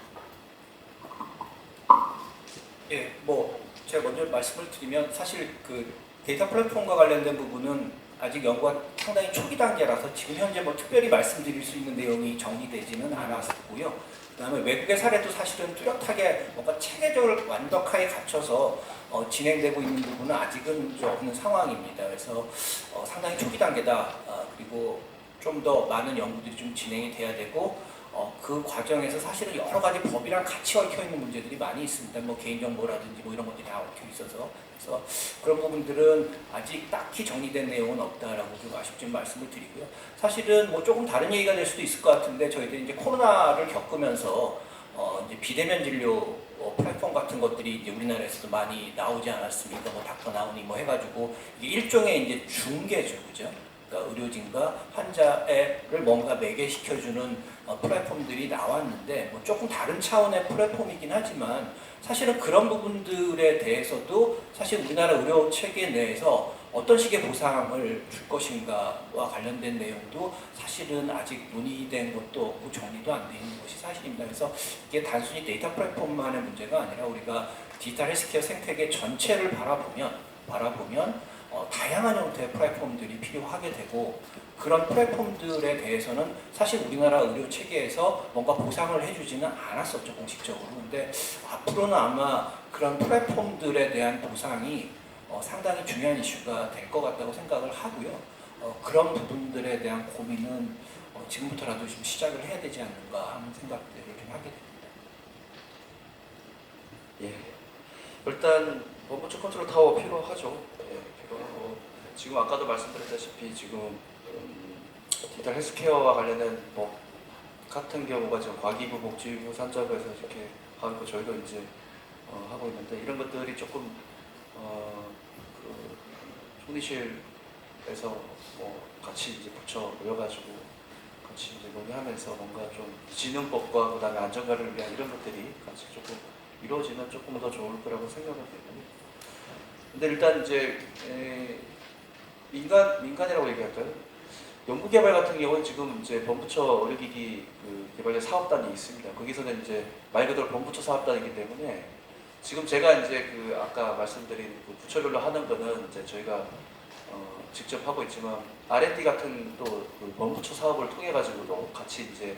예, 뭐 제가 먼저 말씀을 드리면 사실 그 데이터 플랫폼과 관련된 부분은 아직 연구가 상당히 초기 단계라서 지금 현재 뭐 특별히 말씀드릴 수 있는 내용이 정리되지는 않았고요. 그다음에 외국의 사례도 사실은 뚜렷하게 뭔가 체계적으로 완벽하게 갖춰서 진행되고 있는 부분은 아직은 없는 상황입니다. 그래서 상당히 초기 단계다. 그리고 좀 더 많은 연구들이 좀 진행이 돼야 되고 그 과정에서 사실은 여러 가지 법이랑 같이 얽혀 있는 문제들이 많이 있습니다. 뭐 개인정보라든지 뭐 이런 것들이 다 얽혀 있어서 그래서 그런 부분들은 아직 딱히 정리된 내용은 없다라고 좀 아쉽지만 말씀을 드리고요. 사실은 뭐 조금 다른 얘기가 될 수도 있을 것 같은데 저희들이 이제 코로나를 겪으면서 이제 비대면 진료 플랫폼 같은 것들이 이제 우리나라에서도 많이 나오지 않았습니까? 뭐 닥터 나우니 뭐 해가지고 이게 일종의 이제 중개죠, 그죠? 그러니까 의료진과 환자를 뭔가 매개시켜주는 플랫폼들이 나왔는데 뭐 조금 다른 차원의 플랫폼이긴 하지만 사실은 그런 부분들에 대해서도 사실 우리나라 의료 체계 내에서 어떤 식의 보상을 줄 것인가와 관련된 내용도 사실은 아직 논의된 것도 없고 정리도 안 돼 있는 것이 사실입니다. 그래서 이게 단순히 데이터 플랫폼만의 문제가 아니라 우리가 디지털 헬스케어 생태계 전체를 바라보면 다양한 형태의 플랫폼들이 필요하게 되고 그런 플랫폼들에 대해서는 사실 우리나라 의료 체계에서 뭔가 보상을 해주지는 않았었죠, 공식적으로. 근데 앞으로는 아마 그런 플랫폼들에 대한 보상이 상당히 중요한 이슈가 될 것 같다고 생각을 하고요. 그런 부분들에 대한 고민은 지금부터라도 좀 시작을 해야 되지 않는가 하는 생각들을 좀 하게 됩니다. 예. 일단 범부처 컨트롤 타워 필요하죠. 예, 필요하고 지금 아까도 말씀드렸다시피 지금 디지털 헬스케어와 관련된 법 같은 경우가 지금 과기부, 복지부, 산자부에서 이렇게 하고 저희도 이제 하고 있는데 이런 것들이 조금 그 총리실에서 뭐 같이 이제 부처 모여가지고 같이 이제 논의하면서 뭔가 좀 진흥법과 그다음에 안전관리를 위한 이런 것들이 같이 조금 이루어지면 조금 더 좋을 거라고 생각을 되고요. 근데 일단 이제 민간이라고 얘기할까요? 연구개발 같은 경우는 지금 이제 범부처 의료기기 그 개발자 사업단이 있습니다. 거기서는 이제 말 그대로 범부처 사업단이기 때문에 지금 제가 이제 그 아까 말씀드린 그 부처별로 하는 거는 이제 저희가 직접 하고 있지만 R&D 같은 또 그 범부처 사업을 통해 가지고도 같이 이제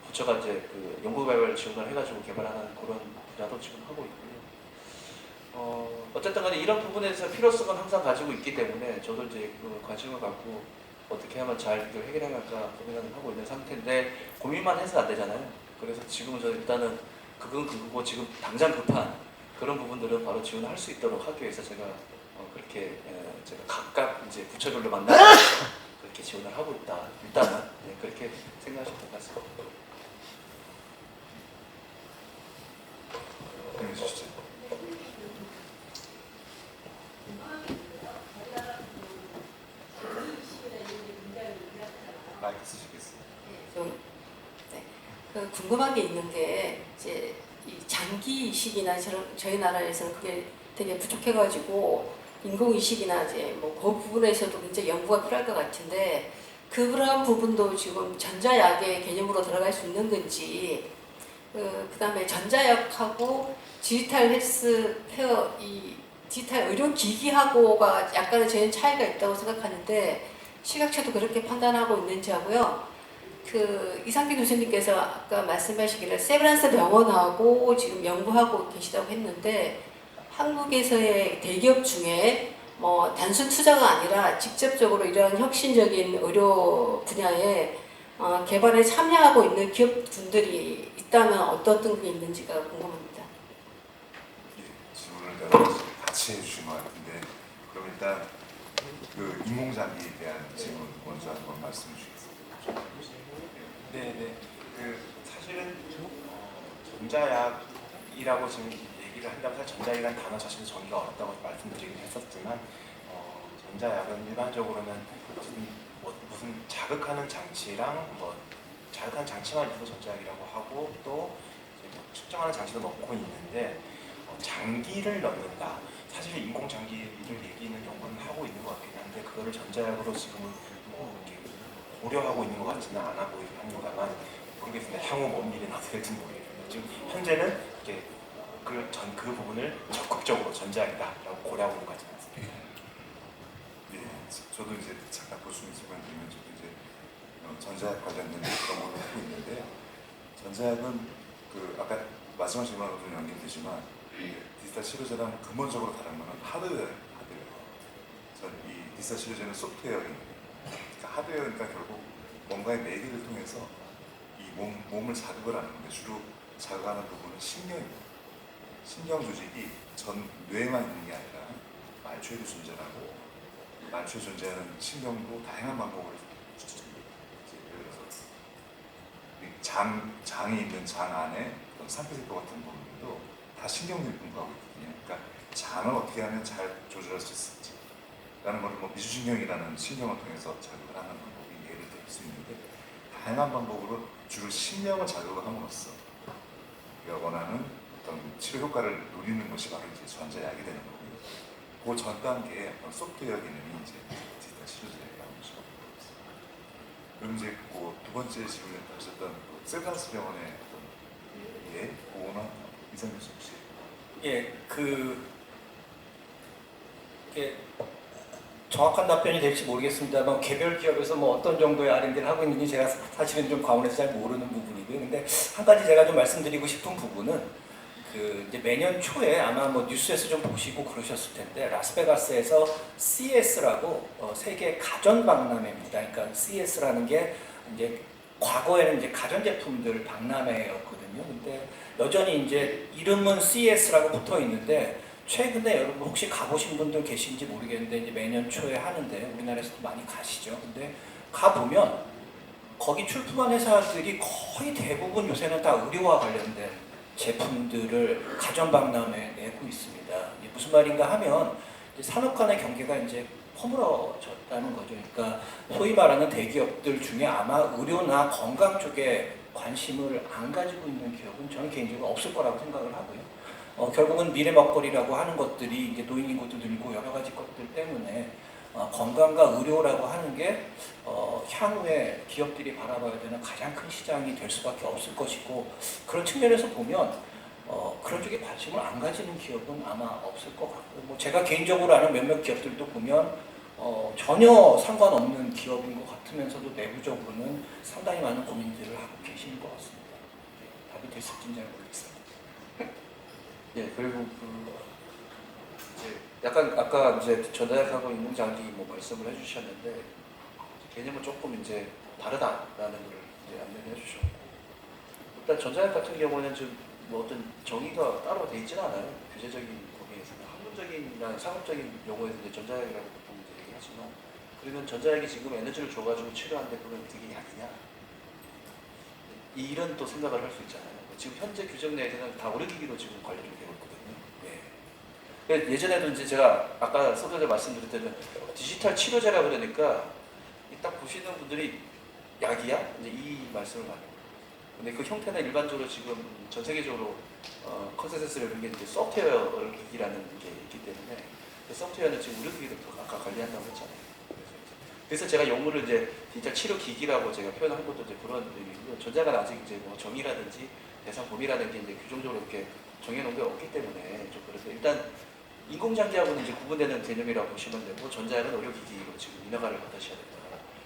부처가 이제 그 연구개발 지원을 해가지고 개발하는 그런 분야도 지금 하고 있고요. 어쨌든 간에 이런 부분에서 필요성은 항상 가지고 있기 때문에 저도 이제 그 관심을 갖고 어떻게 하면 잘 이걸 해결해갈까 고민을 하고 있는 상태인데 고민만 해서 안 되잖아요. 그래서 지금은 저 일단은 그건 그거고 지금 당장 급한 그런 부분들은 바로 지원할 수 있도록 하기 위해서 제가 그렇게 제가 각각 이제 부처별로 만나서 그렇게 지원을 하고 있다. 일단은 그렇게 생각하실 것 같습니다. 네, 주시죠. 마이크 쓰시겠어요? 그 궁금한 게 있는 게 이제 이 장기 이식이나 저희 나라에서는 그게 되게 부족해가지고 인공 이식이나 이제 뭐 그 부분에서도 굉장히 연구가 필요할 것 같은데 그런 부분도 지금 전자약의 개념으로 들어갈 수 있는 건지 그다음에 전자약하고 디지털 헬스케어 이 디지털 의료 기기하고가 약간의 저희는 차이가 있다고 생각하는데 시각처도 그렇게 판단하고 있는지 하고요. 이상규 교수님께서 아까 말씀하시기를 세브란스 병원하고 지금 연구하고 계시다고 했는데 한국에서의 대기업 중에 뭐 단순 투자가 아니라 직접적으로 이런 혁신적인 의료 분야에 개발에 참여하고 있는 기업분들이 있다면 어떤 게 있는지가 궁금합니다. 질문을 같이 해주신 것 같은데 그럼 일단 그 인공장비에 대한 질문 먼저 한번 말씀해 주시겠습니다. 네. 사실은 전자약이라고 지금 얘기를 한다면 사실 전자약이라는 단어 자체도 정의가 어렵다고 말씀드리긴 했었지만 전자약은 일반적으로는 무슨 자극하는 장치랑 자극하는 장치만 있어서 전자약이라고 하고 또 측정하는 장치도 넣고 있는데 장기를 넣는다. 사실 인공 장기를 얘기는 연구는 하고 있는 것 같긴 한데 그거를 전자약으로 지금은 이렇게 고려하고 있는 것 같지는 않아 보이긴 합니다만 모르겠습니다. 향후 먼 미래는 어떻게 될지 모르겠습니다. 지금 현재는 이렇게 그 부분을 적극적으로 전자약이다라고 고려하고 있는 것 같지는 않습니다. 저도 이제 잠깐 보충 질문드리면 저도 이제 전자약 관련된 연구를 하고 있는데 전자약은 아까 마지막 질문하고 좀 연결되지만 디지털 치료제랑 근본적으로 다른 거는 하드웨어. 이 디지털 치료제는 소프트웨어입니다. 그러니까 하드웨어니까 결국 뭔가의 매개를 통해서 이 몸을 자극을 하는 건데 주로 자극하는 부분은 신경입니다. 신경 조직이 전 뇌에만 있는 게 아니라 말초에도 존재하고 말초에 존재하는 신경도 다양한 방법으로 예를 들어서 장에 있는 장 안에 상피세포 같은 부분도 다 신경들이 분포하고 있거든요. 그러니까 장을 어떻게 하면 잘 조절할 수 있을지 라는 걸 미주신경이라는 신경을 통해서 자극을 하는 방법이 예를 들 수 있는데 다양한 방법으로 주로 신경을 자극을 함으로써 우리가 원하는 어떤 치료 효과를 누리는 것이 바로 이제 전자약이 되는 거고요. 그 전 단계에 어떤 소프트웨어 기능이 이제 디지털 치료제라고 보시면 됩니다. 그럼 이제 두 번째 질문에 하셨던 세브란스 병원의 그거는 이상규 씨 혹시? 정확한 답변이 될지 모르겠습니다만 개별 기업에서 어떤 정도의 R&D를 하고 있는지 제가 사실은 좀 과문해서 잘 모르는 부분이고요. 근데 한 가지 제가 좀 말씀드리고 싶은 부분은 이제 매년 초에 아마 뉴스에서 좀 보시고 그러셨을 텐데 라스베가스에서 CES라고 세계 가전 박람회입니다. 그러니까 CES라는 게 이제 과거에는 이제 가전제품들 박람회였거든요. 근데 여전히 이제 이름은 CES라고 붙어 있는데 최근에 여러분 혹시 가보신 분들 계신지 모르겠는데 이제 매년 초에 하는데 우리나라에서도 많이 가시죠. 근데 가보면 거기 출품한 회사들이 거의 대부분 요새는 다 의료와 관련된 제품들을 가전 박람회에 내고 있습니다. 이게 무슨 말인가 하면 산업 간의 경계가 이제 허물어졌다는 거죠. 그러니까 소위 말하는 대기업들 중에 아마 의료나 건강 쪽에 관심을 안 가지고 있는 기업은 저는 개인적으로 없을 거라고 생각을 하고요. 결국은 미래 먹거리라고 하는 것들이 이제 노인 인구도 늘고 여러 가지 것들 때문에 건강과 의료라고 하는 게 향후에 기업들이 바라봐야 되는 가장 큰 시장이 될 수밖에 없을 것이고 그런 측면에서 보면 그런 쪽에 관심을 안 가지는 기업은 아마 없을 것 같고요. 제가 개인적으로 아는 몇몇 기업들도 보면 전혀 상관없는 기업인 것 같으면서도 내부적으로는 상당히 많은 고민들을 하고 계시는 것 같습니다. 답이 됐을지는 잘 모르겠습니다. 그리고 약간 아까 이제 전자약하고 인공 장기 말씀을 해주셨는데 개념은 조금 이제 다르다라는 걸 이제 안내를 해주셨고 일단 전자약 같은 경우는 좀 어떤 정의가 따로 돼 있지는 않아요. 규제적인 범위에서는 학문적인이나 상업적인 용어에서 이제 전자약이라고 보통 얘기하지만 그러면 전자약이 지금 에너지를 줘가지고 치료하는데 그건 되게 약이냐? 이런 또 생각을 할 수 있잖아요. 지금 현재 규정 내에서는 다 의료기기로 지금 관리를 되고 있거든요. 예전에도 이제 제가 아까 서두에 말씀드릴 때는 디지털 치료제라 그러니까 딱 보시는 분들이 약이야? 이제 이 말씀을 많이 해요. 근데 그 형태는 일반적으로 지금 전 세계적으로 컨센서스를 이런 게 이제 소프트웨어 기기라는 게 있기 때문에 그 소프트웨어는 지금 의료기기도 아까 관리한다고 했잖아요. 그래서 제가 용어를 이제 디지털 치료 기기라고 제가 표현한 것도 이제 그런 의미고요. 전자가 아직 이제 뭐 정의라든지 대상 범위라든지 이제 규정적으로 이렇게 정해놓은 게 없기 때문에 좀 그래서 일단 인공장기하고는 이제 구분되는 개념이라고 보시면 되고 전자약은 의료기기로 지금 인허가를 받으셔야 됩니다.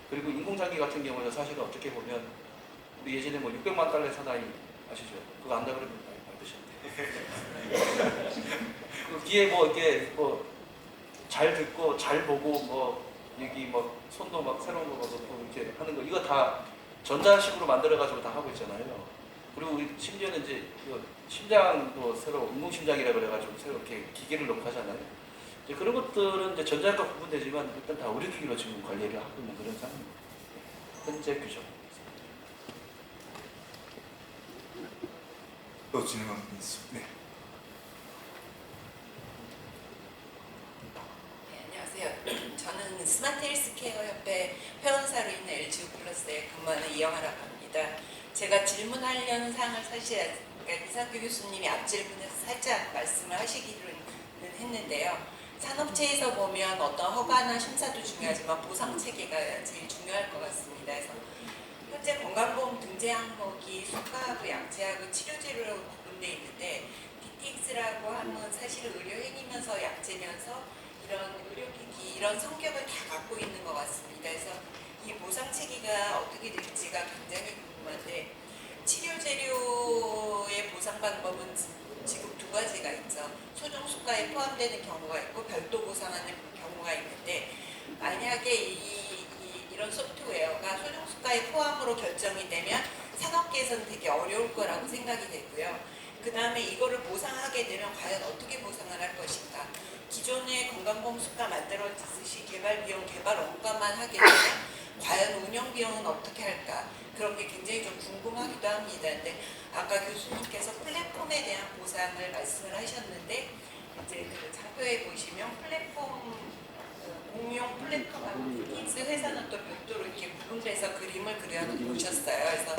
그리고 인공장기 같은 경우는 사실은 어떻게 보면 우리 예전에 뭐 600만 달러의 사나이 아시죠? 그거 안다 그러면 많이 받으셨는데 그 뒤에 뭐 이게 뭐 잘 듣고 잘 보고 뭐 여기 뭐 손도 막 새로운 거 넣고 이렇게 하는 거 이거 다 전자식으로 만들어 가지고 다 하고 있잖아요. 그리고 우리 심지어는 이제 심장도 새로 인공심장이라 그래가지고 새로 이렇게 기계를 넣고 하잖아요. 이제 그런 것들은 이제 전자과 구분되지만 일단 다 의료기기로 지금 관리를 하고 있는 그런 상황입니다. 현재 규정. 또 질문 있습니다. 네. 안녕하세요. 저는 스마트 헬스케어 협회 회원사로 있는 LGU 플러스에 근무하는 이영아라고 합니다. 제가 질문하려는 사항을 사실 그러니까 이상규 교수님이 앞 질문에서 살짝 말씀을 하시기는 했는데요. 산업체에서 보면 어떤 허가나 심사도 중요하지만 보상 체계가 제일 중요할 것 같습니다. 그래서 현재 건강보험 등재 항목이 수가하고 약제하고 치료제로 구분되어 있는데 DTX라고 하면 사실은 의료행위면서 약제면서 이런 의료기기 이런 성격을 다 갖고 있는 것 같습니다. 그래서 이 보상 체계가 어떻게 될지가 굉장히 궁금한데 치료재료의 보상 방법은 지금 두 가지가 있죠. 소정수가에 포함되는 경우가 있고 별도 보상하는 경우가 있는데 만약에 이런 소프트웨어가 소정수가에 포함으로 결정이 되면 산업계에서는 되게 어려울 거라고 생각이 되고요. 그 다음에 이거를 보상하게 되면 과연 어떻게 보상을 할 것인가. 기존의 건강보험 수가 만들어지듯이 개발 비용, 개발 원가만 하게 되면 과연 운영 비용은 어떻게 할까. 그런 게 굉장히 좀 궁금하기도 합니다. 근데 아까 교수님께서 플랫폼에 대한 보상을 말씀을 하셨는데 이제 그 장표에 보시면 플랫폼 공용 플랫폼하고 DTX 회사는 또 별도로 이렇게 구분돼서 그림을 그려놓으셨어요. 그래서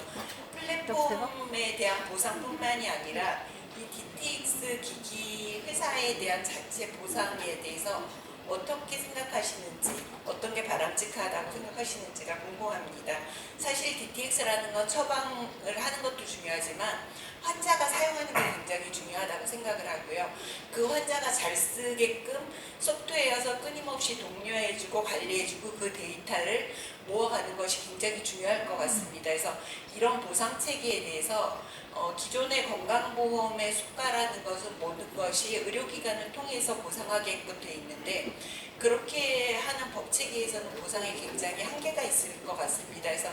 플랫폼에 대한 보상뿐만이 아니라 이 DTX 기기 회사에 대한 자체 보상에 대해서 어떻게 생각하시는지, 어떤 게 바람직하다고 생각하시는지가 궁금합니다. 사실 DTX라는 건 처방을 하는 것도 중요하지만 환자가 사용하는 게 굉장히 중요하다고 생각을 하고요. 그 환자가 잘 쓰게끔 소프트웨어에서 끊임없이 독려해주고 관리해주고 그 데이터를 모아가는 것이 굉장히 중요할 것 같습니다. 그래서 이런 보상 체계에 대해서 기존의 건강보험의 수가라는 것은 모든 것이 의료기관을 통해서 보상하게끔 돼 있는데 그렇게 하는 법체계에서는 보상에 굉장히 한계가 있을 것 같습니다. 그래서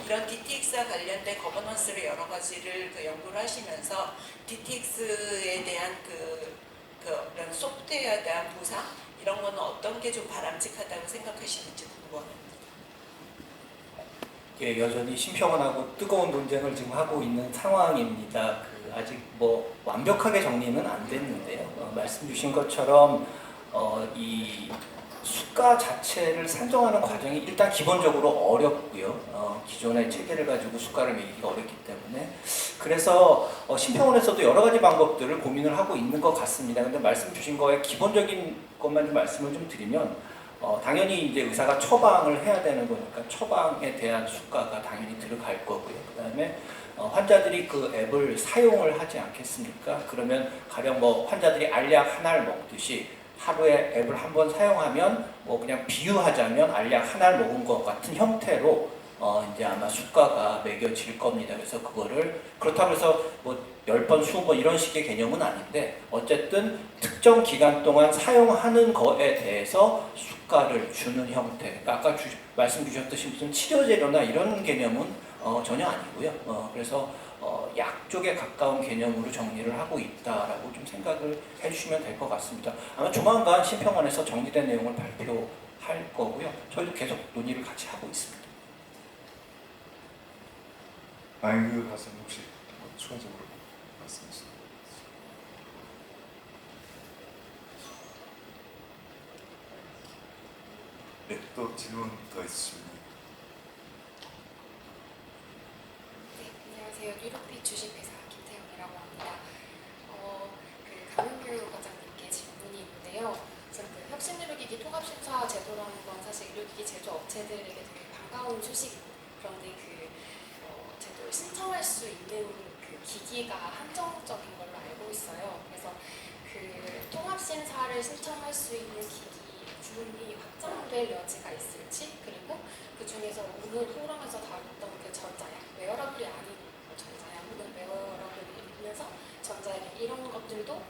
이런 DTX와 관련된 거버넌스를 여러 가지를 연구를 하시면서 DTX에 대한 그런 소프트웨어에 대한 보상 이런 거는 어떤 게 좀 바람직하다고 생각하시는지 궁금합니다. 예, 여전히 심평원하고 뜨거운 논쟁을 지금 하고 있는 상황입니다. 아직 뭐 완벽하게 정리는 안 됐는데요. 말씀 주신 것처럼 이 수가 자체를 산정하는 과정이 일단 기본적으로 어렵고요. 기존의 체계를 가지고 수가를 매기기가 어렵기 때문에 그래서 심평원에서도 여러 가지 방법들을 고민을 하고 있는 것 같습니다. 근데 말씀 주신 거에 기본적인 것만 좀 말씀을 좀 드리면 당연히 이제 의사가 처방을 해야 되는 거니까 처방에 대한 수가가 당연히 들어갈 거고요. 그 다음에 환자들이 그 앱을 사용을 하지 않겠습니까? 그러면 가령 뭐 환자들이 알약 하나를 먹듯이 하루에 앱을 한 번 사용하면 뭐 그냥 비유하자면 알약 하나를 먹은 것 같은 형태로 이제 아마 수가가 매겨질 겁니다. 그래서 그거를 그렇다고 해서 뭐 10번, 20번 이런 식의 개념은 아닌데 어쨌든 특정 기간 동안 사용하는 거에 대해서 수가를 주는 형태. 그러니까 아까 말씀 주셨듯이 무슨 치료재료나 이런 개념은 전혀 아니고요. 그래서 약 쪽에 가까운 개념으로 정리를 하고 있다라고 좀 생각을 해주시면 될 것 같습니다. 아마 조만간 심평원에서 정리된 내용을 발표할 거고요. 저희도 계속 논의를 같이 하고 있습니다. 마인드 가수님 혹시 추가적으로 말씀하시나요? 네, 또 질문 더 있으시면. 네, 안녕하세요. 주식회사 김태영이라고 합니다. 강윤규 과장님께 질문이 있는데요. 우선 혁신의료기기 통합심사 제도라는 건 사실 의료기기 제조업체들에게 되게 반가운 소식이고, 그런데 제도를 신청할 수 있는 기기가 한정적인 걸로 알고 있어요. 그래서 통합심사를 신청할 수 있는 기기 구분이 확장될 여지가 있을지, 그리고 그 중에서 오늘 포럼에서 다뤘던 전자약, 웨어러블이 아닌 전자약 혹은 웨어러블이면서 전자약 이런 것들도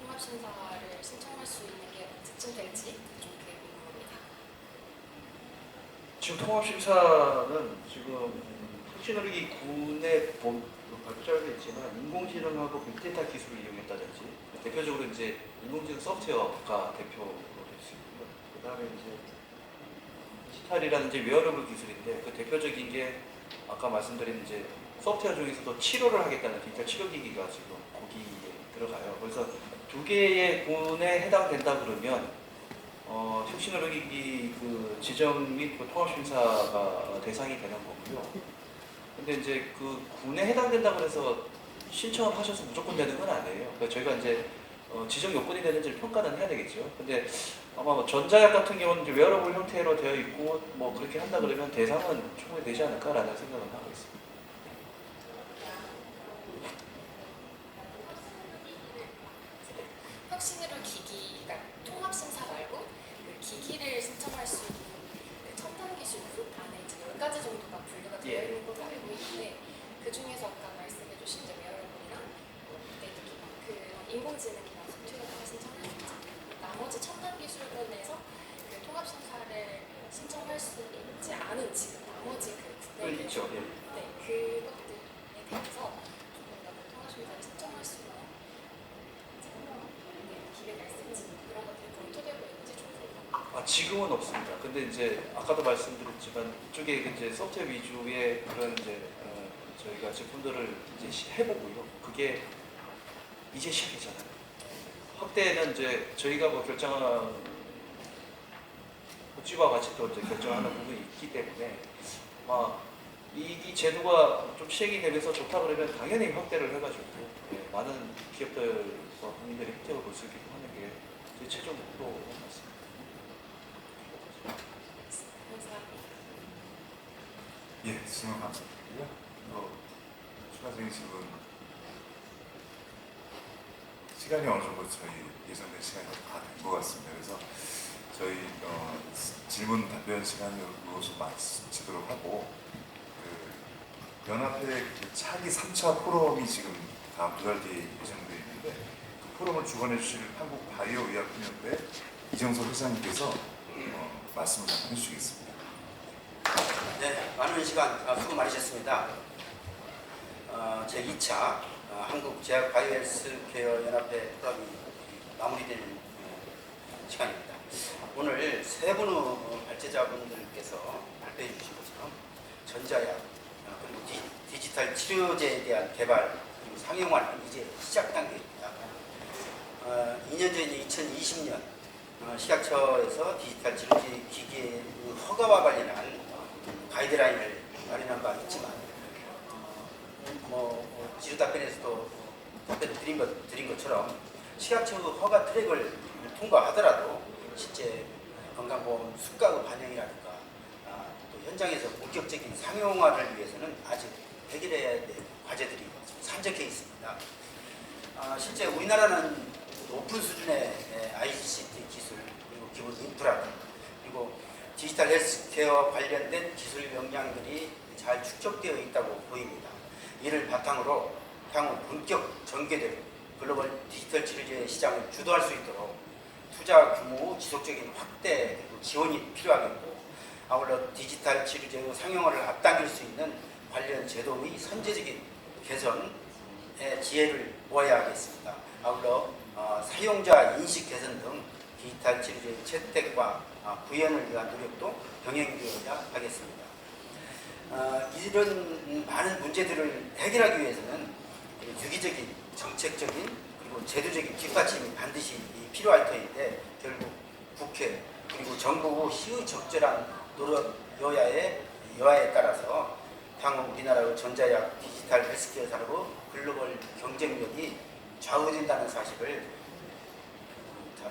통합심사를 신청할 수 있는 게 언제쯤 될지 좀 그게 궁금합니다. 지금 통합심사는 지금 혁신의료기 군의 발표자료도 있지만 인공지능하고 빅데이터 기술을 이용했다든지, 대표적으로 이제 인공지능 소프트웨어가 대표로 될 수 있고요. 그 다음에 이제 디지털이라든지 웨어러블 기술인데, 그 대표적인 게 아까 말씀드린 이제 소프트웨어 중에서도 치료를 하겠다는 디지털 치료기기가 지금 거기에 들어가요. 그래서 두 개의 군에 해당된다 그러면 혁신의료기기 그 지정 및 그 통합심사가 대상이 되는 거고요. 근데 이제 그 군에 해당된다 그래서 신청을 하셔서 무조건 되는 건 아니에요. 그러니까 저희가 이제 지정 요건이 되는지를 평가는 해야 되겠죠. 근데 아마 뭐 전자약 같은 경우는 이제 웨어러블 형태로 되어 있고 뭐 그렇게 한다 그러면 대상은 충분히 되지 않을까라는 생각은 하고 있습니다. 혁신의료기기가 통합심사 말고 기기를 신청할 수 있는 첨단 기술부 안에 이제 10가지 정도가 분류가 되어 있는 걸로 알고 있는데, 그 중에서 아까 말씀해주신 웨어러블이랑 빅데이터 기반, 인공지능 기반 소프트웨어를 신청할 수 있죠. 나머지 첨단 기술군에서 통합심사를 신청할 수 있지 않은 지금 나머지 군에 있죠. 예. 네, 그것들에 대해서 조금 더 통합심사를 신청할 수 있는 기회가 있을지, 그런 것들이 검토되고 있는지 좀 궁금합니다. 지금은 없습니다. 근데 이제 아까도 말씀드렸지만 이쪽에 이제 소프트웨어 위주의 그런 이제 저희가 제품들을 이제 해보고요. 그게 이제 시작이잖아요. 확대는 이제 저희가 뭐 결정한 복지와 같이 또 이제 결정하는 부분이 있기 때문에 이 제도가 좀 시행이 되면서 좋다 그러면 당연히 확대를 해가지고 많은 기업들과 국민들이 혜택을 볼 수 있게끔 하는 게 제 최종 목표인 것 같습니다. 예, 질문 감사드리고요. 추가적인 질문. 시간이 어느 정도 저희 예정된 시간이 다 된 것 같습니다. 그래서 저희 질문 답변 시간으로 좀 마치도록 하고, 연합회 차기 3차 포럼이 지금 다음 2달 뒤에 예정되어 있는데, 그 포럼을 주관해 주실 한국바이오의학협회 이정석 회장님께서 말씀을 해 주시겠습니다. 네, 많은 시간 수고 많으셨습니다. 제2차 한국제약바이오헬스케어연합회 포럼이 마무리되는 시간입니다. 오늘 세 분의 발제자분들께서 발표해 주신 것처럼 전자약 그리고 디지털 치료제에 대한 개발 그리고 상용화는 이제 시작 단계입니다. 2년 전인 2020년 식약처에서 디지털 치료제 기기의 허가와 관련한 가이드라인을 마련한 바 있지만 지루 답변에서도 답변을 드린 것처럼 식약처 허가 트랙을 통과하더라도 실제 건강보험 수가의 반영이라든가 또 현장에서 본격적인 상용화를 위해서는 아직 해결해야 될 과제들이 산적해 있습니다. 실제 우리나라는 높은 수준의 ICT 기술 그리고 기본 인프라 그리고 디지털 헬스케어 관련된 기술 역량들이 잘 축적되어 있다고 보입니다. 이를 바탕으로 향후 본격 전개될 글로벌 디지털 치료제 시장을 주도할 수 있도록 투자 규모 지속적인 확대 그리고 지원이 필요하겠고, 아울러 디지털 치료제의 상용화를 앞당길 수 있는 관련 제도의 선제적인 개선의 지혜를 모아야 하겠습니다. 아울러 사용자 인식 개선 등 디지털 치료제의 채택과 구현을 위한 노력도 병행되어야 하겠습니다. 이런 많은 문제들을 해결하기 위해서는 유기적인 정책적인 그리고 제도적인 뒷받침이 반드시 필요할 터인데, 결국 국회 그리고 정부의 시의적절한 노력 여야에 따라서 향후 우리나라의 전자약 디지털 헬스케어 산업의 글로벌 경쟁력이 좌우된다는 사실을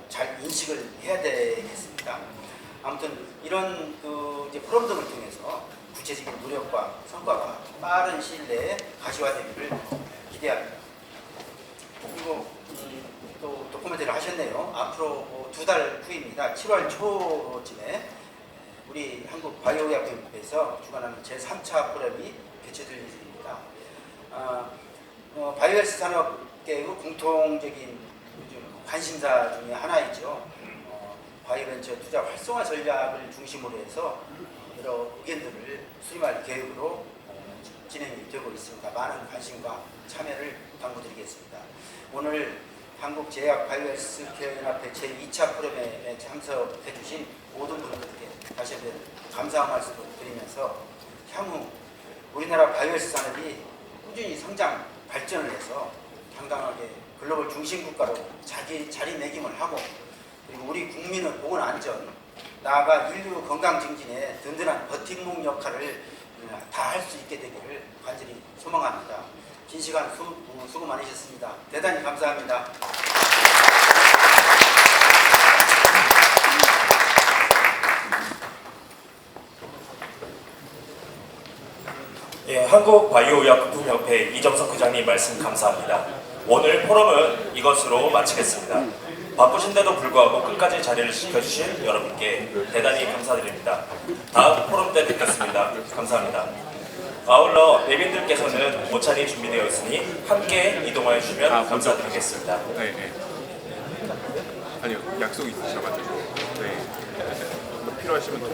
잘 인식을 해야 되겠습니다. 아무튼 이런 이제 포럼 등을 통해서 구체적인 노력과 성과가 빠른 시일 내에 가시화되기를 기대합니다. 그리고 또 코멘트를 하셨네요. 앞으로 2달 후입니다. 7월 초쯤에 우리 한국 바이오약품협회에서 주관하는 제3차 포럼이 개최될 예정입니다. 바이오헬스 산업계의 공통적인 관심사 중에 하나이죠. 바이오벤처 투자 활성화 전략을 중심으로 해서 여러 의견들을 수렴할 계획으로 진행이 되고 있습니다. 많은 관심과 참여를 당부드리겠습니다. 오늘 한국제약바이오헬스케어연합회 제2차 포럼에 참석해 주신 모든 분들께 다시 한번 감사한 말씀을 드리면서 향후 우리나라 바이오헬스 산업이 꾸준히 성장 발전을 해서 당당하게 글로벌 중심 국가로 자리매김을 하고 그리고 우리 국민의 보건 안전 나아가 인류 건강 증진에 든든한 버팀목 역할을 다 할 수 있게 되기를 간절히 소망합니다. 긴 시간 수고 많으셨습니다. 대단히 감사합니다. 예, 한국바이오의약품협회 이정석 회장님 말씀 감사합니다. 오늘 포럼은 이것으로 마치겠습니다. 바쁘신데도 불구하고 끝까지 자리를 지켜주신 여러분께 대단히 감사드립니다. 다음 포럼 때 뵙겠습니다. 감사합니다. 아울러 내빈들께서는 모찬이 준비되어 있으니 함께 이동하여 주시면 감사드리겠습니다. 네. 아니요, 약속이 있으셔가지고 네. 필요하시면 또